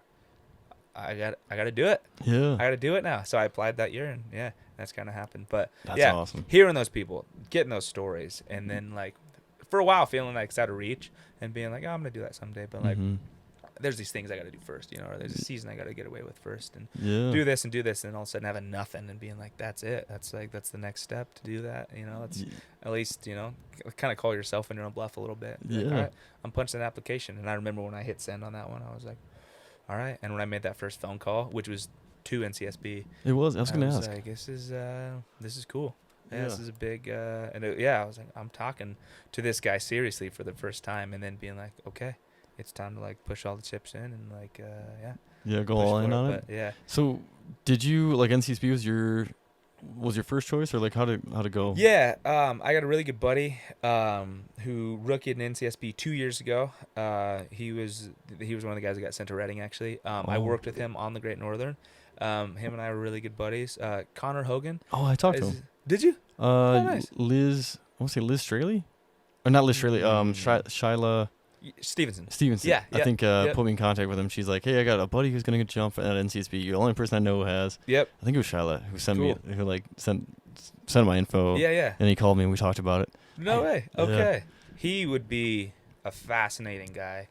I got to do it. Yeah. I got to do it now. So I applied that year, and yeah, that's kind of happened. But That's yeah, awesome. hearing those people, getting those stories, and then like for a while feeling like it's out of reach and being like, oh, I'm gonna do that someday. But like, there's these things I got to do first, or there's a season I got to get away with first, and do this, and all of a sudden having nothing and being like, that's it. That's the next step to do that. That's at least, kind of call yourself in your own bluff a little bit. Yeah. Like, all right, I'm punching an application. And I remember when I hit send on that one, I was like, all right. And when I made that first phone call, which was to NCSB, it was. I was going to ask. Like, this is cool. Yeah, this Yeah. is a big. I was like, I'm talking to this guy seriously for the first time, and then being like, okay, it's time to like push all the chips in and like, Yeah, go all in on it. But, yeah. So, did you like NCSB was your first choice, or like how to go? Yeah, I got a really good buddy who rookied in NCSB 2 years ago. He was one of the guys that got sent to Reading, actually. I worked with him on the Great Northern. Him and I were really good buddies. Connor Hogan. Oh, I talked to him. Did you? Nice. Liz, I want to say Liz Straley, or not Liz Straley. Shyla Stevenson. Yeah, I think yep. put me in contact with him. She's like, hey, I got a buddy who's gonna jump at NCSB. You're the only person I know who has. Yep. I think it was Shyla who sent me, who like sent my info. Yeah. And he called me and we talked about it. No way. Yeah. Okay. He would be a fascinating guy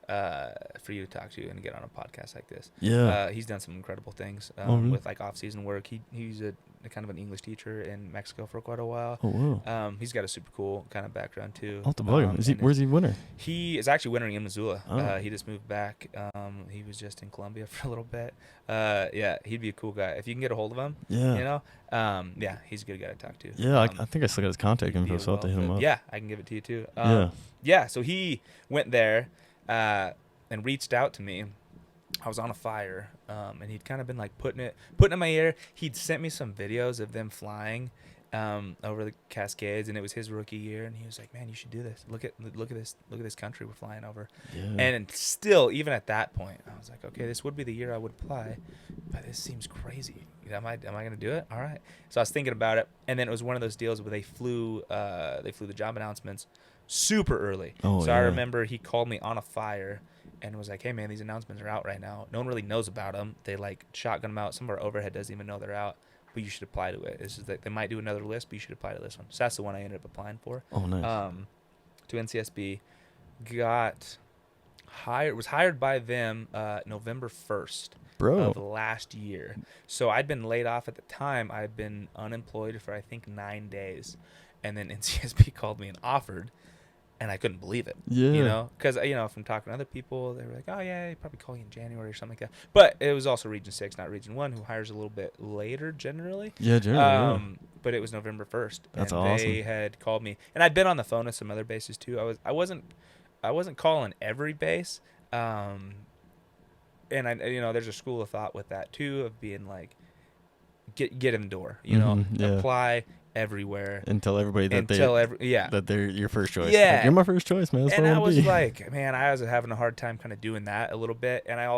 for you to talk to and get on a podcast like this. Yeah. He's done some incredible things really? with like off-season work. He's a kind of an English teacher in Mexico for quite a while. Oh wow. He's got a super cool kind of background too. I'll have to bug him. Where's he winter? He is actually wintering in Missoula. Oh. He just moved back. He was just in Columbia for a little bit. He'd be a cool guy if you can get a hold of him. Yeah. He's a good guy to talk to. Yeah, I think I still got his contact info, so I'll have to hit him up. Yeah, I can give it to you too. So he went there and reached out to me. I was on a fire, and he'd kind of been like putting it in my ear. He'd sent me some videos of them flying over the Cascades, and it was his rookie year. And he was like, "Man, you should do this. Look at this country we're flying over." Yeah. And still, even at that point, I was like, "Okay, this would be the year I would apply, but this seems crazy. Am I gonna do it? All right." So I was thinking about it, and then it was one of those deals where they flew the job announcements super early. Oh, so I yeah. remember he called me on a fire and was like, "Hey man, these announcements are out right now. No one really knows about them. They like shotgun them out. Some of our overhead doesn't even know they're out, but you should apply to it. This is like they might do another list, but you should apply to this one." So that's the one I ended up applying for. Oh, nice. To NCSB, got hired. Was hired by them November 1st of last year. So I'd been laid off at the time. I'd been unemployed for I think 9 days, and then NCSB called me and offered. And I couldn't believe it, because, from talking to other people, they were like, oh, yeah, he'd probably call you in January or something like that. But it was also Region 6, not Region 1, who hires a little bit later generally. Yeah, generally. But it was November 1st. That's and awesome. They had called me. And I'd been on the phone with some other bases, too. I wasn't calling every base. And, there's a school of thought with that, too, of being like, get in the door, apply everywhere and tell everybody that that they're your first choice. Yeah, like, you're my first choice, man. That's and what I was be. like, man, I was having a hard time kind of doing that a little bit, and I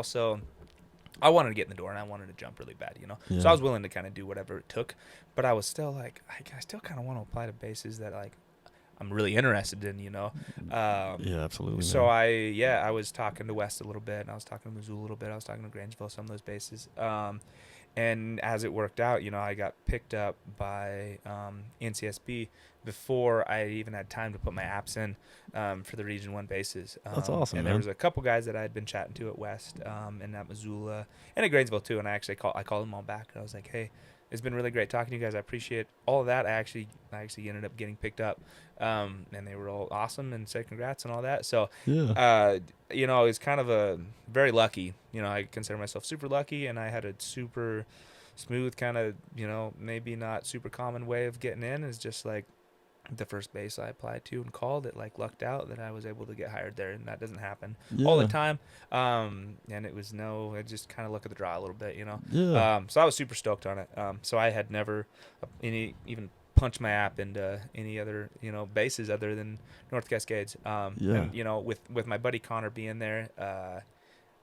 wanted to get in the door and I wanted to jump really bad, Yeah. So I was willing to kind of do whatever it took, but I was still like, I still kind of want to apply to bases that like I'm really interested in, Yeah, absolutely. So man. I was talking to West a little bit, and I was talking to Missoula a little bit. I was talking to Grangeville, some of those bases. And as it worked out, I got picked up by NCSB before I even had time to put my apps in for the Region 1 bases. That's awesome, and man. there was a couple guys that I had been chatting to at West and at Missoula and at Grangeville too. And I actually called them all back. And I was like, hey, it's been really great talking to you guys. I appreciate all of that. I actually ended up getting picked up. And they were all awesome and said congrats and all that. So, yeah. it was kind of a very lucky, I consider myself super lucky, and I had a super smooth kind of, maybe not super common way of getting in. Is just like the first base I applied to and called it, like lucked out that I was able to get hired there, and that doesn't happen all the time. And it was I just kind of look at the draw a little bit, Yeah. So I was super stoked on it. So I had never even punch my app into any other, bases other than North Cascades. And, with my buddy Connor being there,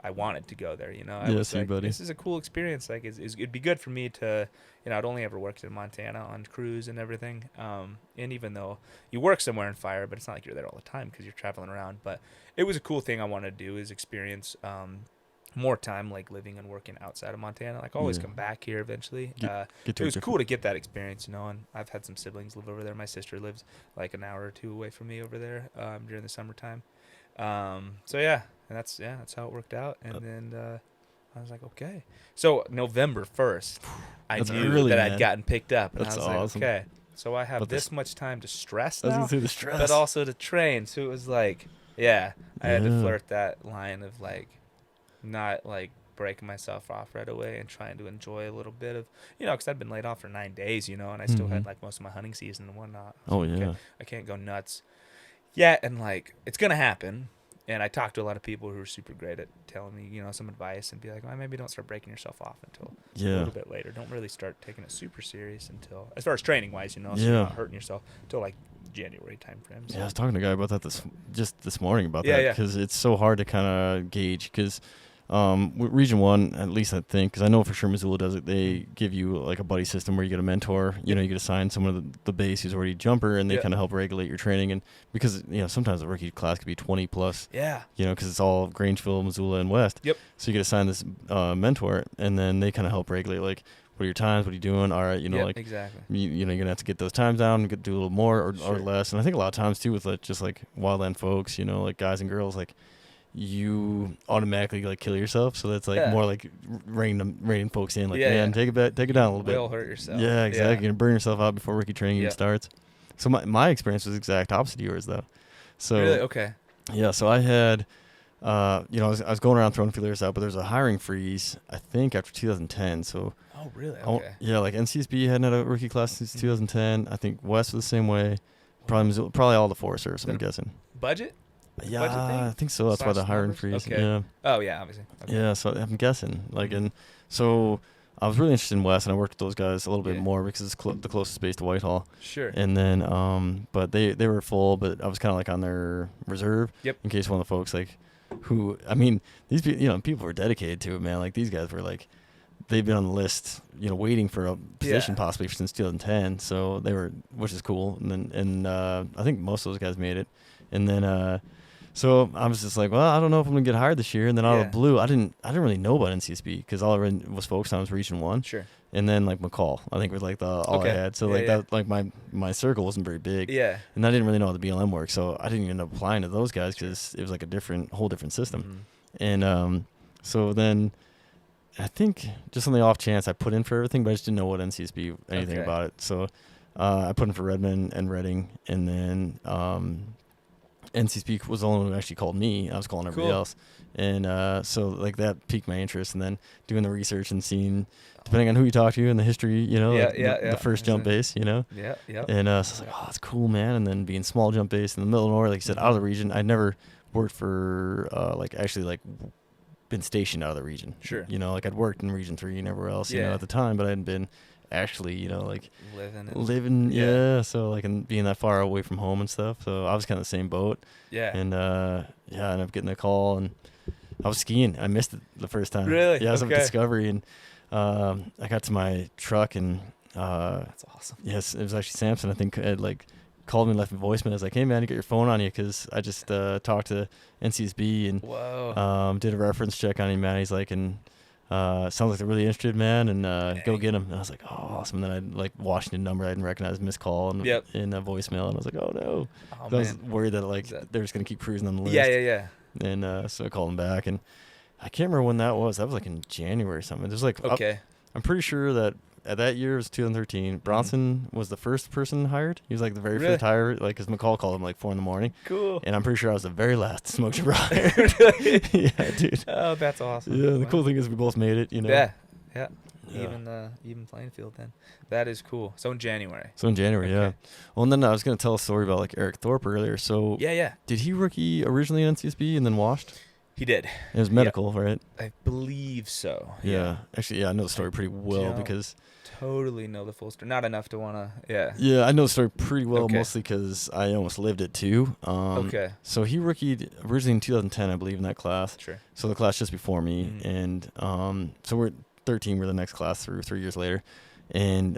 I wanted to go there, I was like, buddy. this is a cool experience. Like, it'd be good for me to, I'd only ever worked in Montana on crews and everything. And even though you work somewhere in fire, but it's not like you're there all the time because you're traveling around. But it was a cool thing I wanted to do, is experience more time, like living and working outside of Montana. Like, always come back here eventually. It was cool to get that experience, and I've had some siblings live over there. My sister lives like an hour or two away from me over there during the summertime. So yeah, and that's how it worked out. And then I was like, okay. So November 1st, I knew early, that man. I'd gotten picked up, and That's I was awesome. like, okay. So I have But this much time to stress I was now, gonna say the stress. but also to train. So it was like, I had to Yeah. flirt that line of like, not like breaking myself off right away and trying to enjoy a little bit of, because I'd been laid off for 9 days, and I still had like most of my hunting season and whatnot. Oh So, yeah. okay, I can't go nuts. Yeah, and like, it's gonna happen. And I talked to a lot of people who are super great at telling me, some advice, and be like, well, maybe don't start breaking yourself off until a little bit later. Don't really start taking it super serious until, as far as training wise, so you're not hurting yourself until like January time frame. So. Yeah, I was talking to a guy about that this morning about Yeah, that, yeah. because it's so hard to kind of gauge, because with Region 1, at least I think, because I know for sure Missoula does it, they give you like a buddy system where you get a mentor, you get assigned someone of the base who's already a jumper, and they kind of help regulate your training. And because, sometimes the rookie class could be 20 plus, because it's all Grangeville, Missoula, and West. Yep. So you get assigned this mentor, and then they kind of help regulate, like, what are your times, what are you doing, all right, like, exactly. you're going to have to get those times down and do a little more or less. And I think a lot of times, too, with like, just like wildland folks, like guys and girls, like, you automatically like kill yourself, so that's like more like reining folks in, like, man, take it down a little bit. Will hurt yourself. Yeah, exactly. You're gonna burn yourself out before rookie training even starts. So my experience was exact opposite of yours, though. So Really? Okay. Yeah, so I had I was going around throwing feelers out, but there's a hiring freeze, I think, after 2010. So Oh, really? Okay. like NCSB hadn't had a rookie class since 2010. I think West was the same way. Probably all the Forest Service, I'm guessing. Budget? Yeah, budget thing? I think so. That's why the Slash hiring numbers? freeze. Okay. Yeah. Oh, yeah, obviously. Okay. Yeah, so I'm guessing. Like, and so I was really interested in West, and I worked with those guys a little bit more because it's the closest base to Whitehall. Sure. And then, but they were full, but I was kind of like on their reserve. Yep. In case one of the folks, like, who, I mean, these people were dedicated to it, man. Like, these guys were like, they've been on the list, waiting for a position possibly since 2010. So they were, which is cool. And then, I think most of those guys made it. And then, so I was just like, well, I don't know if I'm gonna get hired this year. And then out of the blue, I didn't really know about NCSB because all I was focused on was Region 1. Sure. And then like McCall, I think was like all I had. So like that, like my circle wasn't very big. Yeah. And I didn't really know how the BLM worked, so I didn't even end up applying to those guys because it was like a whole different system. Mm-hmm. And so then I think just on the off chance I put in for everything, but I just didn't know what NCSB anything about it. So I put in for Redmond and Reading, and then NCSB was the only one who actually called me. I was calling everybody else. And so like that piqued my interest, and then doing the research and seeing, depending on who you talk to and the history, the first jump base, Yeah. And so I was like, oh, that's cool, man. And then being small jump base in the middle of nowhere, like you said, out of the region. I'd never worked for been stationed out of the region. Sure. Like I'd worked in Region 3 and everywhere else, at the time, but I hadn't been actually, living. Yeah. So like, and being that far away from home and stuff. So I was kind of the same boat. Yeah. And I ended up getting a call, and I was skiing. I missed it the first time. Really? Yeah, I was up at Discovery, and I got to my truck, and that's awesome. Yes, it was actually Samson. I think had called me and left me a voicemail. I was like, hey man, you got your phone on you, because I just talked to NCSB and did a reference check on him, man. He's like, and sounds like they're really interested, man, and go get him. And I was like, oh, awesome. And then I Washington number, I didn't recognize missed call and in a voicemail, and I was like, oh no. I was worried that they're just gonna keep cruising on the list. Yeah. And so I called him back, and I can't remember when that was. That was like in January or something. There's I'm pretty sure that that year was 2013. Bronson was the first person hired. He was like the very first hire, because McCall called him 4 a.m. Cool. And I'm pretty sure I was the very last smoke shop hired. Yeah, dude. Oh, that's awesome. Yeah, the cool thing is we both made it, Yeah. Even playing field then. That is cool. So in January. Yeah. Well, and then I was gonna tell a story about Eric Thorpe earlier. So yeah. Did he rookie originally in NCSB and then washed? He did. It was medical, right? I believe so. Yeah. Actually, yeah, I know the story pretty well don't because. Totally know the full story. Not enough to want to, yeah. Yeah, I know the story pretty well, Okay. mostly because I almost lived it too. Okay. So he rookied originally in 2010, I believe, in that class. Sure. So the class just before me, Mhm. and so we're 13. We're the next class through 3 years later, and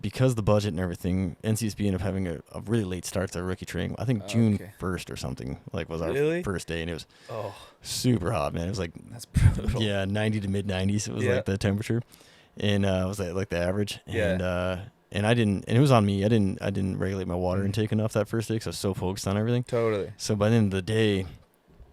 because of the budget and everything, NCSB ended up having a really late start to rookie training. I think June Okay. 1st or something was our Really? first day, and it was Oh, super hot, man. It was like that's brutal. yeah, 90 to mid 90s. It was Yeah. like the temperature, and it was like the average, Yeah. and I didn't, and it was on me. I didn't regulate my water Mhm. intake enough that first day because I was so focused on everything. Totally. So by the end of the day,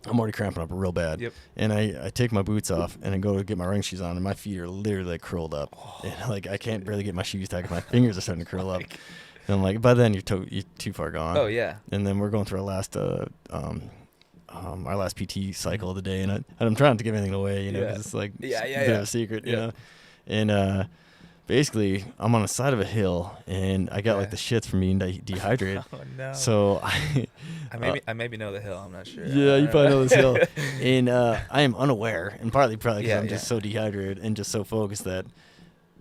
I'm already cramping up real bad. Yep. And I take my boots off and I go to get my running shoes on, and my feet are literally like curled up. And like I can't barely get my shoes tied. My fingers are starting to curl up. And I'm like, by then you're too far gone. Oh, yeah. And then we're going through our last PT cycle of the day, and I'm trying not to give anything away, you know, Yeah. because it's like Yeah, a yeah, bit yeah. of a secret, you Yeah. know. And basically, I'm on the side of a hill, and I got like Yeah. the shits from being dehydrated. Oh, no. So I maybe know the hill. I'm not sure. yeah, you probably know this hill. And I am unaware, and partly because Yeah, I'm just yeah. so dehydrated and just so focused that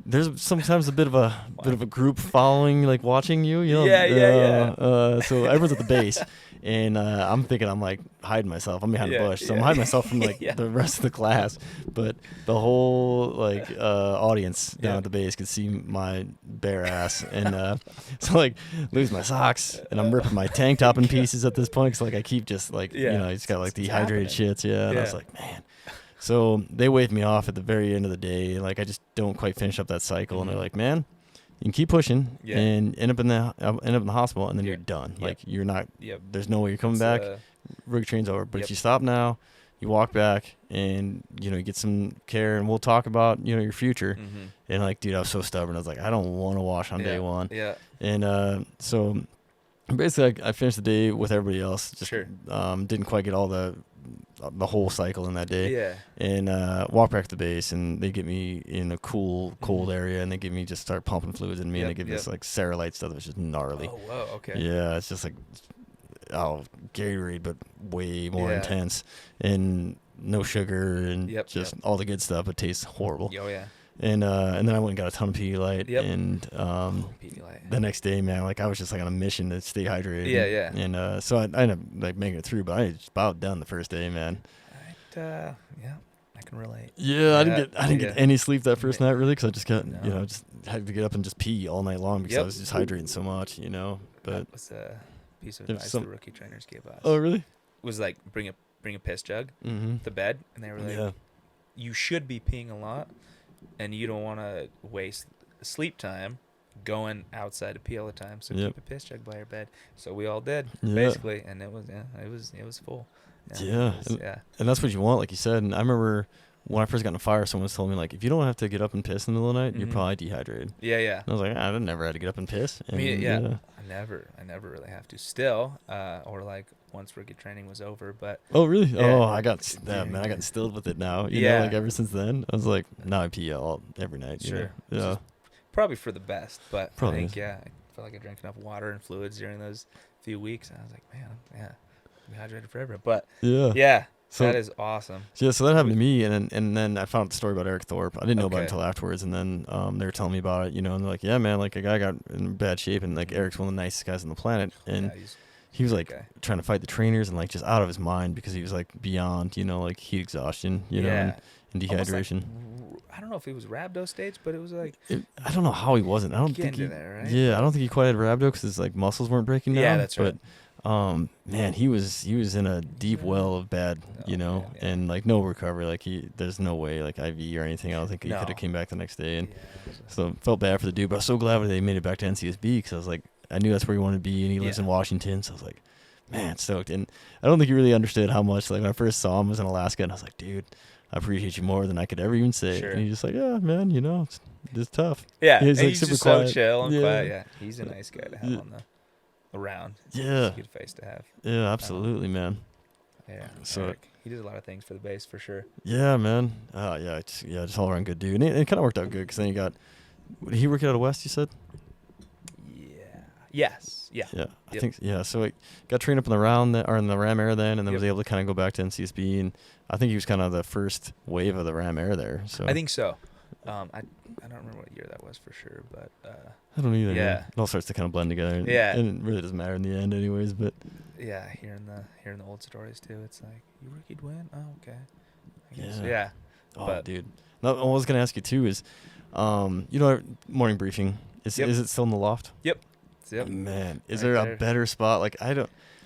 there's sometimes a bit of a group following, like watching you. You know? Yeah. So everyone's at the base, and I'm thinking I'm like hiding myself. I'm behind a bush, so I'm hiding myself from like Yeah. the rest of the class. But the whole like audience down Yeah. at the base could see my bare ass, and so like lose my socks, and I'm ripping my tank top in pieces at this point. Cause like I keep just like Yeah. you know, it's got like It's dehydrated happening. shits. Yeah, and I was Yeah. like, man. So they waved me off at the very end of the day. Like I just don't quite finish up that cycle, and they're Mhm. like, "Man, you can keep pushing Yeah. and end up in the hospital, and then Yeah. you're done. Yep. Like you're not. Yep. There's no way you're coming It's, back. Rookie train's over. But yep. if you stop now, you walk back, and you know you get some care, and we'll talk about your future." Mhm. And like, dude, I was so stubborn. I was like, I don't want to wash on day one. Yeah. And so basically, I finished the day with everybody else. Just Sure. didn't quite get all the whole cycle in that day. Yeah. And walk back to the base, and they get me in a cold Mhm. area, and they give me just start pumping fluids in me, and they Yep, give me this like Cerolite stuff that's just gnarly. Oh, whoa. Okay. Yeah, it's just like Gatorade, but way more Yeah. intense, and no sugar, and Yep, just yep. all the good stuff. It tastes horrible. Oh, yeah. And then I went and got a ton of Pedialyte, Yep. and Pedialyte. the next day, man, like I was just like on a mission to stay hydrated. Yeah, yeah. And so I ended up like making it through, but I just about done the first day, man. Yeah, I can relate. Yeah, I Yeah, didn't get any sleep that first Yeah. night really, because I just got No. just had to get up and just pee all night long because I Yep. was just hydrating so much, you know. But That was a piece of There's advice some- the rookie trainers gave us. oh really? Was like bring a piss jug Mm-hmm. to bed, and they were like, Yeah. you should be peeing a lot, and you don't want to waste sleep time going outside to pee all the time. So Yep. keep a piss jug by your bed. So we all did Yeah. basically, and it was full. Yeah, it was- yeah. And that's what you want, like you said. And I remember when I first got in the fire, someone told me like, if you don't have to get up and piss in the middle of the night, you're Mhm. probably dehydrated. Yeah, yeah. And I was like, I never had to get up and piss. And, Yeah. I never really have to still, or like once rookie training was over, but Oh really? Yeah. Oh, I got man, I got instilled with it now. You Yeah. know, like ever since then, I was like, now I pee every night. you Sure. know? Yeah. probably for the best. But Probably I think is. I felt like I drank enough water and fluids during those few weeks. And I was like, man, I'm hydrated forever. But Yeah. yeah, So that is awesome. yeah, so that happened to me, and then I found out the story about Eric Thorpe. I didn't know about it Okay. until afterwards, and then they were telling me about it, you know, and they're like, yeah, man, like a guy got in bad shape, and like Eric's one of the nicest guys on the planet, and Yeah, he's he was a like great guy. trying to fight the trainers and like just out of his mind because he was like beyond, you know, like heat exhaustion, you know, and Almost like dehydration. I don't know if it was rhabdo stage, but it was like I don't know how he wasn't. I don't getting think he. to there, right? Yeah, I don't think he quite had rhabdo because his like muscles weren't breaking down. Yeah, that's right. But man, he was in a deep well of bad, you Oh, know, man, yeah. and like no recovery. Like there's no way like IV or anything. I don't think he No. could have came back the next day, and Yeah, it was so felt bad for the dude. But I was so glad when they made it back to NCSB because I was like, I knew that's where he wanted to be, and he lives Yeah. in Washington, so I was like, man, stoked. And I don't think he really understood how much. Like when I first saw him, I was in Alaska, and I was like, dude, I appreciate you more than I could ever even say. Sure. And he's just like, yeah, man, you know, it's tough. yeah, He's, and like, he's super just quiet. so chill and Yeah. quiet. Yeah, he's a nice guy to have Yeah. on the around. Yeah. He's a good face to have. Yeah, absolutely, man. Yeah, So- Eric, he did a lot of things for the base for sure. Yeah, man. Yeah, just all around good dude. And it kind of worked out good because then he got. Did he work out of West? You said. Yes. Yeah. Yeah, I Yep. think So I got trained up in the round or in the Ram Air then, and then Yep. was able to kind of go back to NCSB, and I think he was kind of the first wave of the Ram Air there. So I think so. I don't remember what year that was for sure, but I don't either. Yeah. It all starts to kind of blend together. Yeah. and it really doesn't matter in the end, anyways. But yeah, hearing the old stories too, it's like you rookie win. Oh, okay. I guess. Yeah. Yeah. oh, But- dude, no, I was gonna ask you too is, morning briefing is Yep. is it still in the loft? Yep. Man, is Right there there. a better spot? Like I've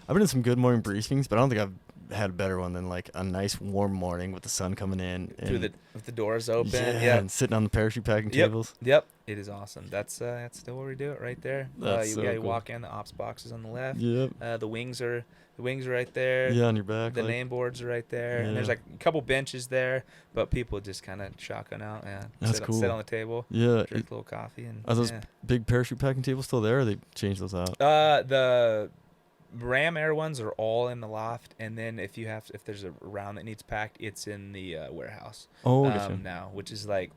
been in some good morning briefings, but I don't think I've had a better one than like a nice warm morning with the sun coming in and With the doors open. yeah, and sitting on the parachute packing tables. Yep. It is awesome. That's still where we do it right there. That's You so you cool. walk in, the ops box is on the left. Yep. The wings are right there. Yeah, on your back. The like, name boards are right there, and there's Yeah. like a couple benches there, but people just kind of shotgun out and That's sit cool. on the table, Yeah. drink a little coffee, and Are those yeah. big parachute packing tables still there, or they changed those out? The Ram Air ones are all in the loft, and then if there's a round that needs packed, it's in the warehouse. Oh, gotcha. Now, which is like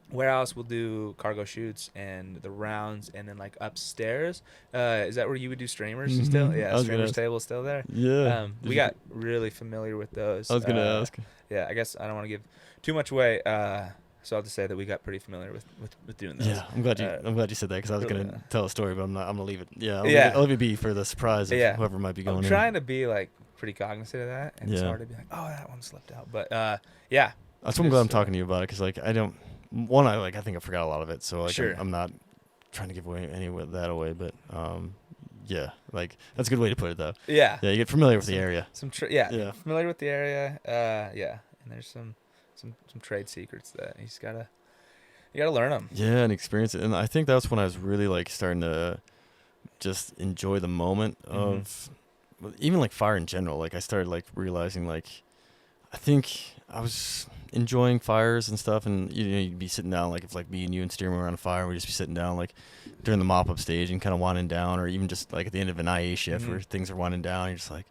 warehouse will do cargo shoots and the rounds, and then like upstairs, is that where you would do streamers Mhm. still? I Yeah, was gonna streamers ask. table is still there. Yeah. Did We you- got really familiar with those. I was gonna ask. Yeah, I guess I don't want to give too much away. So I'll just say that we got pretty familiar with doing those. Yeah, I'm glad you said that because I was really, gonna tell a story, but I'm gonna leave it. Yeah, Yeah. I'll leave it be for the surprise of Yeah. whoever might be going I'm in. trying to be like pretty cognizant of that, and it's Yeah. hard to be like, oh, that one slipped out. But yeah, That's why I'm glad I'm Just, talking to you about it because like I don't. One, I think I forgot a lot of it, so like Sure. I'm not trying to give away any of that away, but yeah, like that's a good way to put it though. yeah, Yeah, you get familiar with the area. yeah, familiar with the area. Yeah, and there's some trade secrets that you gotta learn them. Yeah, and experience it, and I think that's when I was really like starting to just enjoy the moment of even like fire in general. Like I started like realizing like I think I was enjoying fires and stuff, and you'd be sitting down like if like me and you and steering around a fire, we'd just be sitting down like during the mop up stage and kind of winding down, or even just like at the end of an IA shift where things are winding down. You're just like,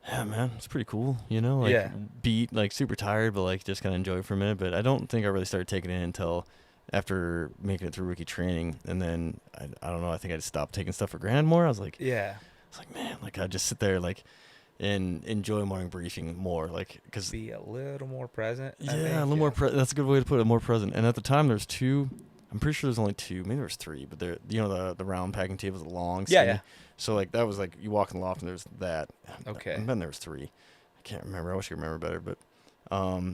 yeah, man, it's pretty cool, like Yeah. beat like super tired, but like just kind of enjoy it for a minute. But I don't think I really started taking it in until after making it through rookie training, and then I don't know. I think I just stopped taking stuff for granted more. I was like, Yeah, man, like I just sit there like and enjoy morning briefing more, like because be a little more present. I yeah, think, a little more. That's a good way to put it. More present. And at the time, there's two. I'm pretty sure there's only two. Maybe there's three. But they're the round packing tables, the long. Yeah, skinny. yeah. So like that was like you walk in the loft and there's that. Okay. And then there's three. I can't remember. I wish I could remember better. But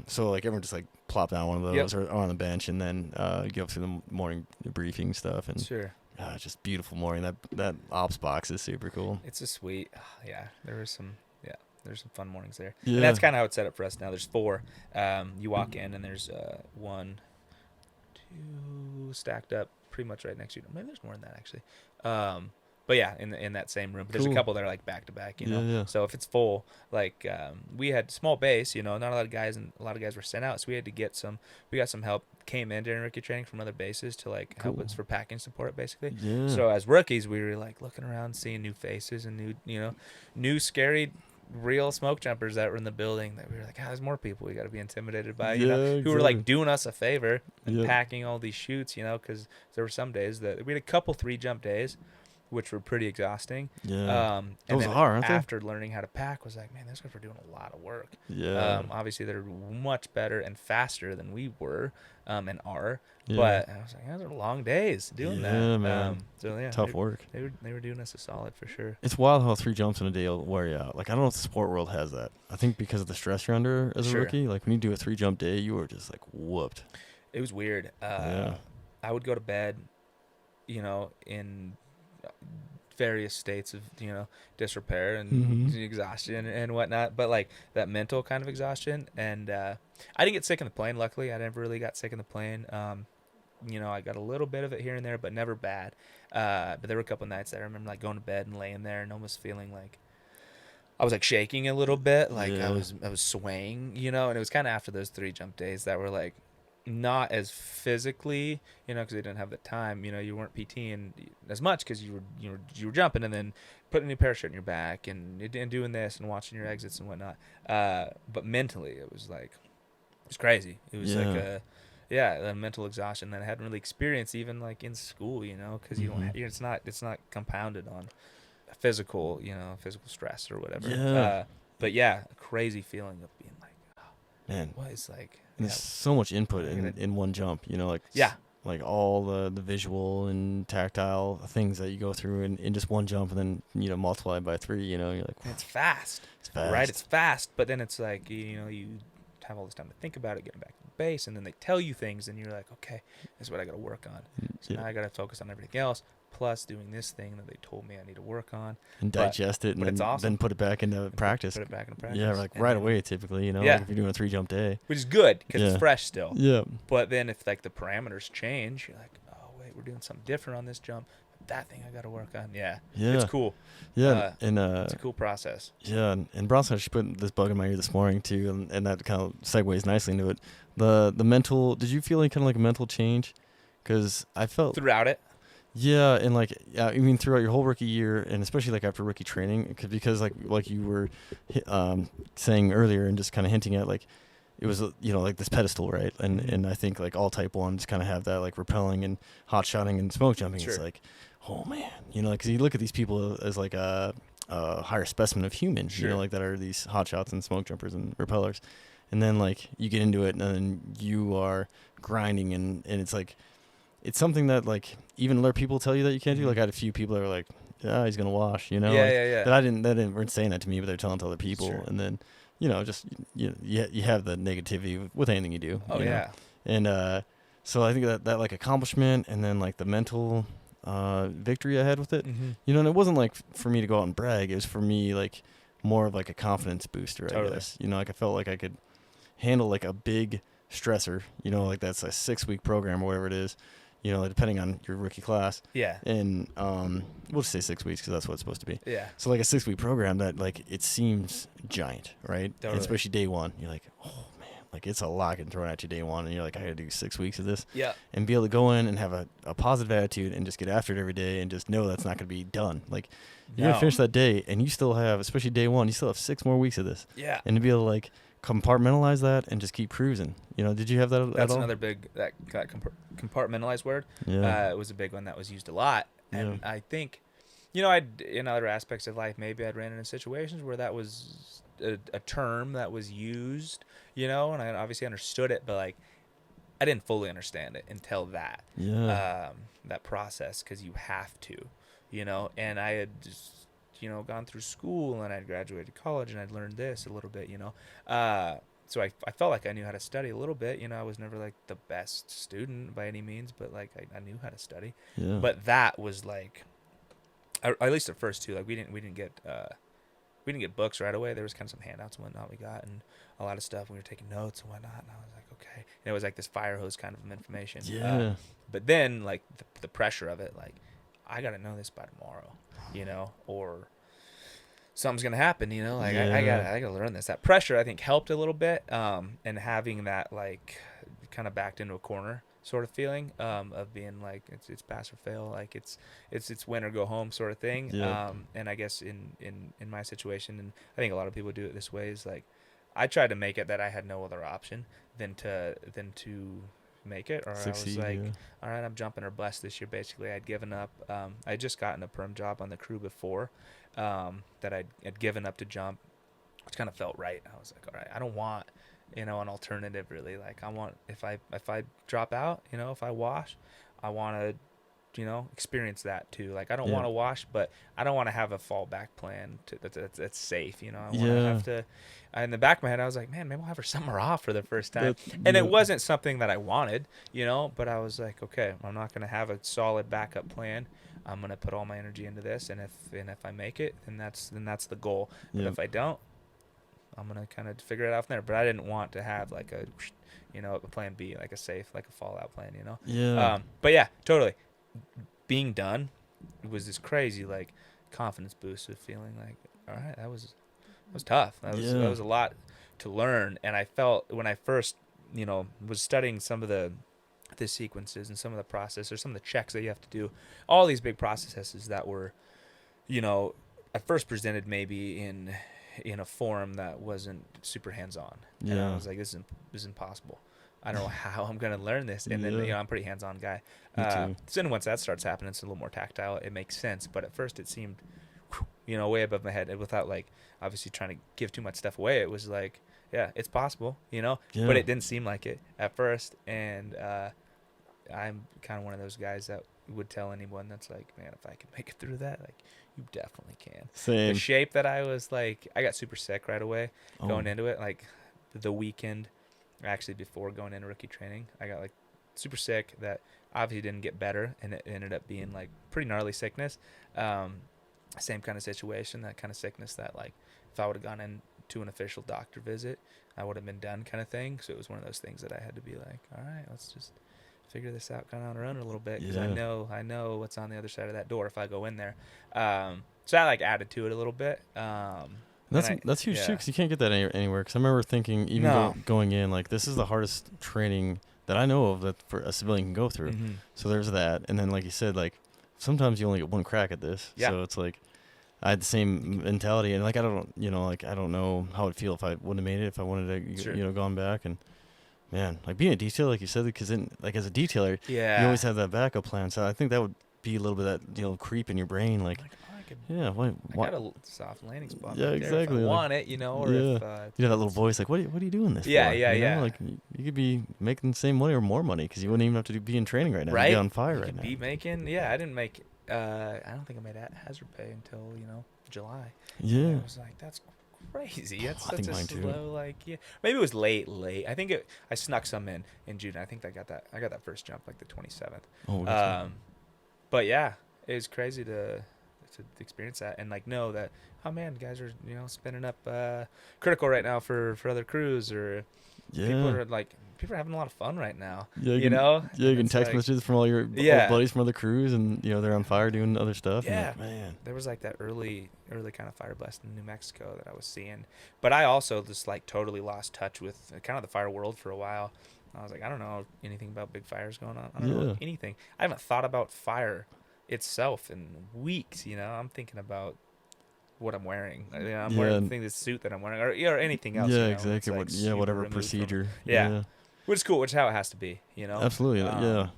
so like everyone just like plop down one of those or on the bench, and then go up to the morning briefing stuff, and Sure. it's just beautiful morning. That ops box is super cool. It's a sweet. Yeah, there's some fun mornings there. Yeah. And that's kind of how it's set up for us now. There's 4. You walk in and there's 1, 2 stacked up pretty much right next to you. Maybe there's more than that actually. But yeah, in that same room. But there's a Cool. couple that are like back to back, you know. Yeah. So if it's full, like we had small base, not a lot of guys were sent out, so we had to get some. We got some help. Came in during rookie training from other bases to like help us for packing support, basically. Yeah. So as rookies, we were like looking around, seeing new faces and new scary, real smoke jumpers that were in the building. That we were like, there's more people we got to be intimidated by, who were like exactly. doing us a favor and Yeah. packing all these shoots, because there were some days that we had a couple 3-jump days, which were pretty exhausting. Yeah. And Those then are, aren't they? after learning how to pack, was like, man, those guys were doing a lot of work. Yeah. Obviously they're much better and faster than we were, and are. Yeah. But I was like, those are long days doing that. Yeah, man. So yeah, Tough work. They were doing us a solid for sure. It's wild how 3 jumps in a day will wear you out. Like, I don't know if the sport world has that. I think because of the stress you're under as a Sure. rookie, like when you do a 3-jump day, you are just like whooped. It was weird. Yeah. I would go to bed, in various states of disrepair and Mhm. exhaustion and whatnot, but like that mental kind of exhaustion. And I didn't get sick in the plane. Luckily, I never really got sick in the plane. I got a little bit of it here and there, but never bad. But there were a couple nights that I remember like going to bed and laying there and almost feeling like I was like shaking a little bit, like Yeah. I was swaying, and it was kind of after those 3-jump days that were like not as physically, because they didn't have the time. You weren't PTing as much because you were jumping and then putting a new parachute in your back and doing this and watching your exits and whatnot. But mentally, it was crazy. It was like Yeah, the mental exhaustion that I hadn't really experienced even like in school, because you don't. Mhm. It's not compounded on physical, physical stress or whatever. Yeah. But yeah, a crazy feeling of being like, Man, what is like, and yeah, there's so much input I in, gotta- in one jump, like yeah, like all the visual and tactile things that you go through in just one jump, and then multiply by 3, you're like, and it's fast, it's fast. right? It's fast, but then it's like you have all this time to think about it, getting back to the base, and then they tell you things, and you're like, okay, this is what I got to work on. So Yeah. now I got to focus on everything else, plus doing this thing that they told me I need to work on. And digest it, and but it's then awesome. put it back into And practice. Put it back into practice. Yeah, like And right then- away typically, Yeah. like if you're doing a 3 jump day. which is good because Yeah. it's fresh still. Yeah. But then if like the parameters change, you're like, oh wait, we're doing something different on this jump. That thing I got to work on. Yeah. Yeah. It's cool. Yeah, and It's a cool process. yeah, and Bronson actually put this bug in my ear this morning too, and that kind of segues nicely into it. The mental. Did you feel like kind of like a mental change? Because I felt Throughout it. yeah, and like I mean throughout your whole rookie year, and especially like after rookie training, because like you were saying earlier, and just kind of hinting at like it was like this pedestal, right? And I think like all type 1s kind of have that like rappelling and hot shotting and smoke jumping. Sure. It's like, oh man, because you look at these people as like a higher specimen of humans, Sure. like that are these hot shots and smoke jumpers and repellers, and then like you get into it and then you are grinding and it's like it's something that like even other people tell you that you can't do. Like I had a few people that were like, yeah, he's gonna wash, Yeah, like, yeah. that weren't saying that to me, but they're telling to other people, Sure. and then just you have the negativity with anything you do. Oh you know? yeah. And so I think that like accomplishment and then like the mental victory I had with it, Mm-hmm. and it wasn't like for me to go out and brag. It was for me like more of like a confidence booster, I Totally. guess. Like I felt like I could handle like a big stressor, like that's a 6-week program or whatever it is, depending on your rookie class. Yeah. And we'll just say 6 weeks because that's what it's supposed to be. Yeah. So like a 6-week program that like it seems giant, right? Totally. And especially day one, you're like, oh man, like it's a lot getting thrown at you day one, and you're like, I got to do 6 weeks of this, Yeah. and be able to go in and have a positive attitude and just get after it every day and just know that's not going to be done. Like you're gonna finish that day, and you still have, especially day one, you still have 6 more weeks of this, Yeah. and to be able to like compartmentalize that and just keep cruising. Did you have that at That's all? another big compartmentalized word. Yeah. It was a big one that was used a lot, and I think, I'd in other aspects of life maybe I'd ran into situations where that was a term that was used, and I obviously understood it, but like I didn't fully understand it until that that process, because you have to, and I had just gone through school and I'd graduated college and I'd learned this a little bit, so I felt like I knew how to study a little bit. I was never like the best student by any means, but like I knew how to study. Yeah. But that was like, at least at first too, like we didn't get books right away. There was kind of some handouts and whatnot we got, and a lot of stuff. We were taking notes and whatnot, and I was like, okay. And it was like this fire hose kind of information. Yeah. But then like the pressure of it, like I got to know this by tomorrow, or something's gonna happen, like I gotta learn this. That pressure I think helped a little bit, and having that like kind of backed into a corner sort of feeling, of being like it's pass or fail, like it's win or go home sort of thing. Yeah. And I guess in my situation, and I think a lot of people do it this way, is like I tried to make it that I had no other option than to make it, or Succeed, I was like, yeah. all right, I'm jumping or bust this year. Basically, I'd given up. I had just gotten a perm job on the crew before, that I'd given up to jump, which kind of felt right. I was like, all right, I don't want, an alternative really. Like I want, if I drop out, if I wash, I want to, experience that too. Like I don't want to wash, but I don't want to have a fallback plan that's safe. I want to have to. In the back of my head, I was like, man, maybe I'll have her summer off for the first time. And it wasn't something that I wanted, but I was like, okay, I'm not going to have a solid backup plan. I'm going to put all my energy into this, and if I make it, then that's the goal. But if I don't, I'm going to kind of figure it out from there. But I didn't want to have like a plan B, like a safe, like a fallout plan, Yeah. But yeah, totally. Being done, it was this crazy like confidence boost of feeling like, all right, that was tough. That was a lot to learn. And I felt when I first, was studying some of the sequences and some of the process, or some of the checks that you have to do, all these big processes that were, at first presented maybe in a form that wasn't super hands-on. And I was like, this is impossible. I don't know how I'm gonna learn this. And then Yeah. I'm a pretty hands-on guy. Me too. So then once that starts happening, it's a little more tactile. It makes sense. But at first, it seemed, way above my head, and without like obviously trying to give too much stuff away. It was like, yeah, it's possible, Yeah. but it didn't seem like it at first. And I'm kind of one of those guys that would tell anyone that's like, man, if I could make it through that, like, you definitely can. Same. The shape that I was like, I got super sick right away going Oh. into it. Like the weekend, actually before going into rookie training, I got like super sick that obviously didn't get better, and it ended up being like pretty gnarly sickness. Same kind of situation, that kind of sickness that like if I would have gone into an official doctor visit, I would have been done kind of thing. So it was one of those things that I had to be like, all right, let's just figure this out kind of on our own a little bit, because Yeah. I know what's on the other side of that door if I go in there. So I like added to it a little bit. That's huge too, because you can't get that anywhere. Because I remember thinking, even going in, like, this is the hardest training that I know of that for a civilian can go through. Mm-hmm. So there's that, and then like you said, like sometimes you only get one crack at this. Yeah. So it's like I had the same mentality, and like I don't know how it'd feel if I wouldn't have made it, if I wanted to, Sure. gone back. And man, like being a detailer, like you said, because like as a detailer, you always have that backup plan. So I think that would be a little bit of that creep in your brain, like. Yeah, I got a soft landing spot. Yeah, right there exactly. If I like, want it, or yeah. if You have that little voice, like, what are you doing this Yeah, for? yeah, You know? yeah. Like, you could be making the same money or more money because you wouldn't even have to be in training right now. Right? You'd be on fire You right could now. be making. Yeah, I didn't make. I don't think I made hazard pay until July. Yeah. And I was like, that's crazy. That's I such think a mine too. slow. Like, yeah, maybe it was late. I think I snuck some in June. I think I got that first jump like the 27th. Oh, that's But yeah, it was crazy to experience that and like know that, oh man, guys are spinning up critical right now for other crews, or yeah. people are having a lot of fun right now. Yeah, you know. Yeah, you can It's text like, messages from all your old buddies from other crews, and they're on fire doing other stuff. Yeah, and like, man. There was like that early kind of fire blast in New Mexico that I was seeing, but I also just like totally lost touch with kind of the fire world for a while. I was like, I don't know anything about big fires going on. I don't know anything. I haven't thought about fire itself in weeks. I'm thinking about what I'm wearing. I'm wearing the suit that I'm wearing, or anything else. Yeah, It's, exactly. like, Whatever removed from- procedure. Yeah. Which is cool, which is how it has to be. Absolutely. Yeah.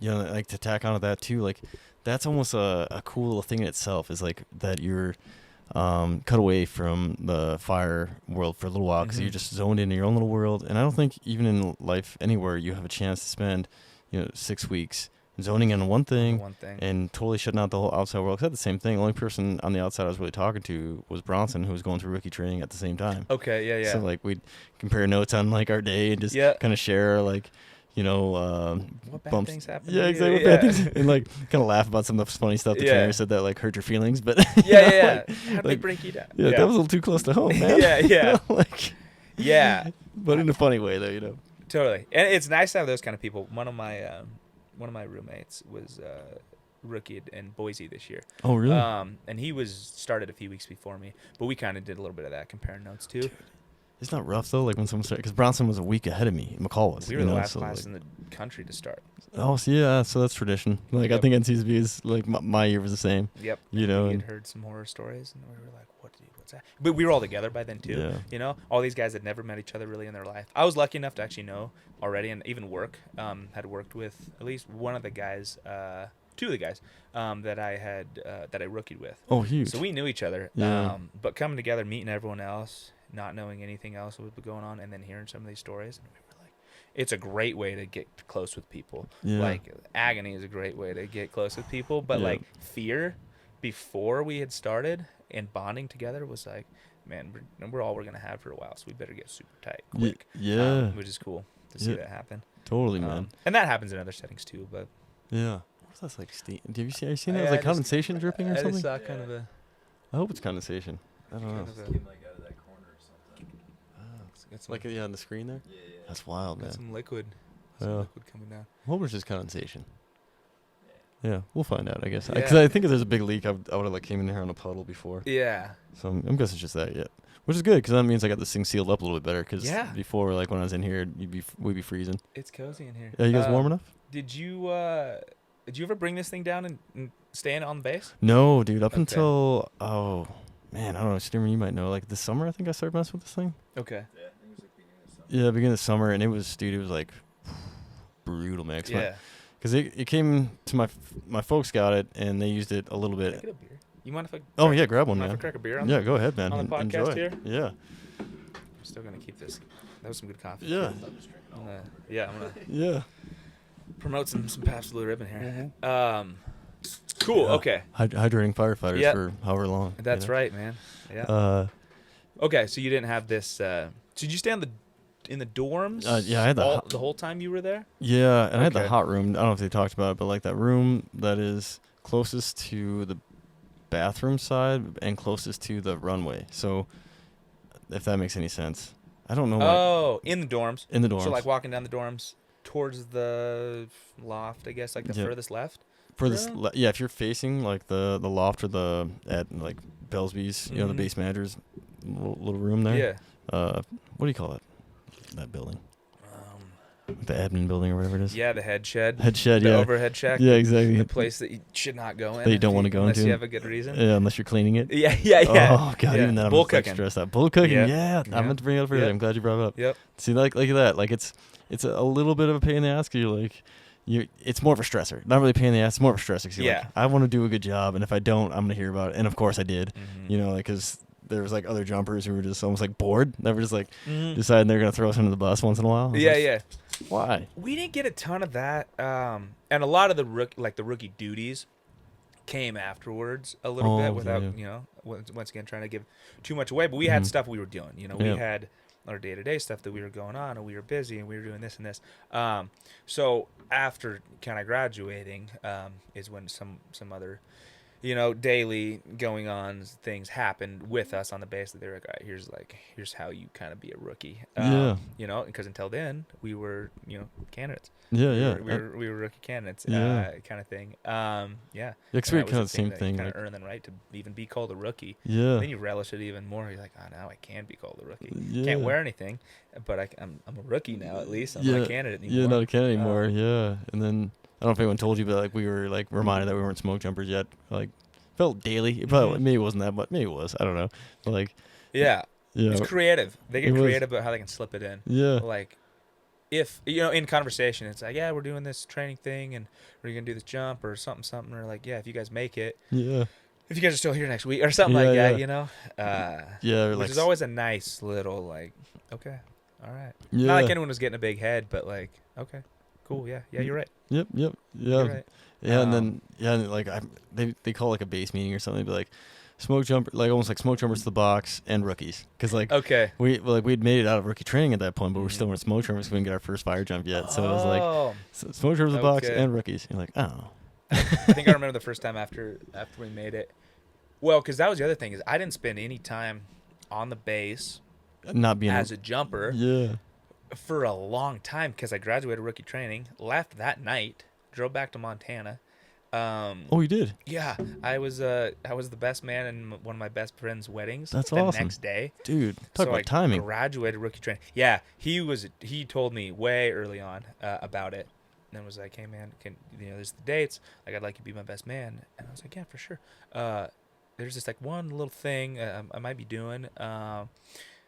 Like to tack onto that too, like that's almost a cool little thing in itself, is like that you're cut away from the fire world for a little while, because you're just zoned into your own little world. And I don't think even in life anywhere you have a chance to spend 6 weeks zoning in on one thing and totally shutting out the whole outside world. 'Cause I had the same thing. The only person on the outside I was really talking to was Bronson, who was going through rookie training at the same time. Okay, yeah. So like we'd compare notes on like our day and just kind of share like what bad bumps. things happen. Yeah, exactly. Bad things, and like kind of laugh about some of the funny stuff the trainer said that like hurt your feelings, but yeah. How did they break you down? Yeah, that was a little too close to home, man. yeah. Yeah, but in a funny way though, Totally, and it's nice to have those kind of people. One of my roommates was rookied in Boise this year. Oh, really? And he was started a few weeks before me, but we kind of did a little bit of that, comparing notes too. Dude, it's not rough though, like when someone started, because Bronson was a week ahead of me. McCall was. We were the last class in the country to start. Oh, so yeah, so that's tradition. Like I think NCSB is like my year was the same. Yep. We had heard some horror stories, and we were like, what's that? But we were all together by then too. Yeah. All these guys had never met each other really in their life. I was lucky enough to actually know already, and even had worked with at least one of the guys, two of the guys that I rookied with. Oh, huge. So we knew each other. Yeah. But coming together, meeting everyone else, not knowing anything else that was going on, and then hearing some of these stories, and we were like, it's a great way to get close with people. Yeah. Like agony is a great way to get close with people, but like fear before we had started and bonding together was like, man, we're all we're gonna have for a while, so we better get super tight quick. Yeah. Which is cool to see that happen. Totally, man. And that happens in other settings too, but yeah. What's that like? Steam? Have you seen that? It was like condensation dripping or I something? just saw kind of a. I hope it's condensation. I don't know. Came like out of that corner or something. It's some, Like on the screen there. Yeah. That's wild, man. got some liquid. Yeah. Liquid coming down. I hope it's just condensation. Yeah, we'll find out, I guess. Yeah. Because I think if there's a big leak, I would have like came in here on a puddle before. Yeah. So I'm guessing it's just that, which is good, because that means I got this thing sealed up a little bit better. Because before, like when I was in here, we'd be freezing. It's cozy in here. Yeah, you guys warm enough? Did you ever bring this thing down and stay in it on the base? No, dude. Up until man, I don't know, Steamer, you might know. Like this summer, I think I started messing with this thing. Okay. Yeah, I think it was like beginning of summer. Yeah, beginning of summer, and it was like brutal, man. Yeah. Because it came to my folks got it, and they used it a little Can I bit. get a beer? You mind if I? Oh yeah, grab one, Mind if man. I crack a beer on Yeah, the, go ahead, man. on the podcast Enjoy. here? Yeah. I'm still gonna keep this. That was some good coffee. Yeah. I'm gonna Yeah. promote some Pabst Blue Ribbon here. Cool. Yeah. Okay. Hydrating firefighters Yep. for however long. That's right, man. Yeah. Okay, so you didn't have this. Did you stay in the dorms? Yeah, I had the whole time you were there. Yeah, and I had the Okay. hot room. I don't know if they talked about it, but like that room that is closest to the bathroom side and closest to the runway. So, if that makes any sense, I don't know. Oh, in the dorms. In the dorms. So like walking down the dorms towards the loft, I guess, like the Yeah. furthest left. for this, Yeah. yeah, if you're facing like the loft or the at like Belsby's, you know, the Mhm. base manager's little room there. Yeah. What do you call it? That building, Um, the admin building or whatever it is. yeah, the head shed. Head shed. The Yeah. overhead check. Yeah, exactly. The place that you should not go in. That you if don't wanna go unless into. you have a good reason. Yeah, unless you're cleaning it. Yeah. Oh god, Yeah. even that I'm Bull just, like, cooking. stressed out. Bull cooking, Yeah. yeah. Yeah. I meant to bring it up earlier. Yep. I'm glad you brought it up. Yep. See, like that. Like it's a little bit of a pain in the ass. 'Cause you're like, it's more of a stressor. Not really a pain in the ass. It's more of a stressor. 'Cause you're Yeah. like, I want to do a good job, and if I don't, I'm gonna hear about it. And of course I did. Mhm. You know, like because there was like other jumpers who were just almost like bored. They were just like Mhm. deciding they're gonna throw us under the bus once in a while. I was Yeah, like, yeah. Why? We didn't get a ton of that, and a lot of the rookie duties came afterwards a little Oh, bit without yeah. once again trying to give too much away. But we had Mhm. stuff we were doing. We Yeah. had our day-to-day stuff that we were going on, and we were busy, and we were doing this and this. So after kind of graduating, is when some other daily going on things happened with us on the base that they were like, all right, here's how you kind of be a rookie. Yeah. Because until then we were, candidates. Yeah, yeah. We were rookie candidates, Yeah. kind of thing. Yeah, 'cause we had kind of the same thing. Kind Like, of earn the right to even be called a rookie. yeah. Then you relish it even more. You're like, oh, now I can be called a rookie. Yeah. Can't wear anything, but I'm a rookie now at least. I'm Yeah. not a candidate anymore. Yeah, not a kid anymore. Um, Yeah, and then I don't know if anyone told you, but like we were like reminded that we weren't smoke jumpers yet. Like felt daily. It probably Mhm. maybe it wasn't that, but maybe it was. I don't know. But like Yeah, yeah, it's creative. They get It was. creative about how they can slip it in. yeah, Like if in conversation it's like, yeah, we're doing this training thing and we're gonna do this jump or something, or like, yeah, if you guys make it, yeah, if you guys are still here next week or something Yeah, like that, yeah. Yeah, or which like is always a nice little like, okay, all right. yeah. Not like anyone was getting a big head, but like, okay, cool, yeah, you're right. Yep, yeah, You're right. yeah, and then and like they call like a base meeting or something. They'd be like smoke jumper, like almost like smoke jumpers to the box and rookies, because like Okay. we'd made it out of rookie training at that point, but we're Mhm. still in smoke jumpers. We didn't get our first fire jump yet, so it was like Oh. smoke jumpers to the box Okay. and rookies. You're like, oh, I think I remember the first time after we made it. Well, because that was the other thing is I didn't spend any time on the base not being as a jumper yeah. for a long time because I graduated rookie training, left that night, drove back to Montana. Oh, you did. Yeah, I was the best man in one of my best friend's weddings. That's the awesome. Next day, Dude, talk so about I timing. graduated rookie training. Yeah, he told me way early on about it, and then was like, "Hey man, there's the dates. Like, I'd like you to be my best man." And I was like, "Yeah, for sure." There's just like one little thing I might be doing.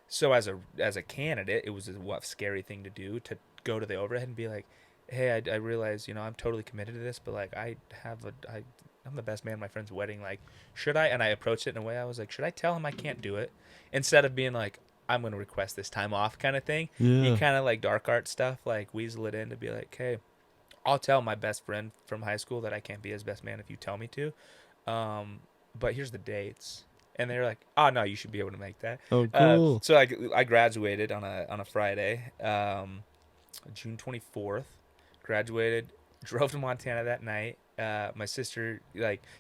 So as a candidate, it was a scary thing to do, to go to the overhead and be like, hey, I realize, I'm totally committed to this, but like I'm the best man at my friend's wedding. Like, should I? And I approached it in a way I was like, should I tell him I can't do it? Instead of being like, I'm going to request this time off kind of thing. Yeah. You kind of like dark art stuff, like weasel it in to be like, hey, I'll tell my best friend from high school that I can't be his best man if you tell me to. But here's the dates. And they're like, oh, no, you should be able to make that. Oh, cool. So I graduated on a Friday, June 24th. Graduated, drove to Montana that night. My sister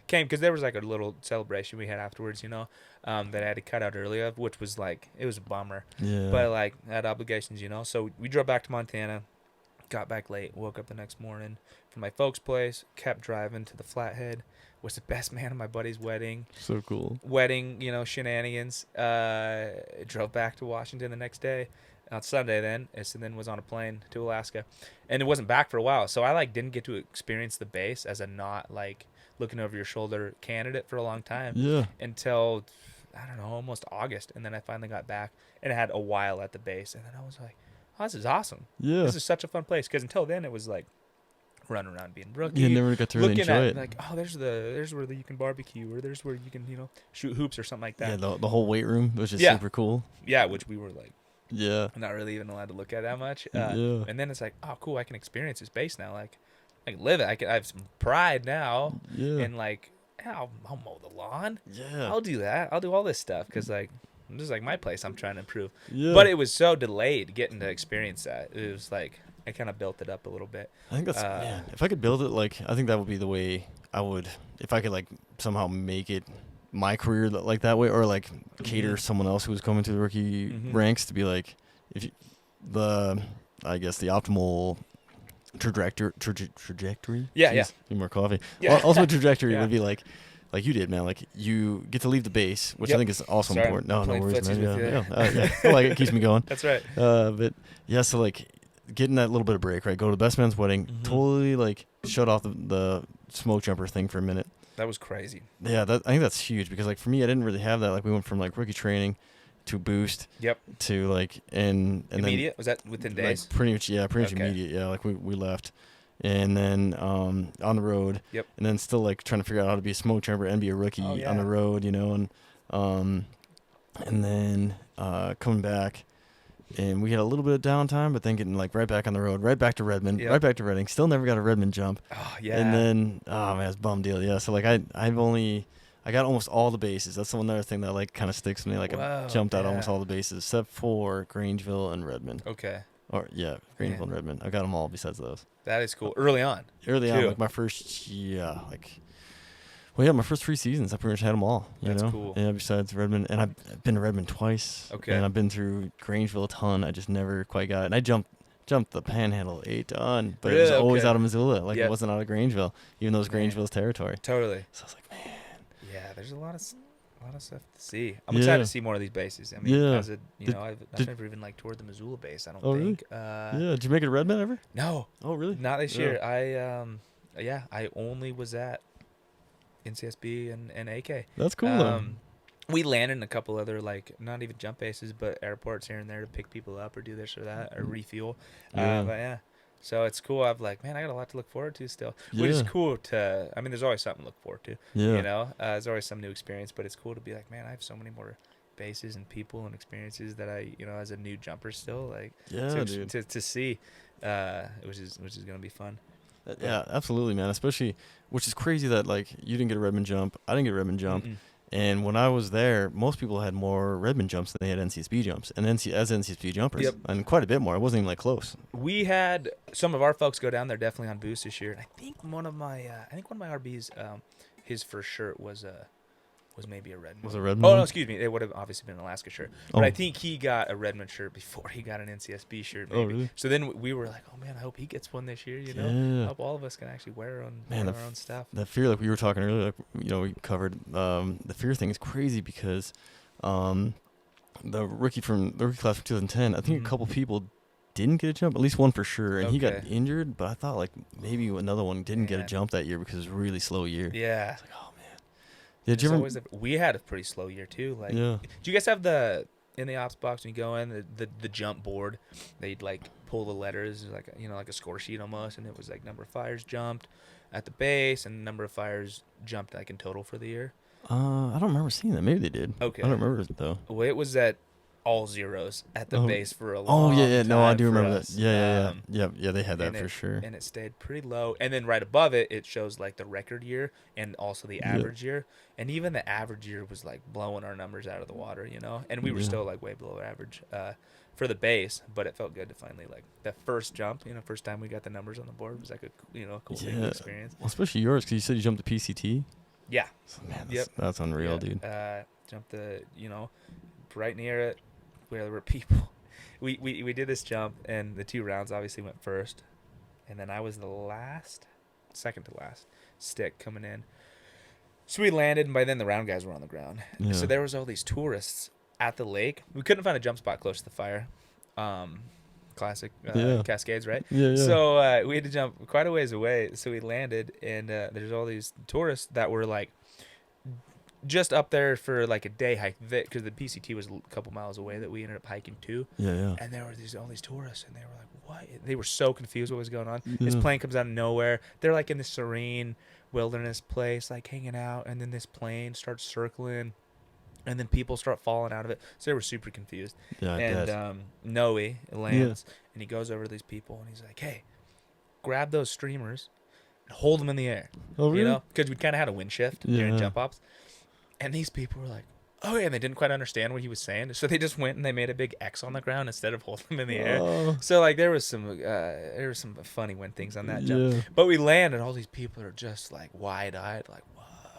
came because there was like a little celebration we had afterwards, that I had to cut out early of, which was like, it was a bummer. Yeah. But like I had obligations, So we drove back to Montana, got back late, woke up the next morning from my folks' place, kept driving to the Flathead. Was the best man at my buddy's wedding. So cool. Wedding, shenanigans. Drove back to Washington the next day. On Sunday then, and then was on a plane to Alaska, and it wasn't back for a while. So I didn't get to experience the base as a not looking over your shoulder candidate for a long time. Yeah. Until I don't know, almost August, and then I finally got back and I had a while at the base, and then I was like, oh, this is awesome. Yeah. This is such a fun place. Because until then, it was like running around being rookie. You never got to really looking enjoy at it. like, oh, there's where you can barbecue, or there's where you can shoot hoops or something like that. Yeah, the whole weight room, which is Yeah. super cool. Yeah, which we were like Yeah. not really even allowed to look at that much. Yeah. And then it's like, oh, cool, I can experience this base now. Like, I can live it. I have some pride now. Yeah. And like, yeah, I'll mow the lawn. Yeah. I'll do that. I'll do all this stuff because like this is like my place. I'm trying to improve. Yeah. But it was so delayed getting to experience that. It was like I kind of built it up a little bit. I think that's man. If I could build it, like I think that would be the way I would. If I could like somehow make it my career like that way, or like cater someone else who was coming to the rookie ranks to be like, if you, I guess the optimal trajectory. Yeah, Jeez, yeah. Need more coffee. Yeah. Ultimate trajectory Yeah. would be like you did, man. Like you get to leave the base, which I Yep. think is also Sorry, important. No playing worries, man. footsies with Yeah, you. yeah. I like it. Keeps me going. That's right. But yeah, so like getting that little bit of break, right? Go to the best man's wedding, totally like shut off the smoke jumper thing for a minute. That was crazy. Yeah, I think that's huge because like for me, I didn't really have that. Like we went from like rookie training to boost Yep. to like and Immediate? Was that within then days? like pretty much much Okay. immediate. Yeah, like we left. And then on the road, Yep. and then still like trying to figure out how to be a smoke jumper and be a rookie Oh, yeah. on the road, you know, and then coming back, and we had a little bit of downtime, but then getting like right back on the road, right back to Redmond, Yep. right back to Reading. Still never got a Redmond jump, Oh yeah. and then oh man, it's a bum deal. Yeah, so like I got almost all the bases. That's the one other thing that like kind of sticks with me. Like I Whoa, jumped out almost yeah. all the bases except for Grangeville and Redmond. Okay. Or yeah, Grangeville and Redmond. I got them all besides those. That is cool. Early on. Early on, Too. like my first, my first 3 seasons, I pretty much had them all. You That's know? cool. Yeah, besides Redmond, and I've been to Redmond twice. Okay. And I've been through Grangeville a ton. I just never quite got it. And I jumped the Panhandle a ton, but it was Really? always Okay. out of Missoula. Like Yep. it wasn't out of Grangeville, even though it was Man. Grangeville's territory. Totally. So I was like, man, Yeah, there's a lot of stuff to see. I'm Yeah. excited to see more of these bases. I mean, Yeah. as a I've did- never even like toured the Missoula base. I don't Oh, really? think. yeah. Did you make it to Redmond ever? No, Oh, really? not this Yeah. year. I only was at NCSB and AK. That's cool. though. We landed in a couple other like not even jump bases, but airports here and there to pick people up or do this or that or refuel. Yeah. But yeah. So it's cool. I'm like, man, I got a lot to look forward to still, which is Yeah. cool to. I mean, there's always something to look forward to. Yeah. You know, there's always some new experience, but it's cool to be like, man, I have so many more bases and people and experiences that I, as a new jumper still like Yeah, dude. to see, which is gonna be fun. Yeah, absolutely, man. Especially, which is crazy that like you didn't get a Redmond jump, I didn't get a Redmond jump, Mm-mm. and when I was there, most people had more Redmond jumps than they had NCSB jumps, and as NCSB jumpers, Yep. and quite a bit more. It wasn't even like close. We had some of our folks go down there definitely on boost this year, and I think one of my RBs, his first shirt was maybe a Redmond. Was it Redmond? Oh no, excuse me. It would have obviously been an Alaska shirt, but Oh. I think he got a Redmond shirt before he got an NCSB shirt. Maybe. Oh, really? So then we were like, oh man, I hope he gets one this year. You know, Yeah. I hope all of us can actually wear our own, Man, our own stuff. That fear, like we were talking earlier, like we covered the fear thing is crazy because the rookie class from 2010, I think Mhm. a couple people didn't get a jump, at least one for sure, and he got Okay. injured. But I thought like maybe another one didn't get a Man. jump that year because it was a really slow year. Yeah. It's like, oh man. Yeah, did you There's ever? always we had a pretty slow year too. Like, Yeah. do you guys have in the ops box when you go in the jump board? They'd like pull the letters like like a score sheet almost, and it was like number of fires jumped at the base and number of fires jumped like in total for the year. I don't remember seeing that. Maybe they did. Okay. I don't remember it though. Well, it was at all zeros at the Oh. base for a Oh long yeah, yeah. No, I time do for remember us. that. Yeah. Um, Yeah. They had that and for it- sure. And it stayed pretty low. And then right above it, it shows like the record year and also the Yeah. average year. And even the average year was like blowing our numbers out of the water, And we were Yeah. still like way below average for the base. But it felt good to finally like that first jump, first time we got the numbers on the board was like a cool thing to Yeah. experience. Well, especially yours, because you said you jumped the PCT. Yeah. So, man, that's, Yep. that's unreal, Yeah. dude. Jumped right near it where there were people. We did this jump, and the 2 rounds obviously went first, and then I was the second to last stick coming in. So we landed, and by then the round guys were on the ground. Yeah. So there was all these tourists at the lake. We couldn't find a jump spot close to the fire. Classic Yeah. Cascades, right? Yeah. So we had to jump quite a ways away. So we landed, and there's all these tourists that were like just up there for like a day hike, because the PCT was a couple miles away that we ended up hiking to. Yeah. And there were all these tourists, and they were like, what? They were so confused what was going on. Yeah. This plane comes out of nowhere. They're like in this serene wilderness place, like hanging out, and then this plane starts circling, and then people start falling out of it. So they were super confused. Yeah. And Noe lands, and he goes over to these people, and he's like, hey, grab those streamers and hold them in the air. Oh, really? You know, because we kind of had a wind shift during Yeah. jump ops. And these people were like, oh, yeah, and they didn't quite understand what he was saying. So they just went and they made a big X on the ground instead of holding them in the air. Oh, So, like, there was some funny wind things on that jump. yeah. But we land, and all these people are just, like, wide-eyed, like,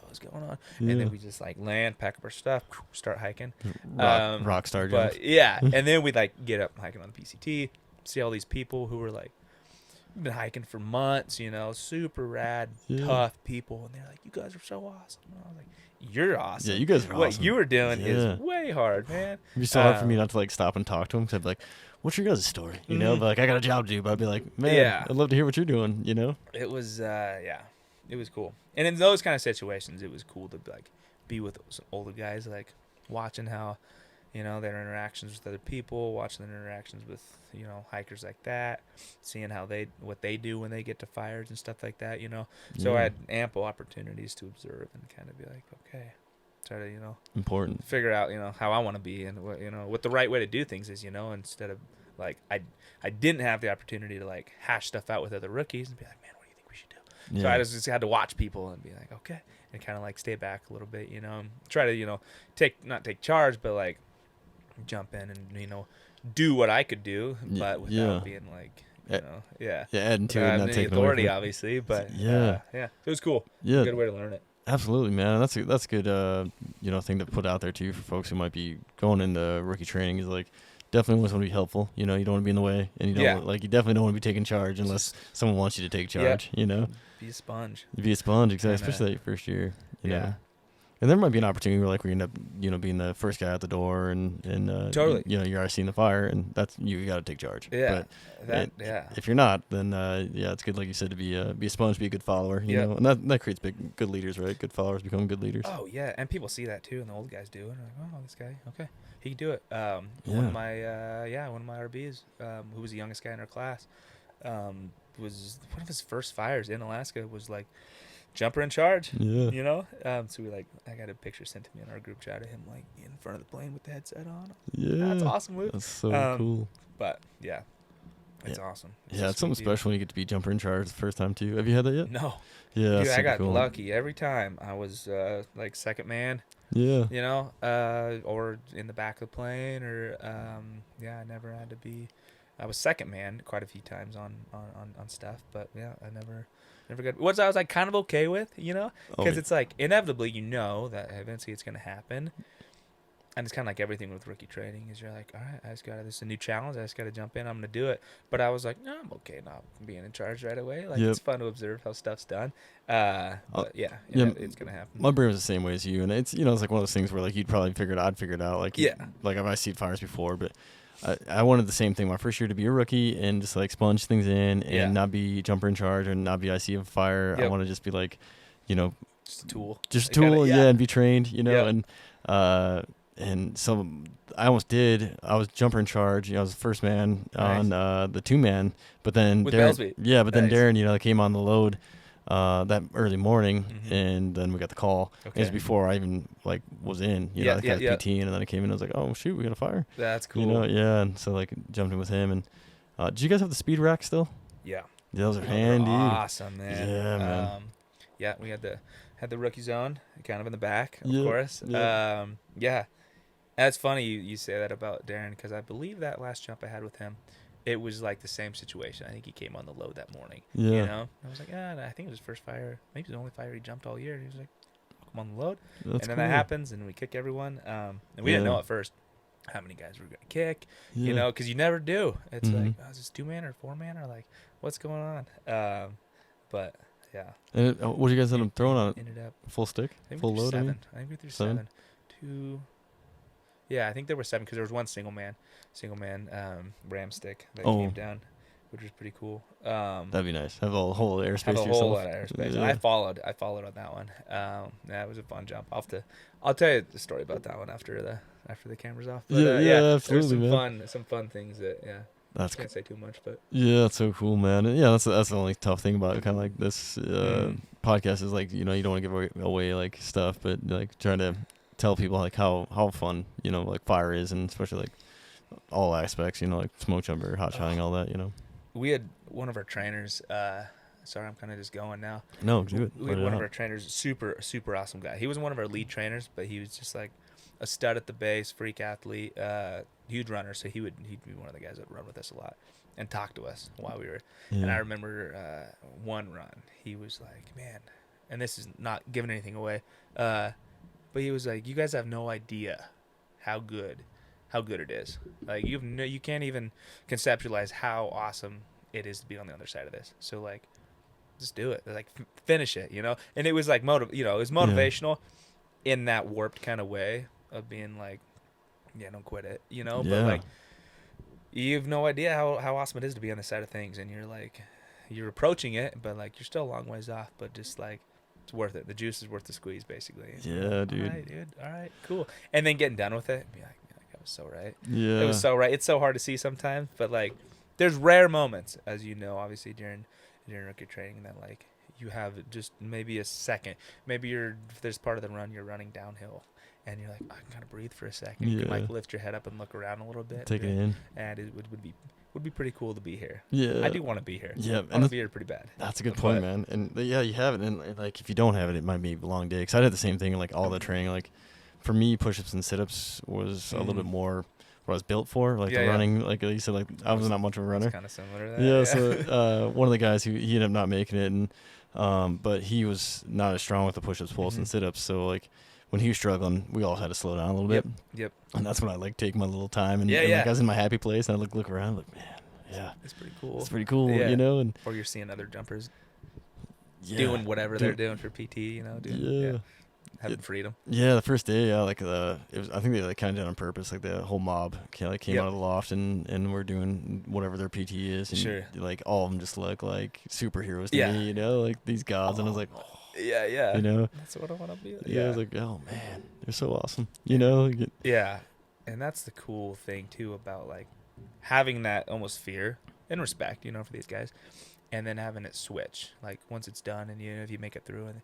what's going on? Yeah. And then we just, like, land, pack up our stuff, start hiking. Rock star jump. But, yeah, and then we, like, get up hiking on the PCT, see all these people who were, like, been hiking for months, you know, super rad, Yeah. tough people. And they're like, you guys are so awesome. And I was like, you're awesome. Yeah, you guys are What awesome. you were doing Yeah. is way hard, man. It'd be so hard for me not to like stop and talk to him because I'd be like, "What's your guys' story?" You know, Mhm. but like I got a job to do. But I'd be like, "Man, Yeah. I'd love to hear what you're doing." You know? It was, yeah, it was cool. And in those kind of situations, it was cool to like be with some older guys, like watching how, you know, their interactions with other people, watching their interactions with, you know, hikers like that, seeing how what they do when they get to fires and stuff like that, you know. So Yeah. I had ample opportunities to observe and kind of be like, okay, try to, you know, Important. figure out, you know, how I want to be and what, you know, what the right way to do things is, you know, instead of like I didn't have the opportunity to like hash stuff out with other rookies and be like, man, what do you think we should do? Yeah. So I just had to watch people and be like, okay, and kind of like stay back a little bit, you know, and try to, you know, not take charge, but like jump in and, you know, do what I could do, but without yeah. being like, Eh, you know, yeah. Yeah, adding to it, Without not any taking away authority, from it. obviously, but Yeah. yeah, it was cool. Yeah, Good way to learn it. absolutely, man. That's a good you know, thing to put out there too for folks who might be going into rookie training. Is like definitely want to be helpful. You know, you don't want to be in the way, and you don't Yeah. like you definitely don't want to be taking charge unless someone wants you to take charge. You know, Be a sponge. be a sponge, exactly, Kinda- especially that first year. You Yeah. know. And there might be an opportunity where, like, we end up, you know, being the first guy out the door, and Totally. you know, you're already seeing the fire, and that's you got to take charge. Yeah. But Yeah. if you're not, then yeah, it's good, like you said, to be a sponge, be a good follower. You Yeah. know, and that creates good leaders, right? Good followers become good leaders. Oh yeah, and people see that too, and the old guys do, and they're like, oh, this guy, okay, he can do it. One Yeah. of my RBs, who was the youngest guy in our class, was one of his first fires in Alaska was like jumper in charge. Yeah. You know, so I got a picture sent to me in our group chat of him like in front of the plane with the headset on. Yeah. That's awesome, Luke. That's so cool. But yeah, it's awesome. Yeah, a it's something sweet deal. special when you get to be jumper in charge the first time too. Have you had that yet? No, Yeah, dude, that's I super got cool. lucky every time. I was like second man. Yeah. You know, or in the back of the plane, or I never had to be. I was second man quite a few times on stuff, but yeah, I never got. What I was like kind of okay with, you know, because it's like inevitably you know that eventually it's gonna happen, and it's kind of like everything with rookie training is you're like, all right, this is a new challenge, I just gotta jump in, I'm gonna do it. But I was like, no, I'm okay not being in charge right away. Like it's fun to observe how stuff's done. But yeah, it's gonna happen. My brain was the same way as you, and it's, you know, it's like one of those things where like you'd probably figure it out, I'd figure it out. Like like I've seen fires before, but I wanted the same thing my first year, to be a rookie and just like sponge things in and not be jumper in charge and not be IC of fire. I want to just be like, you know, just a tool. Just a tool, and be trained, you know, and so I almost did. I was jumper in charge. You know, I was the first man on the 2-man, but then with Darren, Bellsby. then Darren, you know, came on the load that early morning, and then we got the call. Okay. It was before I even like was in, you know, I was PT, and then I came in, I was like, oh shoot, we got a fire. That's cool. You know, and so like jumped in with him. And did you guys have the speed rack still? Yeah. Those are handy. Awesome, man. Yeah, man. We had the rookie zone kind of in the back, of Yeah, course. yeah. That's funny you say that about Darren, because I believe that last jump I had with him, it was like the same situation. I think he came on the load that morning. Yeah. You know, I was like, I think it was his first fire. Maybe it was the only fire he jumped all year. He was like, come on the load. That's and then cool. that happens, and we kick everyone. And we didn't know at first how many guys we were gonna kick. You know, because you never do. It's like, is this 2-man or 4-man, or like, what's going on? But yeah. And what did you guys end up throwing on it? Ended up Full stick? I think Full we threw load? I 7. mean? I think we threw 7? 7. 2. Yeah, I think there were 7 because there was one single man ram stick that came down which was pretty cool. That'd be nice. Have a whole airspace Have a to whole yourself. lot of airspace. Yeah. And I followed on that one. Yeah, it was a fun jump. I'll tell you the story about that one after the camera's off. But, Absolutely, there's man. some fun things that That's can't say too much, but Yeah, that's so cool, man. And yeah, that's the only tough thing about kind of like this podcast is like, you know, you don't want to give away like stuff, but like trying to tell people like how fun, you know, like fire is, and especially like all aspects, you know, like smoke jumper, hot shotting, all that, you know. we had one of our trainers. Sorry, I'm kind of just going now. No, do it. We had one of our trainers, super awesome guy. He wasn't one of our lead trainers, but he was just like a stud at the base, freak athlete, huge runner. So he'd be one of the guys that would run with us a lot and talk to us while we were. Yeah. And I remember one run, he was like, man, and this is not giving anything away, but he was like, you guys have no idea how good it is. Like you can't even conceptualize how awesome it is to be on the other side of this. So like, just do it. Like finish it, you know. And it was like it was motivational in that warped kind of way of being like, yeah, don't quit it, you know. But like, you have no idea how awesome it is to be on the side of things, and you're approaching it, but like you're still a long ways off. But just like, it's worth it. The juice is worth the squeeze, basically. Yeah, dude. All right, cool. And then getting done with it, be like, that was so right. Yeah. It was so right. It's so hard to see sometimes, but like, there's rare moments, as you know, obviously during rookie training, that like you have just maybe a second. Maybe if there's part of the run you're running downhill, and you're like, I can kind of breathe for a second. You might lift your head up and look around a little bit. Take it in. And it would be pretty cool to be here. Yeah. I do want to be here. Yeah. I want to be here pretty bad. That's a good point, man. And yeah, you have it. And like, if you don't have it, it might be a long day. Because I did the same thing in like all the training. Like for me, push-ups and sit-ups was a little bit more what I was built for. Like the running, like you said, like I was not much of a runner. Kind of similar to that. Yeah. So one of the guys he ended up not making it, and but he was not as strong with the push-ups, pulls, and sit-ups. So like when he was struggling, we all had to slow down a little bit. Yep. And that's when I like take my little time and like I was in my happy place, and I look around, like, man, yeah, it's pretty cool. It's pretty cool, you know. And or you're seeing other jumpers doing whatever they're doing for PT, you know, having freedom. Yeah, the first day, I think they like kind of did it on purpose. Like the whole mob came out of the loft and we're doing whatever their PT is. And like all of them just look like superheroes to me, you know, like these gods. And I was like, yeah, you know, that's what I want to be. I was like, oh man, they're so awesome, you know. Yeah, and that's the cool thing too about like having that almost fear and respect, you know, for these guys, and then having it switch. Like once it's done, and if you make it through, and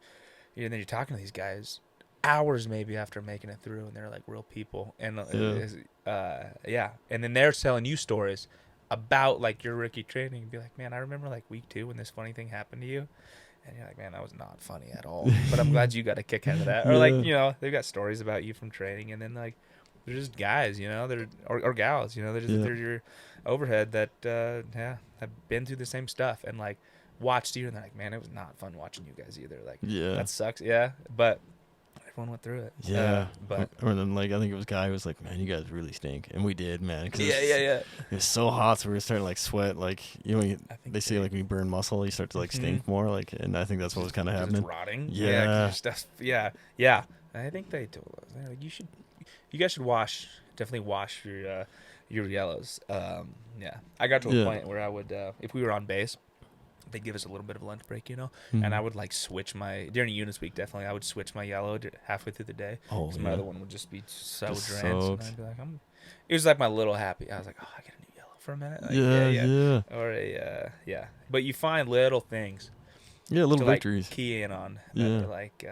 then you're talking to these guys hours maybe after making it through, and they're like real people, and and then they're telling you stories about like your rookie training, and be like, man, I remember like week 2 when this funny thing happened to you, and you're like, man, that was not funny at all, but I'm glad you got a kick out of that. Or like, you know, they've got stories about you from training, and then like they're just guys, you know, or gals, you know, they're your overhead that have been through the same stuff and like watched you, and they're like, man, it was not fun watching you guys either. Like, that sucks. Yeah, but everyone went through it. Yeah, but or then like I think it was a guy who was like, man, you guys really stink, and we did, man. Cause yeah. It was so hot, so we were starting to like sweat. Like, you know, they say like when you burn muscle, you start to like stink more. Like, and I think that's what was kind of happening. It's rotting. Yeah. Yeah. I think they told us like you guys should definitely wash your yellows. Yeah, I got to a point where I would if we were on base, they'd give us a little bit of a lunch break, you know, and I would like switch during units week, definitely I would switch my yellow halfway through the day, because my other one would just be so drenched, and I'd be like, it was like my little happy. I was like, oh, I get a new yellow for a minute. Like, or but you find little things, little to, victories, like, key in on, like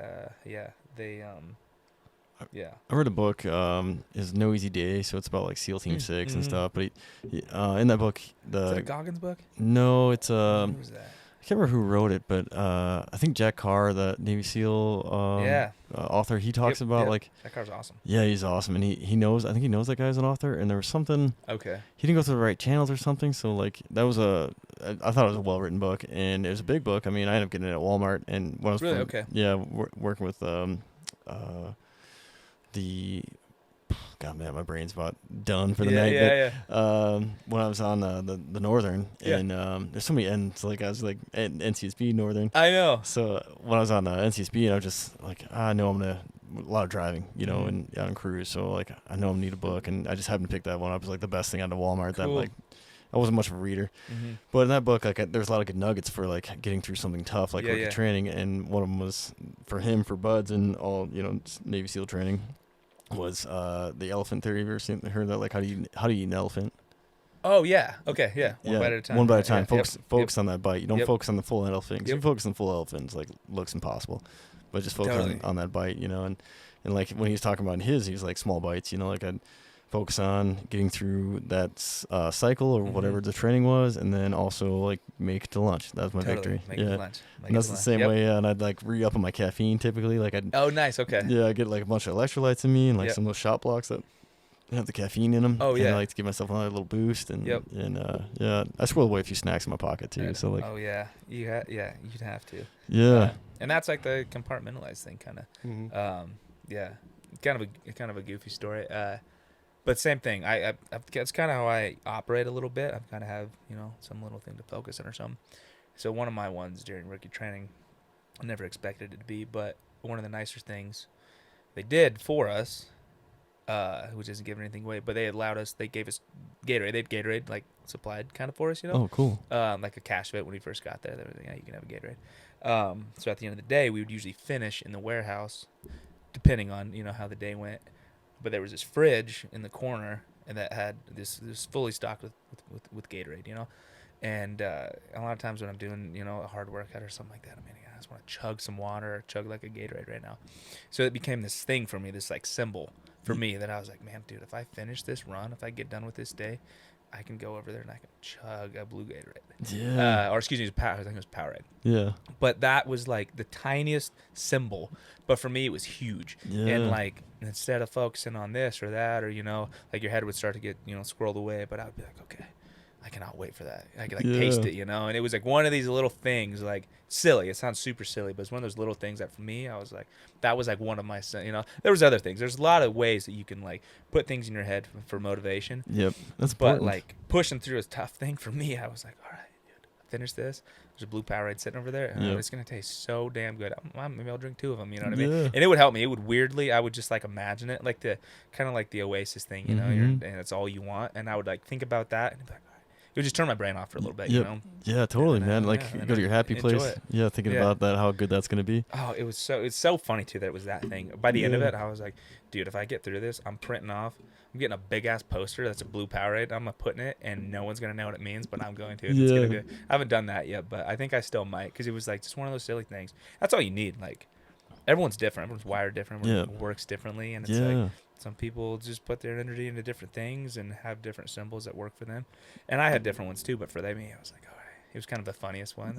they I read a book, is No Easy Day, so it's about like SEAL Team 6 and stuff. But in that book, is that a Goggins book? No, it's Who was that? I can't remember who wrote it, but I think Jack Carr, the Navy SEAL author, he talks about like Jack Carr's awesome. Yeah, he's awesome, and he knows. I think he knows that guy's an author, and there was something. Okay. He didn't go through the right channels or something, so like that was I thought it was a well written book, and it was a big book. I mean, I ended up getting it at Walmart, and when I was working with God, man, my brain's about done for the night. When I was on the Northern, and there's so many N's, like I was like NCSB Northern. I know. So when I was on NCSB, and I was just like, I know I'm gonna a lot of driving, you know, and out on cruise. So like I know I'm gonna need a book, and I just happened to pick that one up. It was like the best thing out of Walmart. Cool. That like I wasn't much of a reader. Mm-hmm. But in that book, like, there's a lot of good nuggets for like getting through something tough, like rookie training. And one of them was for him, for Buds, and all Navy SEAL training, was the elephant theory. Have you ever heard that? Like, how do you eat an elephant? Oh yeah. Okay. Yeah. One bite at a time. One bite at a time. Yeah. Focus on that bite. You don't focus on the full elephant. 'Cause Yep. you focus on the full elephant, it's like looks impossible. But just focus on that bite, and like when he was talking about his, he was like small bites. Like I'd focus on getting through that cycle or whatever the training was, and then also like make it to lunch. That was my victory. Make it to lunch. And that's the same way. And I'd like re-up on my caffeine typically. Like I'd. Oh, nice. Okay. Yeah, I get like a bunch of electrolytes in me and like some of those shot blocks that have the caffeine in them. Oh yeah. And I like to give myself another little boost, and I squirrel away a few snacks in my pocket too. So like. Oh yeah, you'd have to. Yeah. And that's like the compartmentalized thing, kind of. Mm-hmm. Kind of a goofy story. But same thing. It's kind of how I operate a little bit. I kind of have some little thing to focus on or something. So one of my ones during rookie training, I never expected it to be, but one of the nicer things they did for us. Which isn't giving anything away, but they gave us Gatorade. They had Gatorade like supplied kind of for us, Oh, cool. like a cash fit when we first got there. They were like, yeah, you can have a Gatorade. So at the end of the day, we would usually finish in the warehouse, depending on how the day went. But there was this fridge in the corner, and that had this fully stocked with Gatorade, And a lot of times when I'm doing a hard workout or something like that, I just want to chug some water or chug like a Gatorade right now. So it became this thing for me, this like symbol for me that I was like, man, dude, if I finish this run, if I get done with this day, I can go over there and I can chug a blue Gatorade. Yeah. Or excuse me, I think it was Powerade. Yeah. But that was like the tiniest symbol. But for me, it was huge. Yeah. And like, instead of focusing on this or that, or, like your head would start to get, squirreled away. But I would be like, okay, I cannot wait for that. I can like taste it, And it was like one of these little things, like silly. It sounds super silly, but it's one of those little things that for me, I was like, that was like one of my, there was other things. There's a lot of ways that you can like put things in your head for motivation. Yep. That's important. But like pushing through a tough thing for me, I was like, all right, dude, finish this. There's a blue Powerade sitting over there. It's going to taste so damn good. Maybe I'll drink 2 of them, you know what I mean? Yeah. And it would help me. It would weirdly, I would just like imagine it like kind of like the Oasis thing, and it's all you want. And I would like think about that and be like, it would just turn my brain off for a little bit, Yeah, totally, man. Like you go to your happy place. Thinking about that, how good that's gonna be. Oh, it's so funny too that it was that thing. By the end of it, I was like, dude, if I get through this, I'm printing off. I'm getting a big ass poster that's a blue Powerade. I'm putting it, and no one's gonna know what it means, but I'm going to. It's gonna be. I haven't done that yet, but I think I still might, because it was like just one of those silly things. That's all you need. Like everyone's different. Everyone's wired different. Everyone works differently, and it's like. Some people just put their energy into different things and have different symbols that work for them. And I had different ones too, but for me, I was like, all right. It was kind of the funniest one.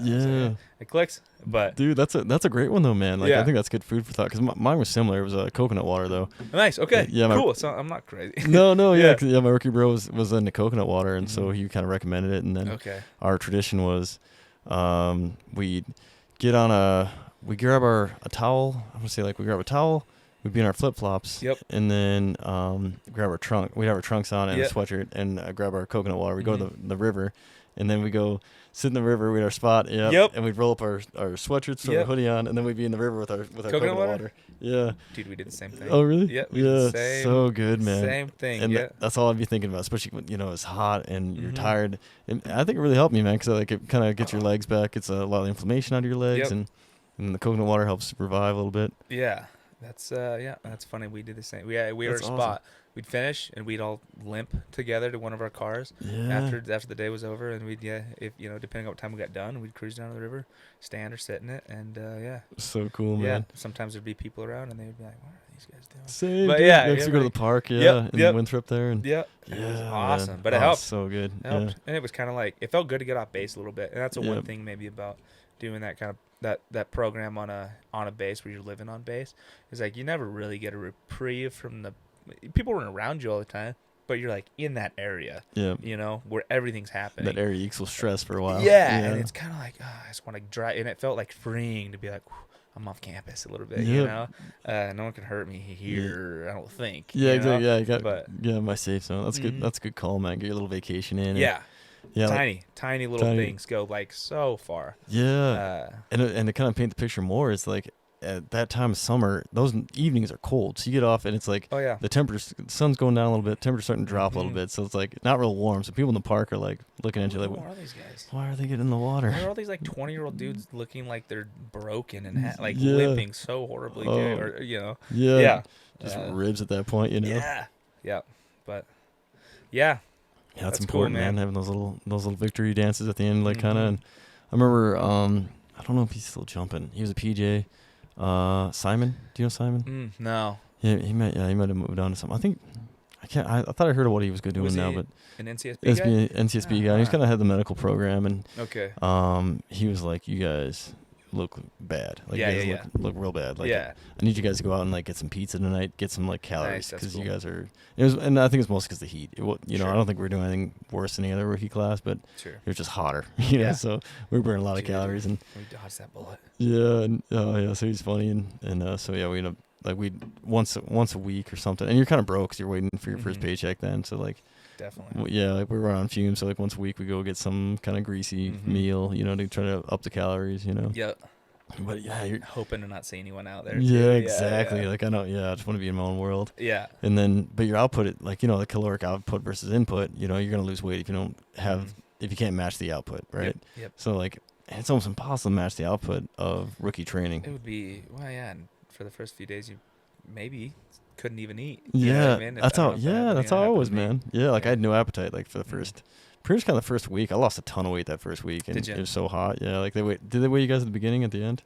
It clicks. But dude, that's a great one though, man. Like I think that's good food for thought, because mine was similar. It was coconut water though. Nice. Okay. Cool. So I'm not crazy. No. Yeah. My rookie bro was into coconut water, and so he kind of recommended it. And then our tradition was, we grab a towel. I'm gonna say like we grab a towel. We'd be in our flip-flops, and then grab our trunk. We'd have our trunks on and a sweatshirt, and grab our coconut water. We'd go to the river, and then we go sit in the river. We'd our spot, and we'd roll up our sweatshirts, throw our hoodie on, and then we'd be in the river with our coconut water. Yeah. Dude, we did the same thing. Oh, really? Yeah. So good, man. Same thing, and that's all I'd be thinking about, especially when, it's hot and you're tired. And I think it really helped me, man, because like it kind of gets your legs back. It's a lot of inflammation out of your legs, and the coconut water helps revive a little bit. Yeah. That's funny. We did the same. We were at a spot. Awesome. We'd finish and we'd all limp together to one of our cars after the day was over, and we'd if depending on what time we got done, we'd cruise down to the river, stand or sit in it, and So cool, man. Yeah. Sometimes there'd be people around, and they'd be like, "What are these guys doing?" Same. But we used to go to the park, and Winthrop there, and it was awesome. Man. But it helped. So good. It helped. And it was kind of like it felt good to get off base a little bit, and that's one thing maybe about doing that kind of that program on a base where you're living on base is like you never really get a reprieve from the people running around you all the time, but you're like in that area, where everything's happening. That area equals stress for a while. And it's kind of like I just want to drive, and it felt like freeing to be like, I'm off campus a little bit, no one can hurt me here, I don't think. Exactly. My safe zone. That's good. That's a good call, man. Get your little vacation in. Tiny little things go like so far. And to kind of paint the picture more, it's like at that time of summer, those evenings are cold. So you get off and it's like Oh yeah. the sun's going down a little bit, temperature's starting to drop a little Mhm. bit. So it's like not real warm. So people in the park are like looking at you like, Who are these guys? why are they getting in the water? There are all these like 20-year-old dudes looking like they're broken and like Yeah. limping so horribly, dude. Oh. Or Yeah. Yeah. Just Uh, ribs at that point, you know? Yeah. Yeah. But yeah. Yeah, that's That's cool, important, man. man. Having those little victory dances at the end, like kind of. Mhm. And I remember, I don't know if he's still jumping. He was a PJ. Simon, do you know Simon? No. Yeah, he might have moved on to something. I thought I heard of what he was good doing Was now, he but an NCSB guy? NCSB guy. He's Ah. kind of had the medical program, and Okay. he was like, "You guys look bad. Like, Yeah, you yeah, guys look real bad. Like, yeah. I need you guys to go out and like get some pizza tonight, get some like calories, that's because cool. you guys are." It was, and I think it's mostly because the heat. I Sure. don't think we're doing anything worse than any other rookie class, but Sure. it was just hotter. You know, Yeah. so we were burning a lot of Dude, calories, and We dodged that bullet. yeah, and so he's funny, and so yeah, we end up like we once a week or something, and you're kind of broke because you're waiting for your first Mhm. paycheck then, so like. Definitely. Yeah, like we were on fumes, so like once a week we go get some kind of greasy Mhm. meal, to try to up the calories, Yeah. But yeah, you're, Hoping to not see anyone out there. yeah, too. exactly. Yeah. Like I just want to be in my own world. Yeah. And then, but your output, like the caloric output versus input, you're gonna lose weight if you don't have Mhm. if you can't match the output, right? Yep. So like, it's almost impossible to match the output of rookie It training. would be and for the first few days you maybe couldn't even eat. You know Yeah, what I mean? that's how. Yeah, that's how I was, man. Yeah, like I Yeah. had no appetite like for the Mhm. first. Pretty much kind of the first week, I lost a ton of weight that first week, and Did ya? it was so hot. Yeah, like did they weigh you guys at the beginning, at the end?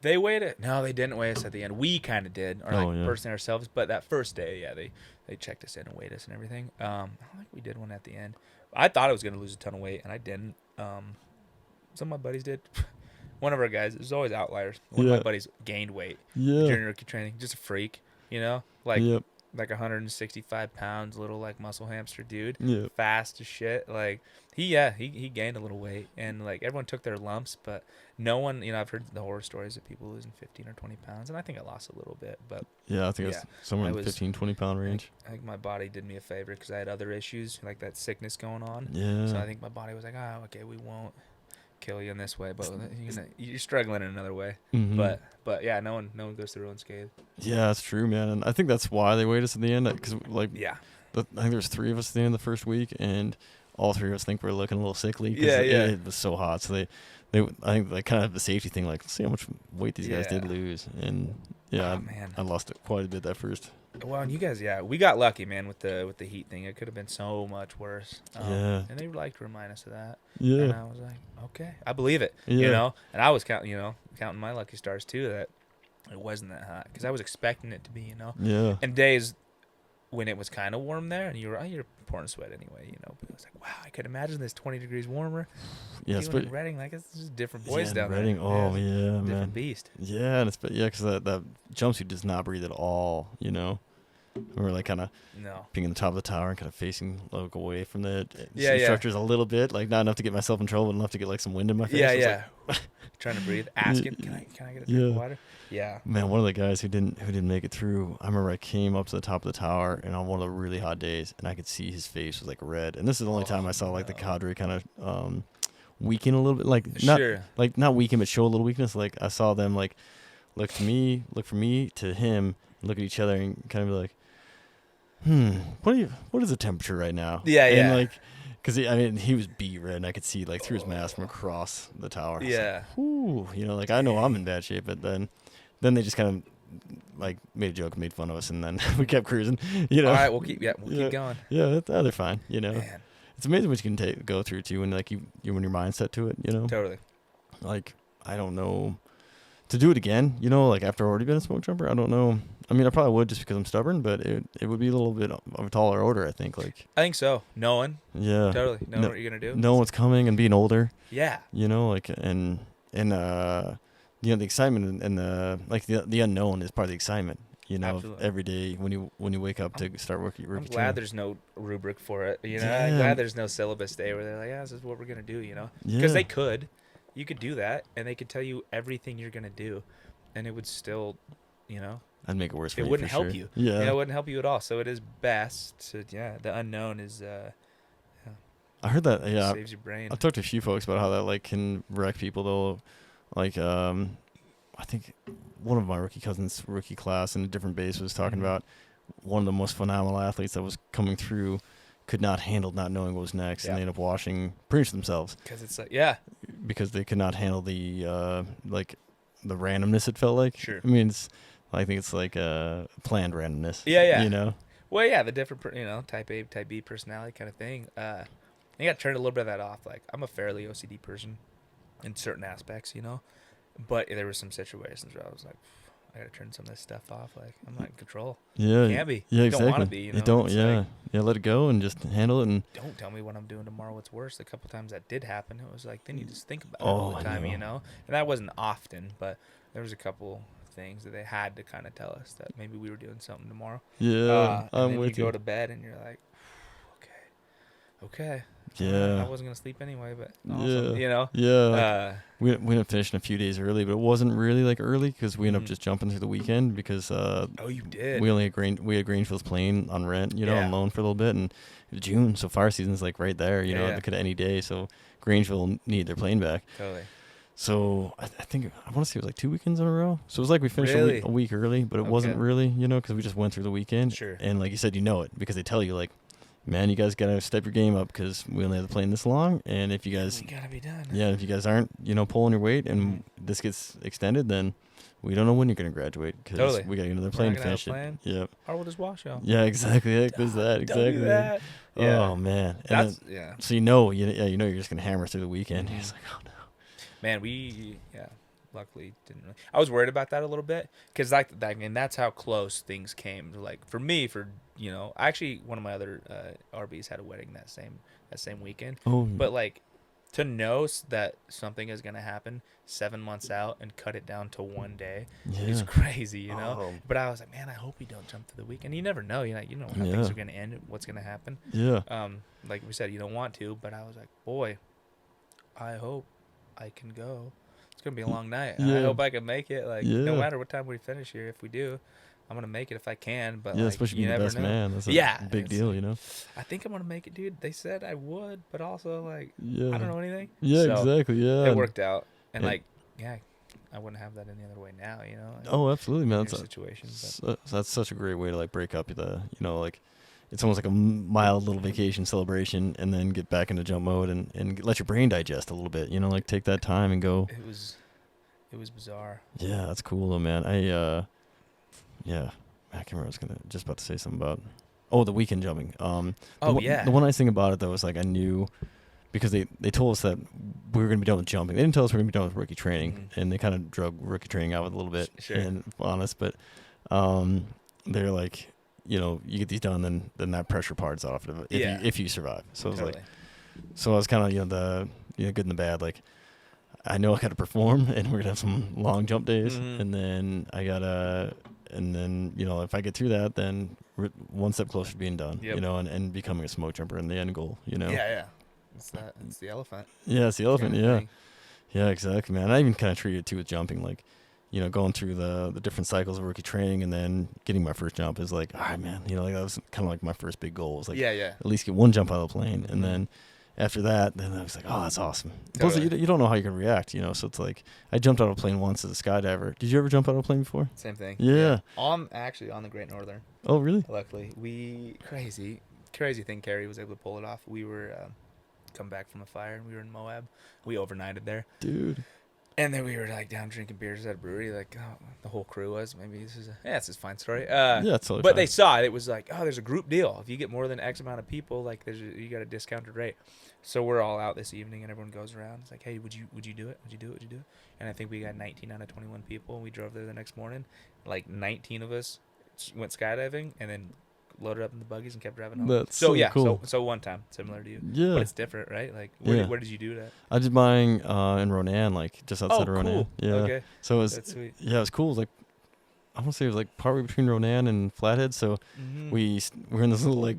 They weighed it. No, they didn't weigh us at the end. We kind of did, or Oh, like yeah. personally ourselves. But that first day, yeah, they checked us in and weighed us and everything. I don't think we did one at the end. I thought I was gonna lose a ton of weight, and I didn't. Some of my buddies did. One of our guys, there's always outliers. One of Yeah. my buddies gained weight Yeah. during rookie training. Just a freak, like Yep. like 165 pounds, little like muscle hamster dude, Yep. fast as shit. Like he gained a little weight, and like everyone took their lumps, but no one, I've heard the horror stories of people losing 15 or 20 pounds, and I think I lost a little bit, but Yeah, I think it's somewhere I in the was- 15, 20-pound I range. think my body did me a favor because I had other issues like that sickness going on. Yeah. So I think my body was like, okay, we won't kill you in this way, but you're struggling in another way. Mhm. But yeah, no one goes through unscathed. Yeah, that's true, man. And I think that's why they weighed us at the end, because like Yeah. I think there was 3 of us at the end of the first week, and all 3 of us think we're looking a little sickly. 'Cause Yeah, yeah. It was so hot, so they I think they kind of have the safety thing, like, let's see how much weight these guys did Yeah. lose, and yeah, Oh, man. I lost it quite a bit that first. Well, and you guys, we got lucky, man, with the heat thing. It could have been so much worse. Yeah. And they like to remind us of that. Yeah. And I was like, okay, I believe it. Yeah. And I was counting my lucky stars too that it wasn't that hot because I was expecting it to be, Yeah. And days when it was kind of warm there, and you're pouring sweat anyway, but it was like, wow, I could imagine this 20 degrees warmer. Yes, Even but in Reading, like it's just different boys yeah, down Reading, there. oh it's a yeah, man. different beast. Yeah, and because that jumpsuit does not breathe at all. We're like kind of No. being in the top of the tower and kind of facing like away from the Yeah, yeah. instructors a little bit, like not enough to get myself in trouble, but enough to get like some wind in my face. Yeah, I was yeah. like, Trying to breathe, asking, can I get a drink Yeah. of water? Yeah. man, one of the guys who didn't make it through, I remember I came up to the top of the tower and on one of the really hot days, and I could see his face was like red. And this is the only time I saw like the no. cadre kind of weaken a little bit, like Sure. not weaken, but show a little weakness. Like I saw them like look from me to him, look at each other, and kind of be like, what is the temperature right now? Yeah, and yeah. like, because he was beat red, and I could see like through his mask from across the tower. I was like, Yeah. whew, like I know I'm in bad shape, but then they just kind of like made a joke, made fun of us, and then we kept cruising. All right, we'll keep Yeah. keep going. Yeah, they're fine. Man, It's amazing what you can go through too, when like you when your mind's set to it. totally. Like I don't know, to do it again. Like after I've already been a smoke jumper, I don't know. I mean, I probably would just because I'm stubborn, but it would be a little bit of a taller order, I think. Like, I think so. Knowing, yeah, totally. Knowing what you're gonna do. know what's coming and being older. Yeah. Like and the excitement and the unknown is part of the excitement. Of Absolutely. every day when you wake up to start working. I'm glad there's no rubric for it. I'm Yeah. glad there's no syllabus day where they're like, this is what we're gonna do. Because you could do that, and they could tell you everything you're gonna do, and it would still, I'd make it worse. For it you, wouldn't for help sure. you. Yeah, It wouldn't help you at all. So it is best to, the unknown is I heard that. Yeah, saves your brain. I've talked to a few folks about how that like can wreck people though. Like I think one of my rookie cousins, rookie class in a different base was talking Mhm. about one of the most phenomenal athletes that was coming through could not handle not knowing what was next, Yeah. and they ended up washing pretty much themselves Because it's like, yeah, because they could not handle the like the randomness. It felt like. Sure. I mean, I think it's like planned randomness. Yeah. You know. well, yeah, the different, type A, type B personality kind of thing. You got to turn a little bit of that off. Like, I'm a fairly OCD person in certain aspects, but there were some situations where I was like, I got to turn some of this stuff off. Like, I'm not in control. Yeah. You can't be. Yeah. You Exactly. don't want to be. You don't. It's Yeah. like, Yeah. Let it go and just handle it. And don't tell me what I'm doing tomorrow. What's worse? A couple times that did happen. It was like, then you just think about it all Oh, the I time, know. And that wasn't often, but there was a couple things that they had to kind of tell us that maybe we were doing something tomorrow. yeah, And I'm then with you you. go to bed and you're like, okay. Yeah. I wasn't gonna sleep anyway, but Yeah. awesome, Yeah. Like, we ended up finishing a few days early, but it wasn't really like early because we ended up Mhm. just jumping through the weekend because Oh, you did. we only had Grangefield's playing on rent, Yeah. on loan for a little bit, and June, so fire season's like right there, Yeah. they could any day, so Grangeville need their plane back. Totally. So I think I want to say it was like 2 weekends in a row. So it was like we finished Really? a week early, but it wasn't Okay. really, because we just went through the weekend. Sure. And like you said, it because they tell you like, man, you guys gotta step your game up because we only have the plane this long, and if you guys, We gotta be done. yeah, if you guys aren't, pulling your weight and this gets extended, then we don't know when you're gonna graduate because Totally. we got another We're plane not to gonna have finish a it. plan. Yep. Or we'll just wash out. Yeah, exactly. Heck, there's that. Exactly. Don't do that. Yeah. Oh man. And That's then, yeah. so you're just gonna hammer through the weekend. Mhm. It's like, oh no. Man, luckily didn't really. I was worried about that a little bit because that's how close things came. Like for me, actually one of my other RBs had a wedding that same weekend. Oh. But like to know that something is gonna happen 7 months out and cut it down to one day is yeah. crazy, Oh. But I was like, man, I hope we don't jump through the weekend. You never know, you know how Yeah. things are gonna end, what's gonna happen. Yeah. Like we said, you don't want to, but I was like, boy, I hope I can go. It's gonna be a long night. Yeah. I hope I can make it. Like no Yeah. matter what time we finish here, if we do, I'm gonna make it if I can. But Yeah, like, especially you being the never best know. man. That's a Yeah, big it's deal, I think I'm gonna make it, dude. They said I would, but also like Yeah. I don't know anything. Yeah, So, exactly. Yeah. It worked out, and Yeah. like I wouldn't have that any other way now. Like, Oh, absolutely, man. in That's your situation. But that's such a great way to like break up like it's almost like a mild little vacation celebration and then get back into jump mode and let your brain digest a little bit, like take that time and go. it was bizarre. Yeah, that's cool though, man. I can't remember. I was just about to say something about. Oh, the weekend jumping. The one nice thing about it though was like I knew because they told us that we were going to be done with jumping. They didn't tell us we were going to be done with rookie training, Mhm. and they kind of drug rookie training out with a little bit, Sure. and honest. But they're like, you get these done, then that pressure part's off if you survive. So it was like, so I was kind of the good and the bad. Like I know I got to perform, and we're gonna have some long jump days, Mhm. and then if I get through that, then we're one step closer to being done. Yep. And becoming a smoke jumper in the end goal. Yeah. It's the elephant. Yeah, it's the elephant. kind of Yeah. thing. Yeah, exactly, man. I even kind of treated it too with jumping, like, going through the different cycles of rookie training and then getting my first jump is like, all right, man. Like that was kind of like my first big goal. Was like, Yeah. at least get one jump out of the plane, Mhm. and then after that, then I was like, oh, that's awesome. Plus, Totally. you don't know how you're gonna react, So it's like I jumped out of a plane once as a skydiver. Did you ever jump out of a plane before? Same thing. Yeah. Actually on the Great Northern. Oh, really? Luckily, crazy thing. Carrie was able to pull it off. We were come back from a fire and we were in Moab. We overnighted there, Dude. and then we were like down drinking beers at a brewery. Like the whole crew was. Maybe this is a fine story. Yeah, it's totally But fine. they saw it. It was like, oh, there's a group deal. If you get more than X amount of people, like you got a discounted rate. So we're all out this evening, and everyone goes around. It's like, hey, would you do it? Would you do it? Would you do it? And I think we got 19 out of 21 people. And we drove there the next morning. Like 19 of us went skydiving, and then loaded up in the buggies and kept driving home. That's so cool. So one time, similar to you. Yeah. But it's different, right? Like where did you do that? I did mine in Ronan, like just outside of Ronan. Cool. Yeah. Okay. So it was That's sweet. it was cool. It was like I want to say it was like partway between Ronan and Flathead. So Mhm. we're in this little like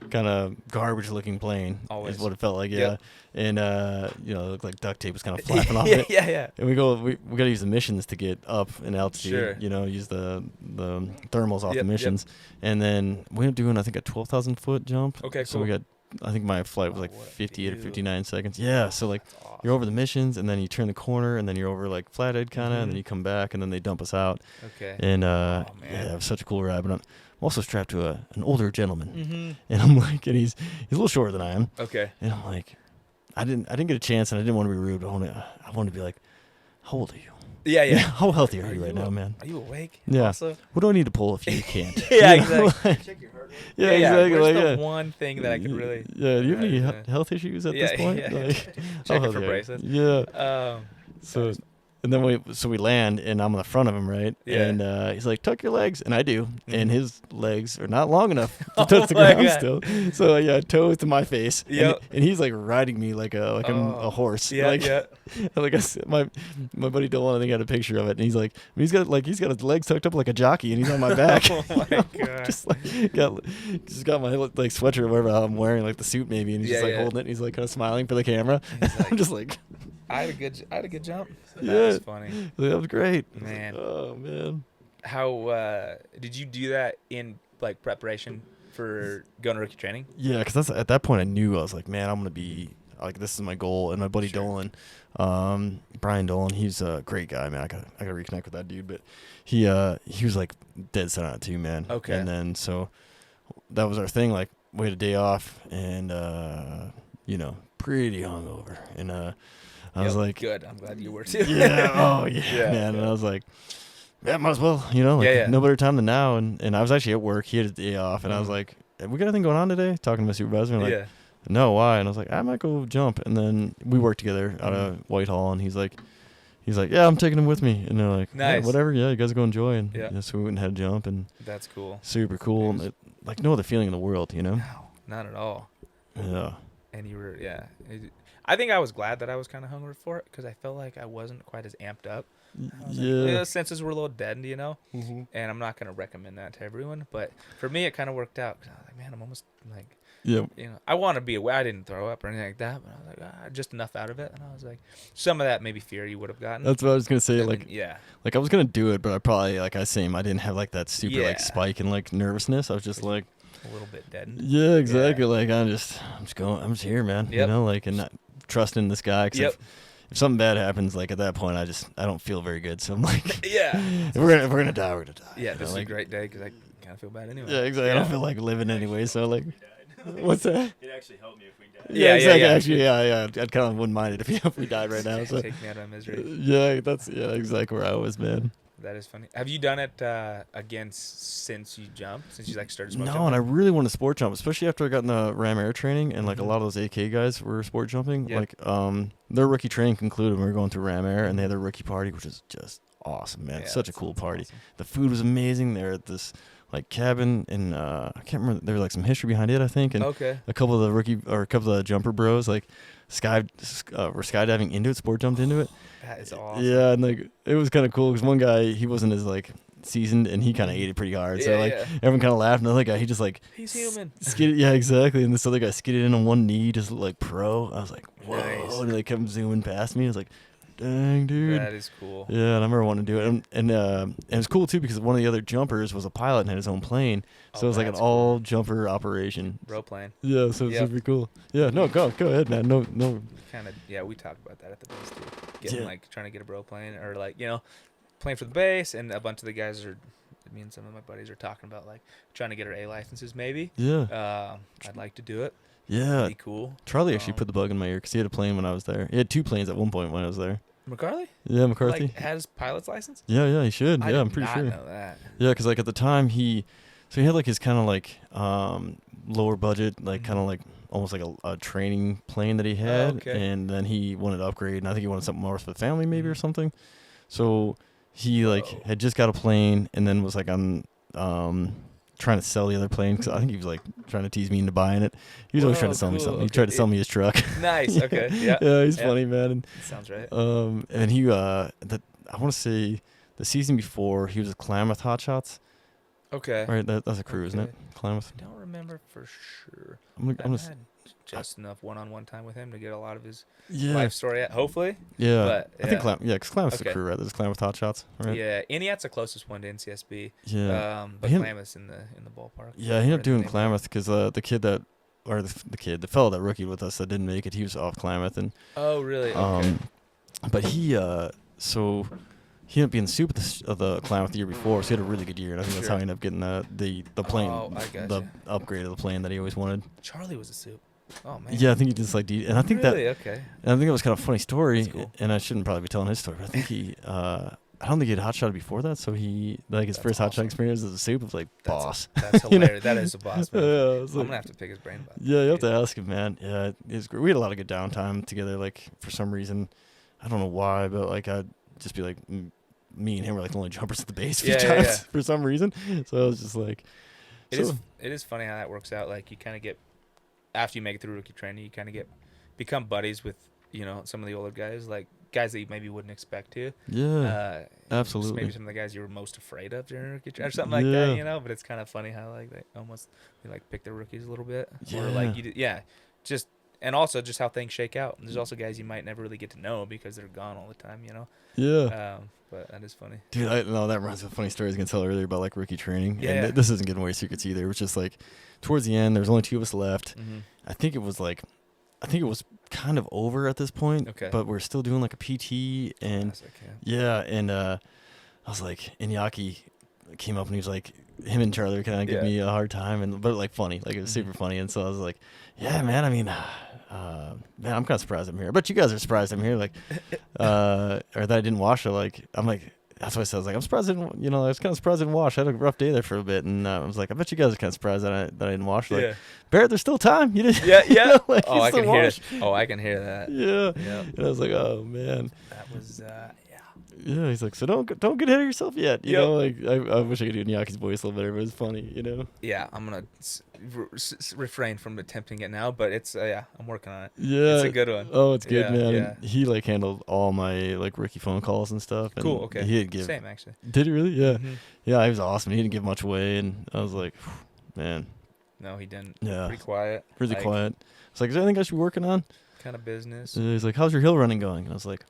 kind of garbage looking plane. Always. Is what it felt like. Yeah. Yep. And it looked like duct tape was kind of flapping off yeah, it. yeah. And we got to use the missions to get up in altitude. Sure. Use the thermals off Yep, the missions, and then we ended up doing I think a 12,000 foot jump. Okay, So we cool. got I think my flight was Oh, like what a 58 or view. 59 seconds. Yeah, so like That's awesome. you're over the missions, and then you turn the corner, and then you're over like Flathead kind of, and then Mhm. you come back, and then they dump us out. Okay. And Oh, man. yeah, it was such a cool ride. But I'm also strapped to an older gentleman, Mm-hmm. and I'm like, and he's a little shorter than I am, Okay. and I'm like, I didn't get a chance, and I didn't want to be rude. But I wanted to be like, how old are you? Yeah, yeah. How healthy are you right now, man? Are you awake? Yeah. Also? What do I need to pull if you can't? Yeah, You know, exactly. like- Check your heart rate. yeah, exactly. Where's Like, the yeah. one thing that I could really? Yeah. Do you have any Yeah. health issues at Yeah, this point? yeah. Like, Check how it for healthy are you? braces. Yeah. So, and then we land, and I'm on the front of him, right? Yeah. And he's like, tuck your legs, and I do, and Mhm. his legs are not long enough to Oh touch the my ground God. still. So yeah, toes to my face, Yep. and he's like riding me like a Oh. horse. Yeah, like, yeah. like my buddy Dylan, I think, had a picture of it, and he's like, he's got his legs tucked up like a jockey, and he's on my back. Oh my God. just like got my like sweatshirt or whatever I'm wearing, like the suit maybe, and he's Yeah, just like yeah. holding it, and he's like kind of smiling for the camera. He's like, I'm just like, I had a good jump. That Yeah. was funny. that was great. I was like, Man. oh man. How did you do that in like preparation for going to rookie training? Yeah, because at that point I knew, I was like, man, I'm gonna be like, this is my goal. And my buddy Sure. Dolan, Brian Dolan, he's a great guy, man. I gotta reconnect with that dude, but he was like dead set on it too, man. Okay. And then so that was our thing. Like, we had a day off, and pretty hungover, and I was Yep, like, good. I'm glad you were too. yeah, oh yeah, Yeah. man. And I was like, yeah, might as well, like, Yeah. no better time than now. And I was actually at work. He had a day off, and I was Mhm. like, have we got anything going on today? Talking to my supervisor, and like, Yeah. no, why? And I was like, I might go jump. And then we worked together out Mhm. of Whitehall, and he's like, yeah, I'm taking him with me. And they're like, yeah, Nice. whatever, yeah, you guys go enjoy. And Yeah. so we went and had a jump, and That's cool. super cool, and Nice. like no other feeling in the world, No, not at all. Yeah. And you were, yeah. I think I was glad that I was kind of hungry for it because I felt like I wasn't quite as amped up. I was like, Yeah. the senses were a little deadened, Mm-hmm. and I'm not going to recommend that to everyone. But for me, it kind of worked out because I was like, man, I'm almost like, Yeah. I want to be aware. I didn't throw up or anything like that, but I was like, just enough out of it. And I was like, some of that maybe fear you would have gotten. That's what I was gonna say. And Like, then, yeah, I was gonna do it, but I probably, like I same, I didn't have like that super Yeah. like spike and like nervousness. I was just like, a little bit deadened. yeah, exactly. Like I'm just here, man. Yep. Like, and not trusting this guy. 'Cause Yep. if something bad happens, like at that point, I don't feel very good. So I'm like, Yeah. if we're gonna die, we're gonna die. Yeah, you this know, is like, a great day because I kind of feel bad anyway. Yeah, exactly. I don't feel like living anyway. So like, what's that? It actually helped me if we died. Yeah, exactly. yeah. Actually, yeah. I'd kind of wouldn't mind it if we died right now. So Take me out of my misery. yeah, that's exactly where I was, man. That is funny. Have you done it again since you jumped? Since you like started smoke No, jumping? and I really want to sport jump, especially after I got in the Ram Air training, and like a Mhm. lot of those AK guys were sport jumping. Yep. Like their rookie training concluded when we were going through Ram Air, and they had their rookie party, which is just awesome, man. Yeah, Such a that cool sounds party. awesome. The food was amazing. They're at this like cabin, and I can't remember. There was like some history behind it, I think, and Okay. a couple of the jumper bros like were skydiving into it, sport jumped into it. That is awesome. Yeah, and like it was kind of cool because one guy, he wasn't as like seasoned, and he kind of ate it pretty hard. So Yeah, like yeah. everyone kind of laughed, and the other guy, he just like He's human. skidded. Yeah, exactly. And this other guy skidded in on one knee, just like pro. I was like, whoa! Nice. And they kept zooming past me. I was like, dang, dude. That is cool. Yeah, and I remember wanting to do it, and it was cool too because one of the other jumpers was a pilot and had his own plane, so Oh, it was like an that's cool. all jumper operation. Bro plane. Yeah, so it's Yep. super cool. Yeah, no, go ahead, man. No, Kind of. Yeah, we talked about that at the base too. Getting Yeah. like trying to get a bro plane or like playing for the base, and a bunch of the guys are. Me and some of my buddies are talking about like trying to get our A licenses maybe. yeah, I'd like to do it. yeah. It'd be cool. Charlie actually Um, put the bug in my ear because he had a plane when I was there. He had 2 planes at one point when I was there. McCarley? Yeah, McCarthy. Like has pilot's license? Yeah, he should. I Yeah, did I'm pretty not sure. know that. Yeah, because like at the time he had like his kind of like lower budget, like kind of like almost like a training plane that he had, okay. and then he wanted to upgrade, and I think he wanted something more for the family maybe or Mhm. something. So he like Whoa. had just got a plane, and then was like on trying to sell the other plane because I think he was like trying to tease me into buying it. He was always trying Whoa, to sell me cool, something. He okay. tried to sell me his truck. Nice. Okay. Yeah. Yeah, he's Yeah. funny, man. And Sounds right. and he I want to say the season before he was with Klamath Hot Shots, Okay. right? That's a crew, isn't it? Okay. Klamath. I don't remember for sure. I'm I've gonna had just enough one-on-one time with him to get a lot of his yeah, life story. Hopefully. yeah. but, I think yeah. because Klamath's the Okay. crew, right? There's Klamath Hot Shots, right? Yeah. Eniat's the closest one to NCSB. Yeah. But He- Klamath's in the ballpark. Yeah, he ended up Or the doing name. Klamath because the kid that or the fellow that rookied with us that didn't make it, he was off Klamath, and Oh, really? Okay. but he so he ended up being the soup of the Klamath the year before, so he had a really good year, and I think that's how he ended up getting the plane, Oh, I gotcha. the upgrade of the plane that he always wanted. Charlie was a soup. Oh man. Yeah, I think he just like and I think really? Okay. and I think it was kind of a funny story, That's cool. and I shouldn't probably be telling his story, but I think he I don't think he had hot shot before that, so he like his That's first hot shot awesome. experience as a soup was like boss. That's You know? hilarious. That is a boss, man. Yeah, I'm it's like- gonna have to pick his brain about it. Yeah, you have to ask him, man. Yeah, it was great. We had a lot of good downtime together. Like for some reason, I don't know why, but like I'd just be like, me and him were like the only jumpers at the base a few Yeah, times yeah. for some reason. So I was just like, It so- is funny how that works out. Like you kind of get after you make it through rookie training, you kind of become buddies with some of the older guys, like guys that you maybe wouldn't expect to. yeah, Just absolutely. maybe some of the guys you were most afraid of during rookie training or something like Yeah. that, But it's kind of funny how like they almost like pick their rookies a little bit, or Yeah. like just and also just how things shake out. And there's also guys you might never really get to know because they're gone all the time, Yeah. But that is funny. Dude, that reminds me of a funny story I was going to tell earlier about like rookie training. Yeah. And this isn't giving away secrets either. It was just like towards the end, there was only 2 of us left. Mm-hmm. I think it was kind of over at this point, Okay. but we're still doing like a PT and yeah, and I was like, Iñaki came up and he was like, him and Charlie were kind of giving me a hard time, but like funny, like it was super funny. And so I was like, yeah, man, I mean, man, I'm kind of surprised I'm here. But you guys are surprised I'm here, like, or that I didn't wash it. Like, I'm like, that's what I said. I was like, I'm surprised I didn't, I was kind of surprised I didn't wash. I had a rough day there for a bit, and I was like, I bet you guys are kind of surprised that I didn't wash. Like, Yeah. Barrett, there's still time. You didn't. Yeah, yeah. like, Oh, you I still can hear wash. it. Oh, I can hear that. Yeah. Yeah. And I was like, oh man. That was Yeah, he's like, so don't get ahead of yourself yet. You Yep. know, like I wish I could do Nyaki's voice a little better, but it's funny, Yeah, I'm gonna refrain from attempting it now, but it's I'm working on it. Yeah, It's a good one. Oh, it's good, Yeah, man. yeah. And he like handled all my like rookie phone calls and stuff. And Cool. Okay. He didn't give. Same actually. Did he really? Yeah. Mhm. Yeah, he was awesome. He didn't give much away, and I was like, man, No, he didn't. yeah, Pretty quiet. really like, quiet. It's like, is there anything I should be working on? Kind of business. He's like, how's your hill running going? And I was like,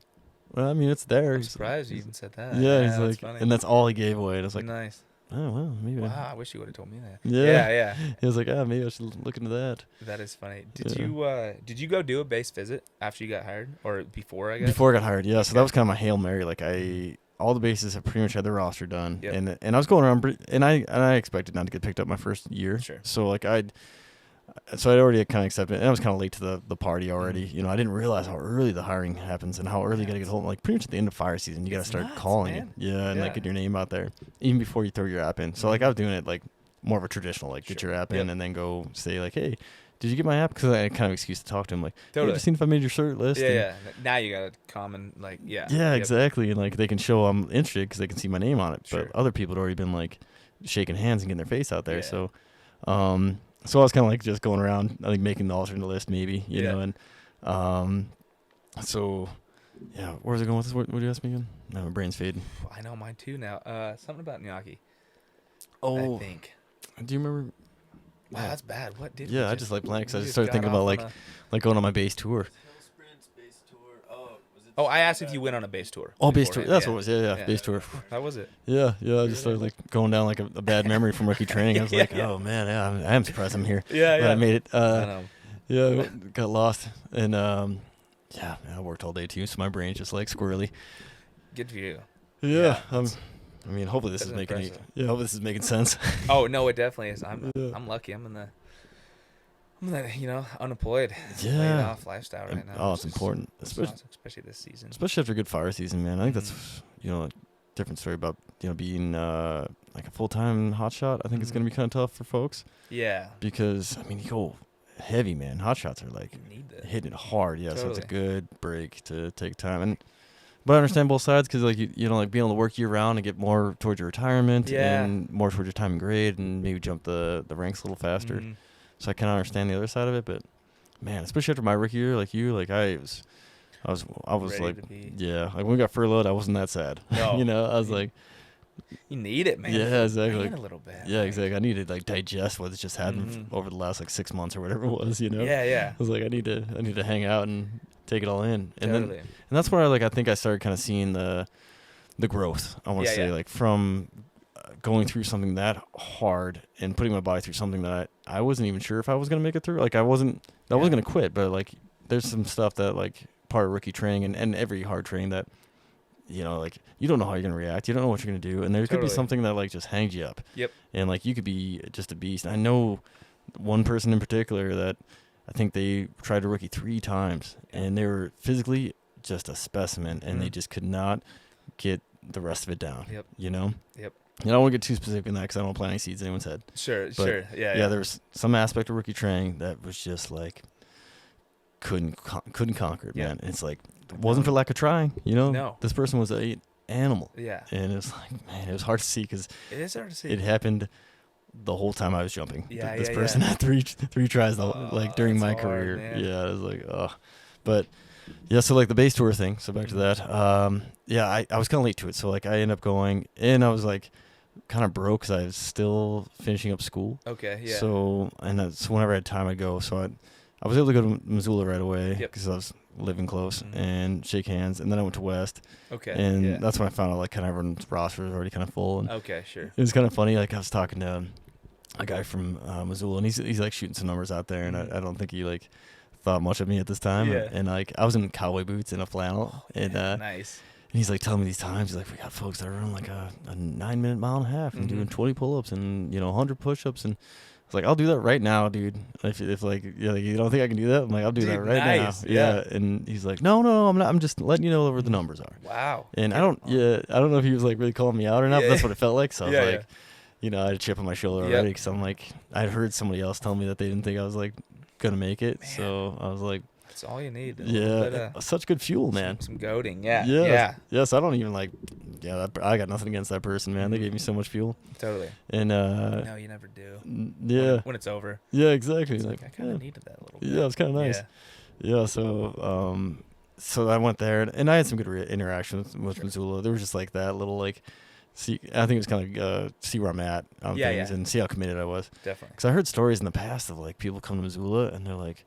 well, I mean, it's there. I'm He's- surprised you even said that. Yeah, he's that's like, funny. and that's all he gave away. And I was like, nice. oh well, maybe. Wow, I wish you would have told me that. Yeah. Yeah. He was like, maybe I should look into that. That is funny. Did Yeah. you go do a base visit after you got hired or before? I guess. Before I got hired, yeah. So Okay. that was kind of my Hail Mary. Like all the bases have pretty much had their roster done, Yep. and I was going around, and I expected not to get picked up my first year. Sure. So like I'd already kind of accepted, and I was kind of late to the party already. Mm-hmm. I didn't realize how early the hiring happens and how early you got to get hold. Like pretty much at the end of fire season, you got to It's start nuts, calling man. it, yeah, and like Yeah. get your name out there even before you throw your app in. So like I was doing it like more of a traditional, like get Sure. your app in Yep. and then go say like, hey, did you get my app? Because I had kind of excuse to talk to him like, hey, Totally. just seen if I made your cert list. Yeah, and- yeah. Now you got a common Yeah, Yep. exactly. And like they can show I'm interested because they can see my name on it. Sure. But other people had already been like shaking hands and getting their face out there. Yeah. So, so I was kind of like just going around, I think making the alternate list maybe, you Yeah. know. And so, yeah, where was I going with this? What did you ask me again? No, my brain's fading. I know mine too now. Something about gnocchi. Oh, I think. do you remember? Wow, Yeah. that's bad. What did? Yeah, we I just like blank. So I we just started got thinking off about on like a- going on my base tour. Hill Sprints, base tour. Oh, was it? Oh, I asked if you went on a base tour. Oh, base tour. beforehand. That's what it was. Yeah, Yeah. base tour. How was it? Yeah. I just started like going down like a bad memory from rookie training. I was like, Yeah. oh man, yeah, I am surprised I'm here. Yeah, But I made it. I know. Yeah, I got lost, and yeah, man, I worked all day too, so my brain's just like squirrely. Good for you. Yeah, Yeah, I mean, hopefully this that's is making impressive. hopefully this is making sense. Oh no, it definitely is. I'm Yeah. lucky. I'm in the unemployed, laid Yeah. off lifestyle right now. Oh, it's which is- important, which is especially awesome, especially this season. especially after a good fire season, man. I think that's Mm-hmm. a different story about being like a full time hotshot. I think it's Mhm. gonna be kind of tough for folks Yeah, because I mean you go heavy, man. Hot shots are like you need that. hitting it hard, yeah. So it's a Totally. good break to take time but I understand both sides because like you know like being able to work year round and get more towards your retirement Yeah. and more towards your time and grade and maybe jump the ranks a little faster. Mhm. So I kind of understand the other side of it, but man, especially after my rookie year, like you, like I was Ready like to be- yeah, like when we got furloughed, I wasn't that sad. No. You know, I was like You need it, man. Yeah, exactly. Man, a little bit. yeah, like- exactly. I needed to like digest what just happened Mhm. over the last like 6 months or whatever it was. You know. Yeah, yeah. I was like, I need to hang out and take it all in, and then Totally. and that's where I think I started kind of seeing the growth. I want to Yeah, say yeah. like from going through something that hard and putting my body through something that I wasn't even sure if I was going to make it through. Like I wasn't going to quit, but like there's some stuff that like part of rookie training and every hard training that, you know, like you don't know how you're going to react. You don't know what you're going to do. And there could be something that like just hangs you up. Yep. And like you could be just a beast. I know one person in particular that I think they tried to rookie 3 times and they were physically just a specimen and they just could not get the rest of it down. Yep. You know? Yep. And I don't want to get too specific in that because I don't plant any seeds in anyone's head. Sure. Yeah, there was some aspect of rookie training that was just like couldn't conquer it, man. And it's like it wasn't for lack of trying, you know? No. This person was an animal. Yeah. And it was like, man, it was hard to see because it is hard to see. It happened the whole time I was jumping. Yeah, this person had three tries like during my career. Man. Yeah, I was like, oh. But yeah, so like the base tour thing. So back to that. Yeah, I was kind of late to it. So like I ended up going and I was like kind of broke because I was still finishing up school. Okay. Yeah. So so whenever I had time, I'd go. So I was able to go to Missoula right away because I was living close and shake hands. And then I went to West. Okay. And that's when I found out like kind of everyone's roster was already kind of full. And okay, sure. it was kind of funny. Like I was talking to a guy from Missoula, and he's like shooting some numbers out there, and I don't think he like thought much of me at this time. Yeah. And like I was in cowboy boots and a flannel, and nice. And he's like telling me these times. He's like, we got folks that are running like a 9-minute mile and a half and doing 20 pull-ups and 100 push-ups, and I was like, I'll do that right now, dude. If like you don't think I can do that, I'm like, I'll do that right now. Yeah. And he's like, no, I'm not. I'm just letting you know where the numbers are. Wow. And I don't know if he was like really calling me out or not. But that's what it felt like. So I was like. I had a chip on my shoulder already because I'm like, I'd heard somebody else tell me that they didn't think I was like gonna make it. Man. So I was like, that's all you need. Such good fuel, man. Some goading, yeah. Yes, I don't even like. Yeah, I got nothing against that person, man. They gave me so much fuel. Totally. And no, you never do. Yeah. When it's over. Yeah, exactly. It's like I kind of needed that a little bit. Yeah, it was kind of nice. Yeah. So I went there and I had some good interactions with Missoula. There was just like that little like. See, I think it was kind of see where I'm at on things and see how committed I was. Definitely. Because I heard stories in the past of like people come to Missoula and they're like,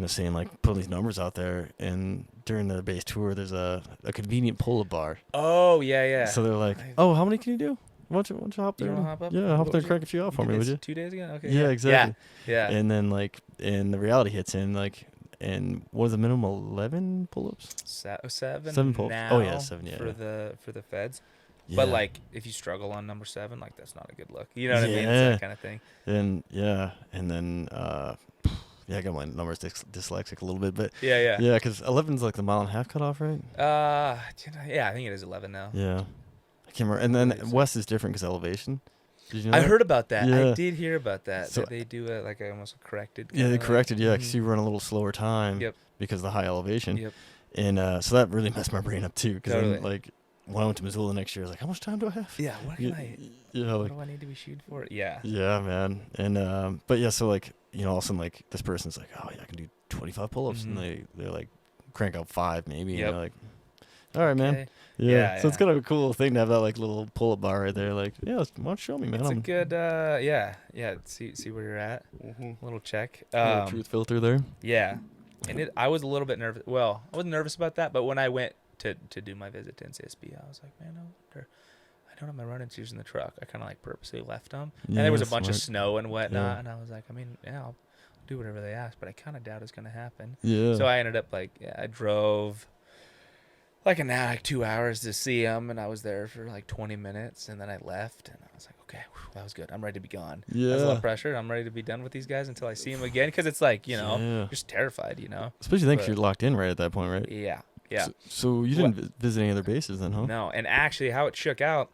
saying like putting these numbers out there, and during the base tour there's a convenient pull-up bar. Oh yeah. So they're like, oh, how many can you do? Why don't you hop there? Hop up? Yeah, hop there and crank a few out for me, would you? 2 days ago. Okay. Yeah, exactly. Yeah. And then like, and the reality hits in like. And what is the minimum? 11 pull-ups? 7 pull-ups. Now oh yeah, 7. Yeah. For the feds. Yeah. But like, if you struggle on number 7, like that's not a good look. You know what I mean? It's that kind of thing. And then I got my numbers dyslexic a little bit, but yeah, because 11's like the mile and a half cutoff, right? I think it is 11 now. Yeah, I can't remember. And then West is different because elevation. Did you know I that? heard about that. Yeah. I did hear about that. So, that they do almost a corrected. Yeah, they corrected. Yeah, because you run a little slower time. Yep. Because of the high elevation. Yep. And so that really messed my brain up too. Because totally. then, like, when I went to Missoula next year, I was like, how much time do I have? Yeah. What can I? Yeah. Like, what do I need to be shooting for? Yeah. Yeah, man. And but yeah, so like all of a sudden like this person's like, oh yeah, I can do 25 pull-ups, and they're like crank out 5 maybe. Yep. And you're like, all right, man. Yeah. So it's kind of a cool thing to have that like little pull-up bar right there. Like, why don't you show me, man? It's a good See where you're at. Little check. Little truth filter there. Yeah. And I was a little bit nervous. Well, I wasn't nervous about that, but when I went to do my visit to NCSB, I was like, man, I don't have my running shoes in the truck. I kind of like purposely left them. And there was a bunch of snow and whatnot, and I was like, I'll do whatever they ask, but I kind of doubt it's going to happen. Yeah. So I ended up I drove like 2 hours to see them, and I was there for like 20 minutes, and then I left, and I was like, okay, that was good. I'm ready to be gone. Yeah. That's a lot of pressure. I'm ready to be done with these guys until I see them again, because it's like, you're just terrified, Especially because you're locked in right at that point, right? Yeah. Yeah. So you didn't visit any other bases then, huh? No, and actually how it shook out,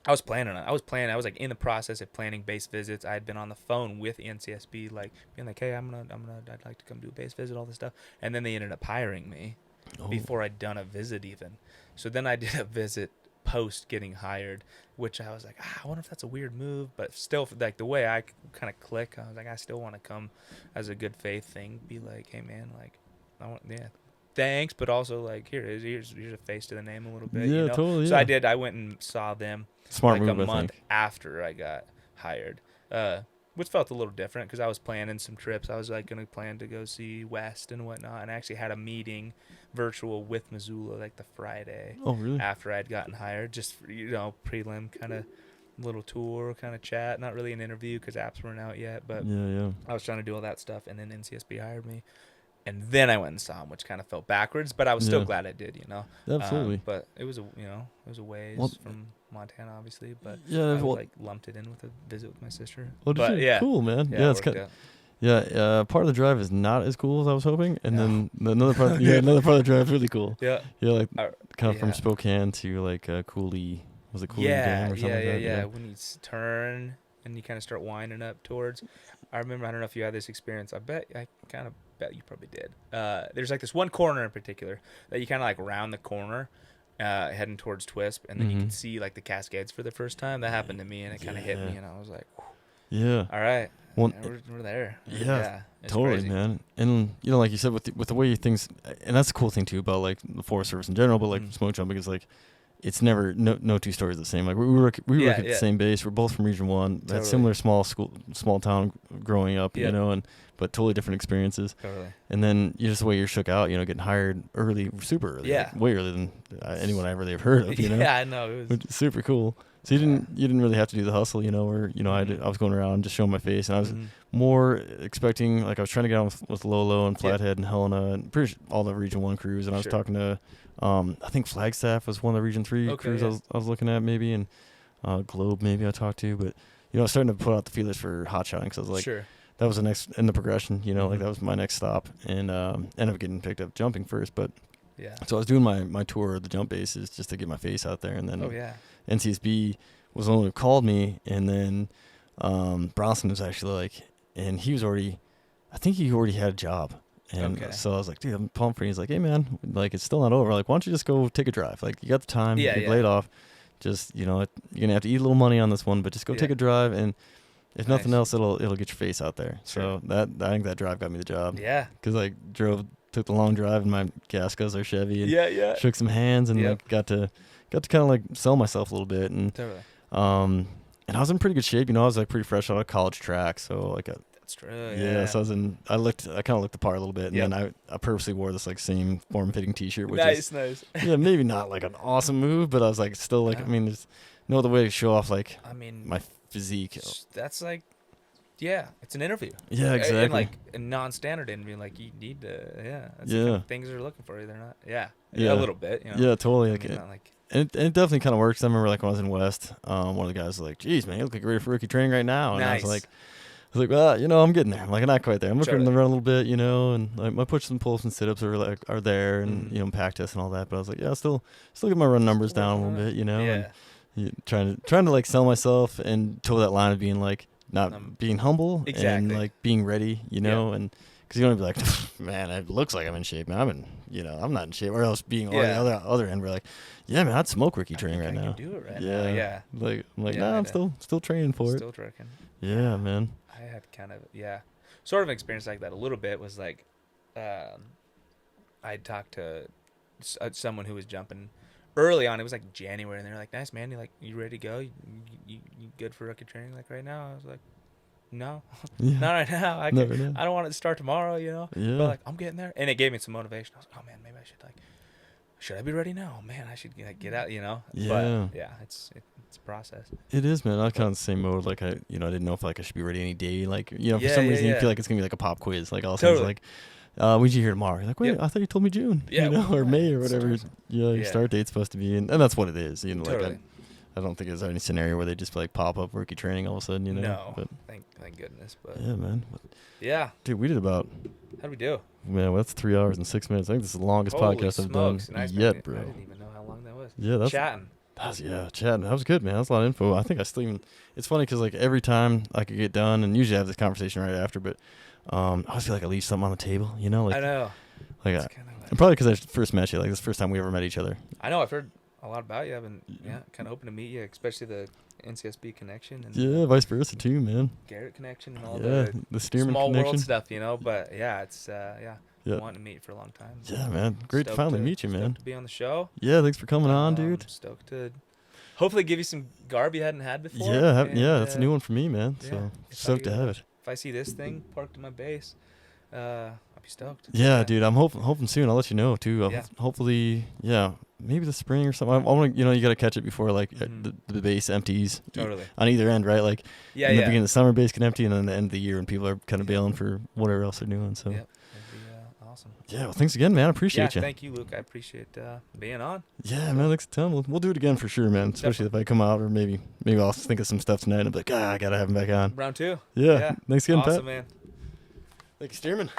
I was planning on it. I was like in the process of planning base visits. I had been on the phone with NCSB, like being like, hey, I'd like to come do a base visit, all this stuff. And then they ended up hiring me before I'd done a visit even. So then I did a visit post getting hired, which I was like, I wonder if that's a weird move, but still, like the way I kind of click, I was like, I still want to come as a good faith thing, be like, hey man, like, thanks, but also like here's a face to the name a little bit. Yeah, totally. Yeah. So I went and saw them Smart like move, a month after I got hired, which felt a little different because I was planning some trips. I was like going to plan to go see West and whatnot, and I actually had a meeting virtual with Missoula like the Friday really? After I'd gotten hired, just prelim kind of little tour kind of chat. Not really an interview because apps weren't out yet, but Yeah. I was trying to do all that stuff, and then NCSB hired me, and then I went and saw him, which kind of felt backwards, but I was still Yeah. glad I did, you know. Absolutely. But it was a ways Well, from Montana, obviously, but Yeah. I Well, like lumped it in with a visit with my sister. well, But did you? yeah, Cool, man. yeah, Yeah, it it's worked kind. out. Yeah. Part of the drive is not as cool as I was hoping, and No. then another part. Another part of the drive is really cool. Yeah. Yeah, like Uh, kind of from yeah. Spokane to like Cooley. Was it Cooley Yeah, Dam or something like that? yeah. When you turn and you kind of start winding up towards, I remember. I don't know if you had this experience. I kind of bet you probably did. There's like this one corner in particular that you kind of like round the corner, heading towards Twisp, and then you can see like the Cascades for the first time. That happened to me, and it kind of hit me, and I was like, whew, Yeah. all right, Well, yeah, we're there. yeah, It's totally, crazy. man. And like you said, with the way things, and that's the cool thing too about like the Forest Service in general, but like smoke jumping is like, it's never no two stories the same. Like we work at the same base. We're both from Region 1. Had similar small town growing up, and but totally different experiences. Totally. And then just the way you're shook out, getting hired early, super early, like, way earlier than anyone I really have heard of. Yeah, I know. It was Which is super cool. So you didn't really have to do the hustle, where I was going around just showing my face, and I was more expecting, like I was trying to get on with Lolo and Flathead and Helena and pretty sure all the Region 1 crews, and I was talking to I think Flagstaff was one of the Region 3 crews I was looking at maybe, and Globe maybe I talked to, but I was starting to put out the feelers for hot shotting because I was like, that was the next in the progression, like that was my next stop, and ended up getting picked up jumping first, but so I was doing my tour of the jump bases just to get my face out there, and then NCSB was the one who called me, and then Bronson was actually like, and I think he already had a job. And so I was like, dude, I'm pumped for you. He's like, hey, man, like, it's still not over. Like, why don't you just go take a drive? Like, you got the time. You get laid off. Just, you're going to have to eat a little money on this one, but just go take a drive. And if nothing else, it'll get your face out there. So I think that drive got me the job. Yeah. Because I took the long drive in my gas guzzler Chevy and shook some hands and like got to kind of like sell myself a little bit. And, and I was in pretty good shape. I was like pretty fresh out of college track. So like that's true. Yeah. So I kind of looked the part a little bit, and then I purposely wore this like same form-fitting T-shirt, which is nice. Yeah, maybe not like an awesome move, but I was like still like I mean, there's no other way to show off like my physique. That's like, it's an interview. Yeah, exactly. And like a non-standard interview, like you need to, that's the kind of things they're looking for you. They're not, a little bit. Yeah, totally. I mean, not like. And it definitely kind of works. I remember like when I was in West, one of the guys was like, "Geez, man, you look like you're ready for rookie training right now." And I was like, well, I'm getting there. I'm like, not quite there. I'm looking to run a little bit, and like my push and pulls and sit-ups are there, and pack tests and all that. But I was like, still get my run numbers down a little bit, and trying to like sell myself and toe that line of being like not being humble and like being ready, and because you don't be like, man, it looks like I'm in shape, man. I'm not in shape. Or else being on the other end, we're like, yeah, man, I'd smoke rookie training right now. I can do it right now. Yeah. Like I'm like, I'm still training for it. Still tricking. Yeah, man. I had kind of sort of an experience like that a little bit. Was like I talked to someone who was jumping early on. It was like January, and they were like, nice, man, you ready to go, you good for rookie training like right now? I was like, no, not right now. I don't want it to start tomorrow, but like I'm getting there, and it gave me some motivation. I was like, oh man, maybe I should I be ready now? Man, I should get out, But it's a process. It is, man. I kind of the same mode. Like I didn't know if like I should be ready any day. Like for some reason you feel like it's gonna be like a pop quiz. Like all of a sudden it's like, when did you hear tomorrow? You're like, wait, I thought you told me June. Or May or whatever. Your start date's supposed to be, and that's what it is. Like I don't think there's any scenario where they just like pop up rookie training all of a sudden. No, but thank goodness. But yeah, man. Dude, we did about. How'd we do? Man, that's 3 hours and 6 minutes. I think this is the longest podcast I've done yet, bro. I didn't even know how long that was. Yeah, that's chatting. Chatting. That was good, man. That was a lot of info. I think I still even. It's funny because like every time I could get done, and usually I have this conversation right after, but I always feel like I leave something on the table. Like I know. Like, and probably because I first met you. Like this is the first time we ever met each other. I know. I've heard a lot about you. I've been kind of hoping to meet you, especially the NCSB connection and vice versa too, man. Garrett connection and all the Stearman small connection. world stuff, But it's wanting to meet you for a long time. So yeah, man. Great to finally meet you, man. Stoked to be on the show. Yeah, thanks for coming on, dude. Stoked to hopefully give you some garb you hadn't had before. Yeah, that's a new one for me, man. So stoked to have it. If I see this thing parked in my base, I'll be stoked. Yeah, dude. I'm hoping soon. I'll let you know too. Hopefully, maybe the spring or something. I want to, you got to catch it before like the base empties. Totally. On either end, right? Like Yeah, in the yeah. beginning of the summer, base can empty, and then the end of the year when people are kind of bailing for whatever else they're doing. So. Yep. That'd be awesome. Yeah, well, thanks again, man. I appreciate you. Thank you, Luke. I appreciate being on. Yeah, man, thanks a ton. We'll do it again for sure, man. Especially if I come out, or maybe I'll think of some stuff tonight and be like, I gotta have him back on. Round 2. Yeah. Thanks again, awesome, Pat. Man. Thank you, Stearman.